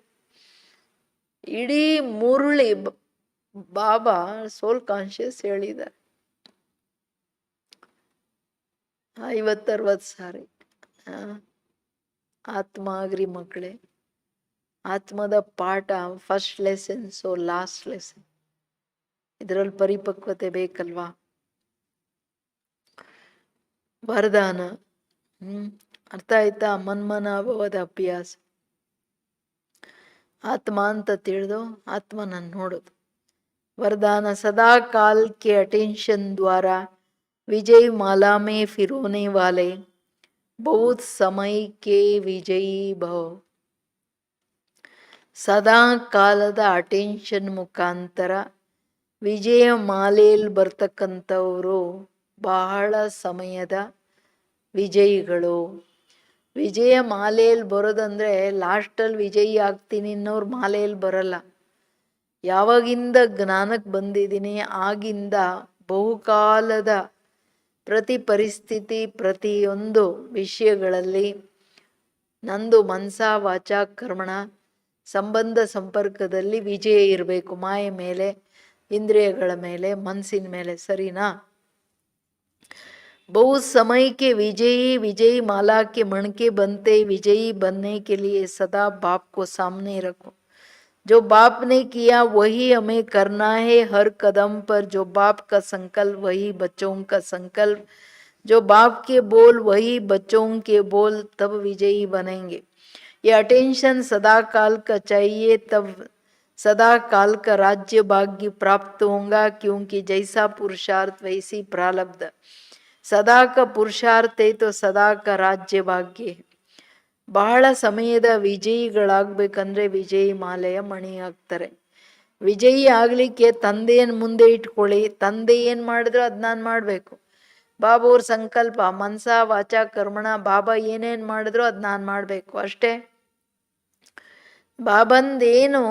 ಇಡೀ ಮುರುಳಿ ಬಾಬಾ ಸೋಲ್ ಕಾನ್ಶಿಯಸ್ ಹೇಳಿದ್ದಾರೆ 50-60 ಸಾರಿ. ಆತ್ಮ ಆಗ್ರಿ ಮಕ್ಕಳೇ, ಆತ್ಮದ ಪಾಠ first lesson, so last lesson. ಇದರಲ್ಲಿ ಪರಿಪಕ್ವತೆ ಬೇಕಲ್ವಾ? ವರದಾನ ಅರ್ಥ ಆಯ್ತಾ? ಮನ್ಮನಾಭವದ ಅಭ್ಯಾಸ, ಆತ್ಮ ಅಂತ ತಿಳಿದು ಆತ್ಮನನ್ನು ನೋಡೋದು. वरदान सदा काल के अटेंशन द्वारा विजय माला में फिरोने वाले बहुत समय के विजयी भव. ಸದಾ ಕಾಲದ ಅಟೆನ್ಷನ್ ಮುಖಾಂತರ ವಿಜಯ ಮಾಲೆಯಲ್ಲಿ ಬರ್ತಕ್ಕಂಥವರು ಬಹಳ ಸಮಯದ ವಿಜಯಿಗಳು. ವಿಜಯ ಮಾಲೆಯಲ್ಲಿ ಬರೋದಂದ್ರೆ ಲಾಸ್ಟಲ್ಲಿ ವಿಜಯಿ ಆಗ್ತೀನಿ ಅನ್ನೋರು ಮಾಲೆಯಲ್ಲಿ ಬರಲ್ಲ. ಯಾವಾಗಿಂದ ಜ್ಞಾನಕ್ಕೆ ಬಂದಿದ್ದೀನಿ ಆಗಿಂದ ಬಹುಕಾಲದ ಪ್ರತಿ ಪರಿಸ್ಥಿತಿ ಪ್ರತಿಯೊಂದು ವಿಷಯಗಳಲ್ಲಿ ನಂದು ಮನಸ ವಾಚ ಕರ್ಮಣ ಸಂಬಂಧ ಸಂಪರ್ಕದಲ್ಲಿ ವಿಜಯ ಇರಬೇಕು. ಮಾಯೆ ಮೇಲೆ, ಇಂದ್ರಿಯಗಳ ಮೇಲೆ, ಮನಸ್ಸಿನ ಮೇಲೆ. ಸರಿನಾ? बहुत समय के विजयी विजयी माला के मण के बनते विजयी बनने के लिए सदा बाप को सामने रखो. जो बाप ने किया वही हमें करना है हर कदम पर. जो बाप का संकल्प वही बच्चों का संकल्प. जो बाप के बोल वही बच्चों के बोल. तब विजयी बनेंगे. ये अटेंशन सदा काल का चाहिए, तब सदा काल का राज्य भाग्य प्राप्त होगा. क्योंकि जैसा पुरुषार्थ वैसी प्रारब्ध. सदा का पुरुषार्थ है तो सदा का राज्य भाग्य है. ಬಹಳ ಸಮಯದ ವಿಜಯಿಗಳಾಗಬೇಕಂದ್ರೆ ವಿಜಯಿ ಮಾಲೆಯ ಮಣಿ ಆಗ್ತಾರೆ. ವಿಜಯಿ ಆಗಲಿಕ್ಕೆ ತಂದೆಯನ್ನು ಮುಂದೆ ಇಟ್ಕೊಳ್ಳಿ. ತಂದೆ ಏನು ಮಾಡಿದ್ರು ಅದು ನಾನು ಮಾಡಬೇಕು. ಬಾಬಾ ಅವ್ರ ಸಂಕಲ್ಪ ಮನಸ ವಾಚ ಕರ್ಮಣ, ಬಾಬಾ ಏನೇನು ಮಾಡಿದ್ರು ಅದು ನಾನು ಮಾಡಬೇಕು ಅಷ್ಟೇ. ಬಾಬಂದೇನು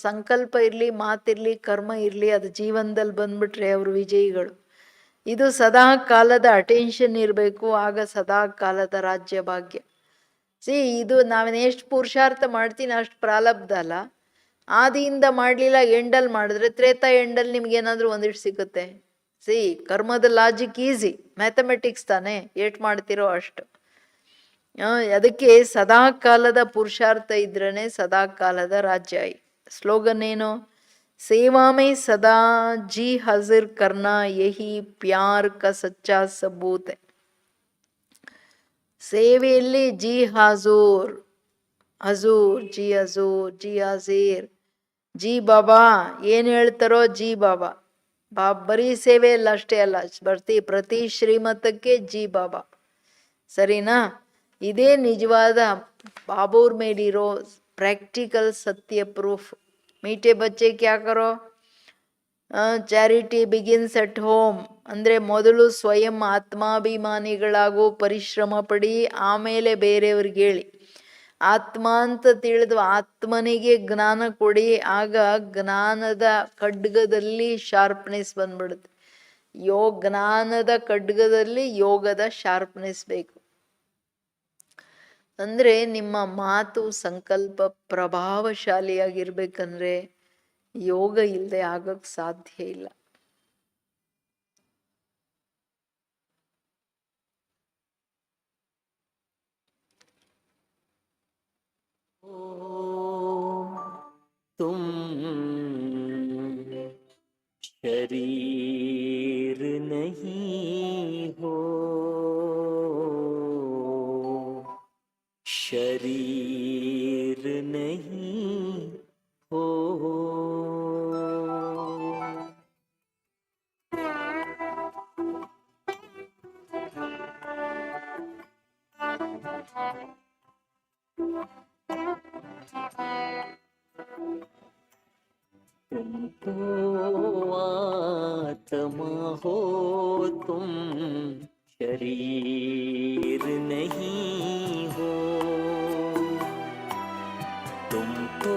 ಸಂಕಲ್ಪ ಇರಲಿ, ಮಾತಿರಲಿ, ಕರ್ಮ ಇರಲಿ, ಅದು ಜೀವನದಲ್ಲಿ ಬಂದ್ಬಿಟ್ರೆ ಅವರು ವಿಜಯಿಗಳು. ಇದು ಸದಾ ಕಾಲದ ಅಟೆನ್ಷನ್ ಇರಬೇಕು. ಆಗ ಸದಾ ಕಾಲದ ರಾಜ್ಯ ಭಾಗ್ಯ. ಇದು ನಾವೇನು ಎಷ್ಟು ಪುರುಷಾರ್ಥ ಮಾಡ್ತೀನಿ ಅಷ್ಟು ಪ್ರಾರಬ್ಧ ಅಲ್ಲ. ಆದಿಯಿಂದ ಮಾಡಲಿಲ್ಲ, ಎಂಡಲ್ಲಿ ಮಾಡಿದ್ರೆ ತ್ರೇತಾ ಎಂಡಲ್ಲಿ ನಿಮ್ಗೇನಾದರೂ ಒಂದಿಷ್ಟು ಸಿಗುತ್ತೆ. ಕರ್ಮದ ಲಾಜಿಕ್ ಈಸಿ, ಮ್ಯಾಥಮೆಟಿಕ್ಸ್ ತಾನೇ, ಏಟ್ ಮಾಡ್ತಿರೋ ಅಷ್ಟು. ಅದಕ್ಕೆ ಸದಾ ಕಾಲದ ಪುರುಷಾರ್ಥ ಇದ್ರೇ ಸದಾ ಕಾಲದ ರಾಜ್ಯ. ಸ್ಲೋಗನ್ ಏನು? ಸೇವಾ ಮೇ ಸದಾ ಜಿ ಹಾಜಿರ್ ಕರ್ನಾ ಯಹಿ ಪ್ಯಾರ್ ಕ ಸಚ್ಚಾ ಸಬೂತ್. ಸೇವೆಯಲ್ಲಿ G ಹಾಜೂರ್, Hazur, G Hazur, G ಹಾಜೀರ್, G ಬಾಬಾ ಏನು ಹೇಳ್ತಾರೋ ಜಿ ಬಾಬಾ. ಬರೀ ಸೇವೆಯಲ್ಲಿ ಅಷ್ಟೇ ಅಲ್ಲ, ಪ್ರತಿ ಶ್ರೀಮತಕ್ಕೆ ಜಿ ಬಾಬಾ. ಸರಿನಾ? ಇದೇ ನಿಜವಾದ ಬಾಬೋರ್ ಮೇಲಿರೋ ಪ್ರಾಕ್ಟಿಕಲ್ ಸತ್ಯ ಪ್ರೂಫ್. ಮೀಠೆ ಬಚ್ಚೆ ಕ್ಯಾ ಕರೋ? Charity begins at home. ಅಂದರೆ ಮೊದಲು ಸ್ವಯಂ ಆತ್ಮಾಭಿಮಾನಿಗಳಾಗೋ ಪರಿಶ್ರಮ ಪಡಿ, ಆಮೇಲೆ ಬೇರೆಯವ್ರಿಗೆ ಹೇಳಿ. ಆತ್ಮ ಅಂತ ತಿಳಿದು ಆತ್ಮನಿಗೆ ಜ್ಞಾನ ಕೊಡಿ. ಆಗ ಜ್ಞಾನದ ಖಡ್ಗದಲ್ಲಿ ಶಾರ್ಪ್ನೆಸ್ ಬಂದ್ಬಿಡುತ್ತೆ. ಜ್ಞಾನದ ಖಡ್ಗದಲ್ಲಿ ಯೋಗದ ಶಾರ್ಪ್ನೆಸ್ ಬೇಕು. ಅಂದರೆ ನಿಮ್ಮ ಮಾತು ಸಂಕಲ್ಪ ಪ್ರಭಾವಶಾಲಿಯಾಗಿರ್ಬೇಕಂದ್ರೆ ಯೋಗ ಇಲ್ಲದೆ ಆಗಕ್ಕೆ ಸಾಧ್ಯ ಇಲ್ಲ. तुम शरीर नहीं हो, शरीर नहीं हो. तुम तो आत्मा हो, तुम शरीर नहीं हो। तुम तो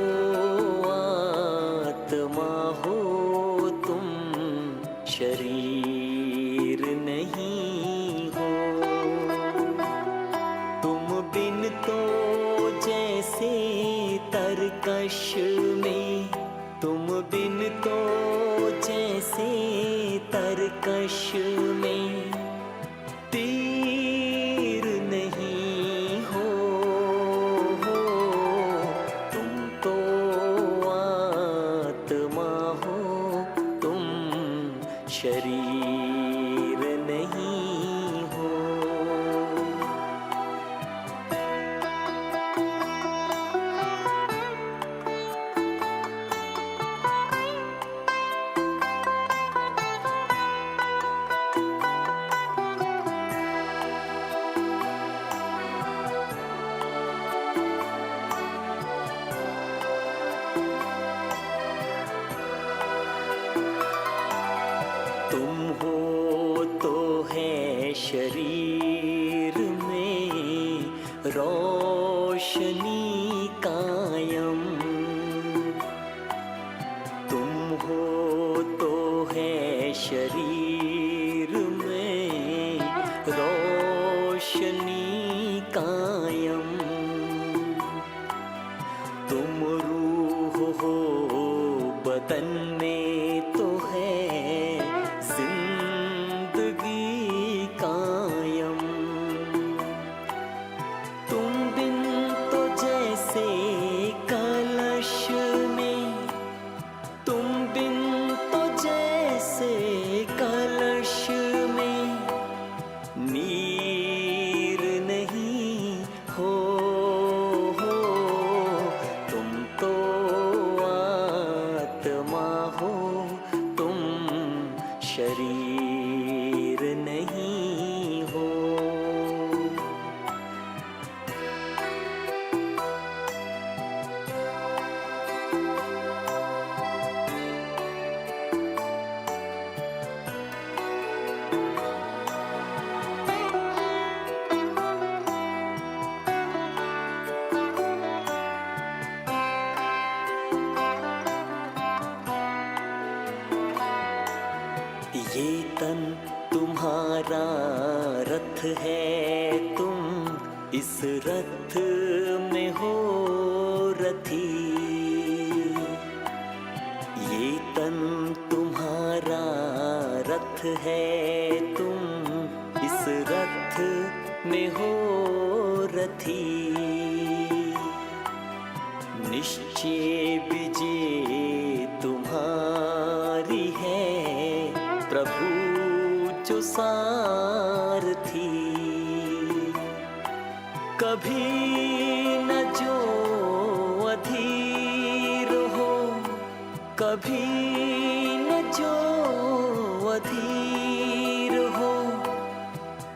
आत्मा हो, तुम शरीर नहीं हो। तुम बिन तो जैसे तरकश में, तुम बिन तो जैसे तरकश में तीर नहीं हो। तुम तो आत्मा हो, तुम शरीर नहीं हो। तुम हो तो है शरीर में रोशनी कायम। तुम हो तो है शरीर में रोशनी कायम। तुम रूह हो बदन में तो है जिंदगी कायम। तुम बिन तो जैसे कलश में, तुम बिन तो जैसे कलश में नीर नहीं हो। तुम तो आत्मा हो, तुम शरीर नहीं हो। ये तन तुम्हारा रथ है, तुम इस रथ में हो रथी। ये तन तुम्हारा रथ है, तुम इस रथ में हो रथी। निश्चय विजय तुम्हारी है, प्रभु जो सारथी। कभी न जो अधीर हो, कभी न जो अधीर हो,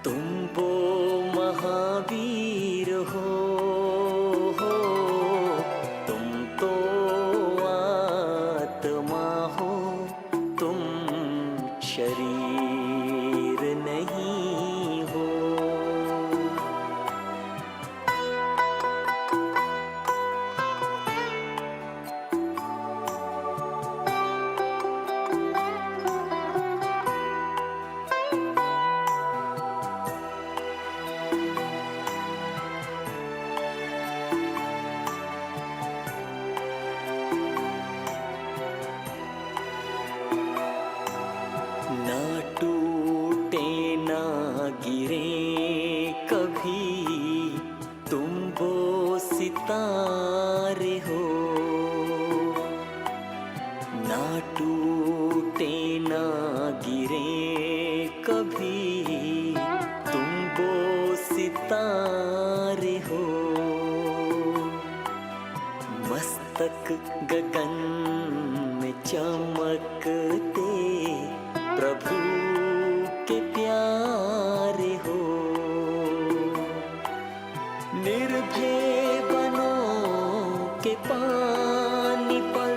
तुम वो महावीर हो। तुम तो आत्मा हो, तुम शरीर नहीं हो। ना टूटे ना गिरे कभी, तुम वो सितारे हो। ना टूटे ना गिरे कभी, तुम वो सितारे हो। मस्तक गगन में चमकते प्रभु के प्यारे हो। निर्भय बनो के पानी पर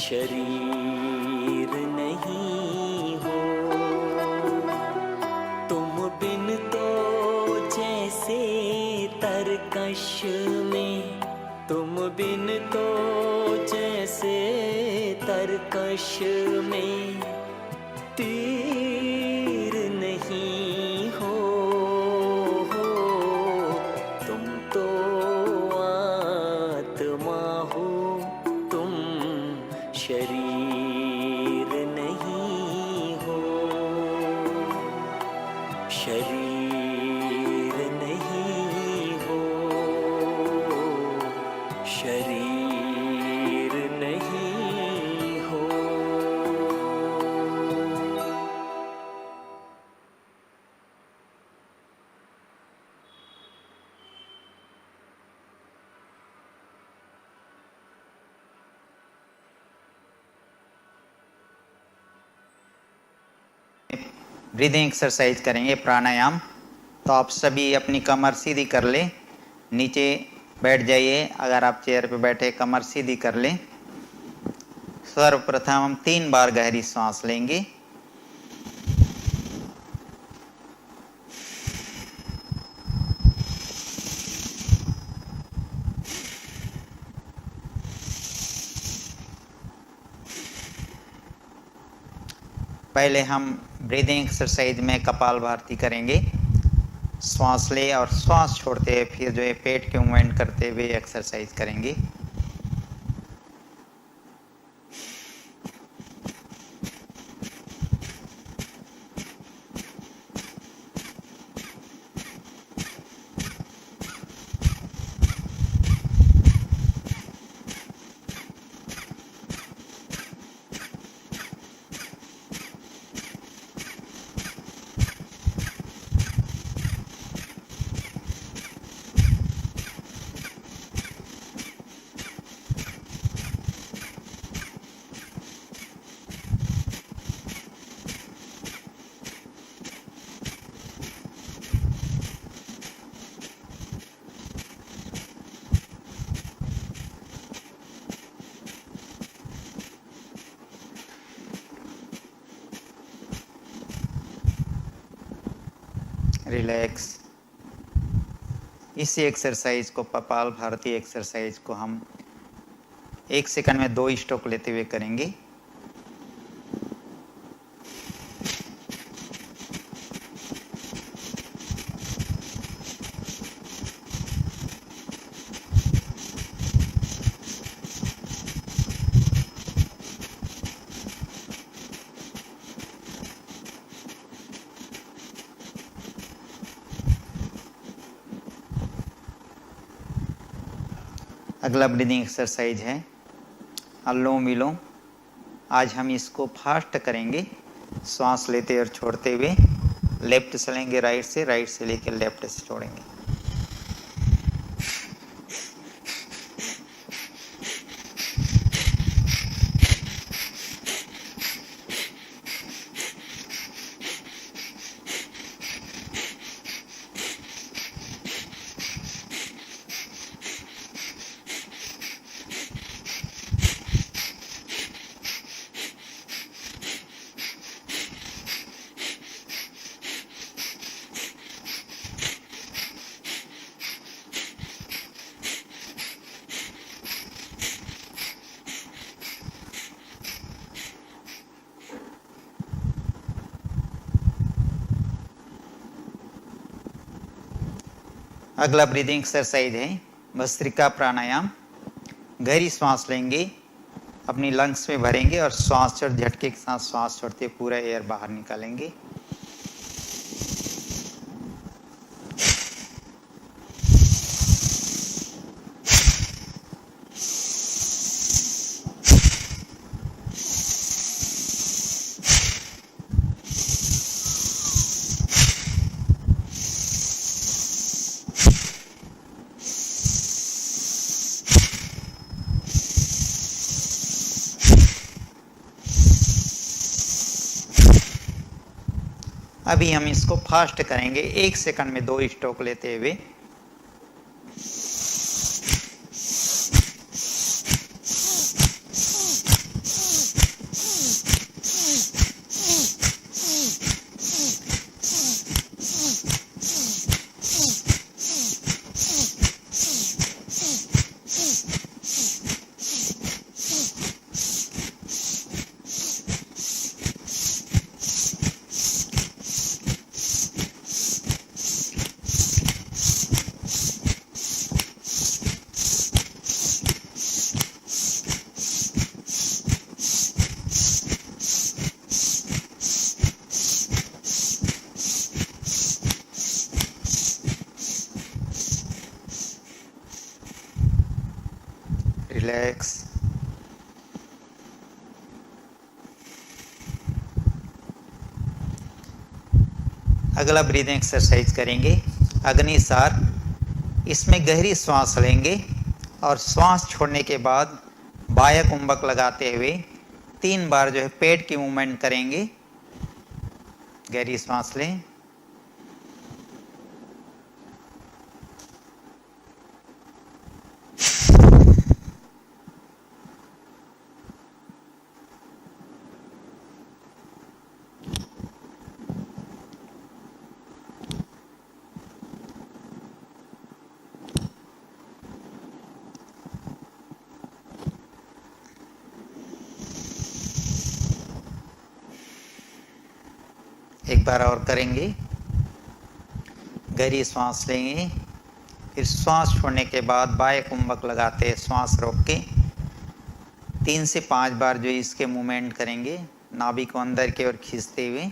शरीर नहीं हो। तुम बिन तो जैसे तरकश में, तुम बिन तो जैसे तरकश में तीर नहीं हो। तुम तो आत्मा हो, तुम शरीर नहीं हो। शरीर नहीं हो, शरीर नहीं हो। ब्रीदिंग एक्सरसाइज करेंगे, प्राणायाम। तो आप सभी अपनी कमर सीधी कर लें, नीचे बैठ जाइए। अगर आप चेयर पे बैठे कमर सीधी कर लें। सर्वप्रथम हम 3 बार गहरी सांस लेंगे। पहले हम ब्रीदिंग एक्सरसाइज में कपालभाति करेंगे। श्वास ले और श्वास छोड़ते हुए फिर जो है पेट के मूवमेंट करते हुए एक्सरसाइज करेंगे। रिलैक्स। इसी एक्सरसाइज को, कपालभाति एक्सरसाइज को हम 1 सेकंड में 2 स्ट्रोक लेते हुए करेंगे। अगला ब्रीदिंग एक्सरसाइज है अनुलोम विलोम। आज हम इसको फास्ट करेंगे, श्वास लेते और छोड़ते हुए। लेफ्ट से लेंगे राइट से, राइट से लेकर लेफ्ट से छोड़ेंगे। अगला ब्रीदिंग एक्सरसाइज है भस्त्रिका प्राणायाम। गहरी सांस लेंगे, अपनी लंग्स में भरेंगे और श्वास छोड़ झटके के साथ श्वास छोड़ते पूरा एयर बाहर निकालेंगे। अभी हम इसको फास्ट करेंगे, 1 सेकंड में 2 स्ट्रोक लेते हुए। रिलैक्स। अगला ब्रीदिंग एक्सरसाइज करेंगे अग्निसार। इसमें गहरी सांस लेंगे और सांस छोड़ने के बाद बाह्य कुंभक लगाते हुए 3 बार जो है पेट की मूवमेंट करेंगे। गहरी सांस लें, एक बार और करेंगे। गहरी सांस लेंगे, फिर श्वास छोड़ने के बाद बाह्य कुंभक लगाते हैं, श्वास रोक के 3 से 5 बार जो इसके मूवमेंट करेंगे, नाभि को अंदर की ओर खींचते हुए।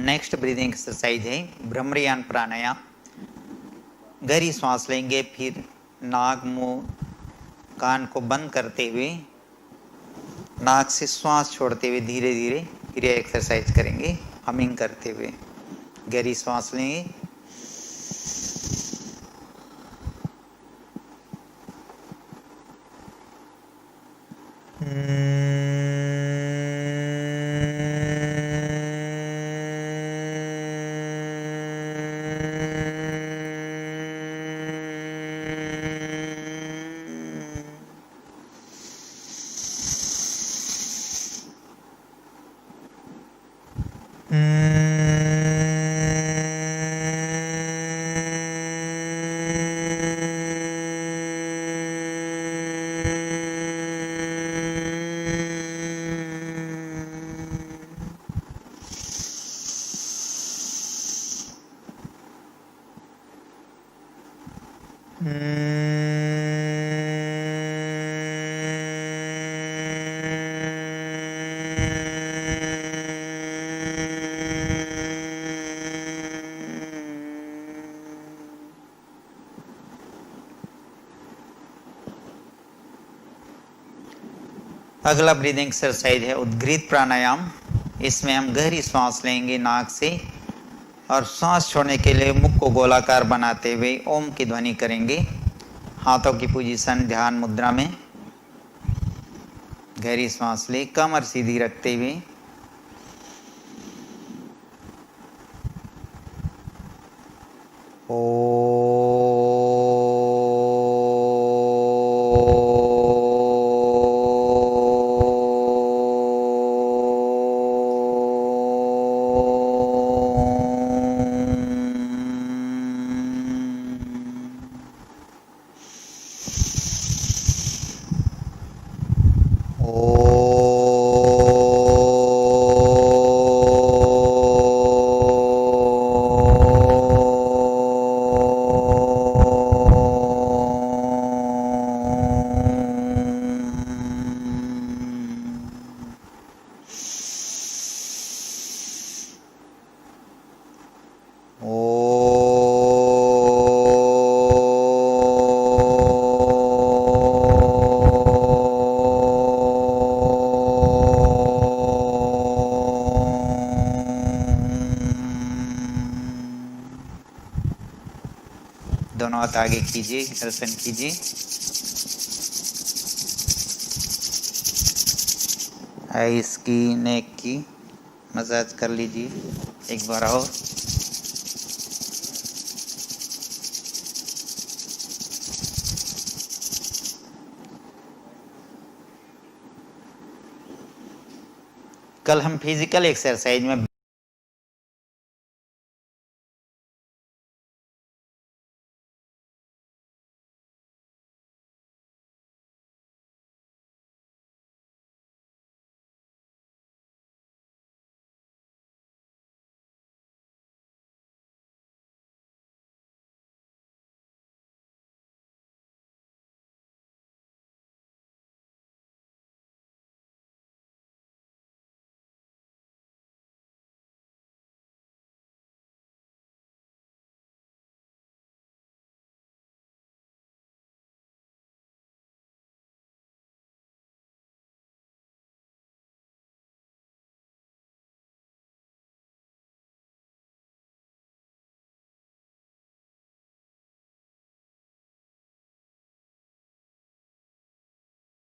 नेक्स्ट ब्रीदिंग एक्सरसाइज है भ्रमरियान प्राणायाम। गहरी सांस लेंगे, फिर नाक, मुंह, कान को बंद करते हुए नाक से श्वास छोड़ते हुए धीरे धीरे फिर यह एक्सरसाइज करेंगे, हमिंग करते हुए। गहरी सांस लेंगे, अगला ब्रीदिंग एक्सरसाइज है उद्गीत प्राणायाम। इसमें हम गहरी सांस लेंगे नाक से और सांस छोड़ने के लिए मुख को गोलाकार बनाते हुए ओम की ध्वनि करेंगे। हाथों की पोजीशन ध्यान मुद्रा में। गहरी सांस ले, कमर सीधी रखते हुए। दोनों हाथ आगे कीजिए, घर्षण कीजिए। आइस की, नेक की मसाज कर लीजिए एक बार और। कल हम फिजिकल एक्सरसाइज में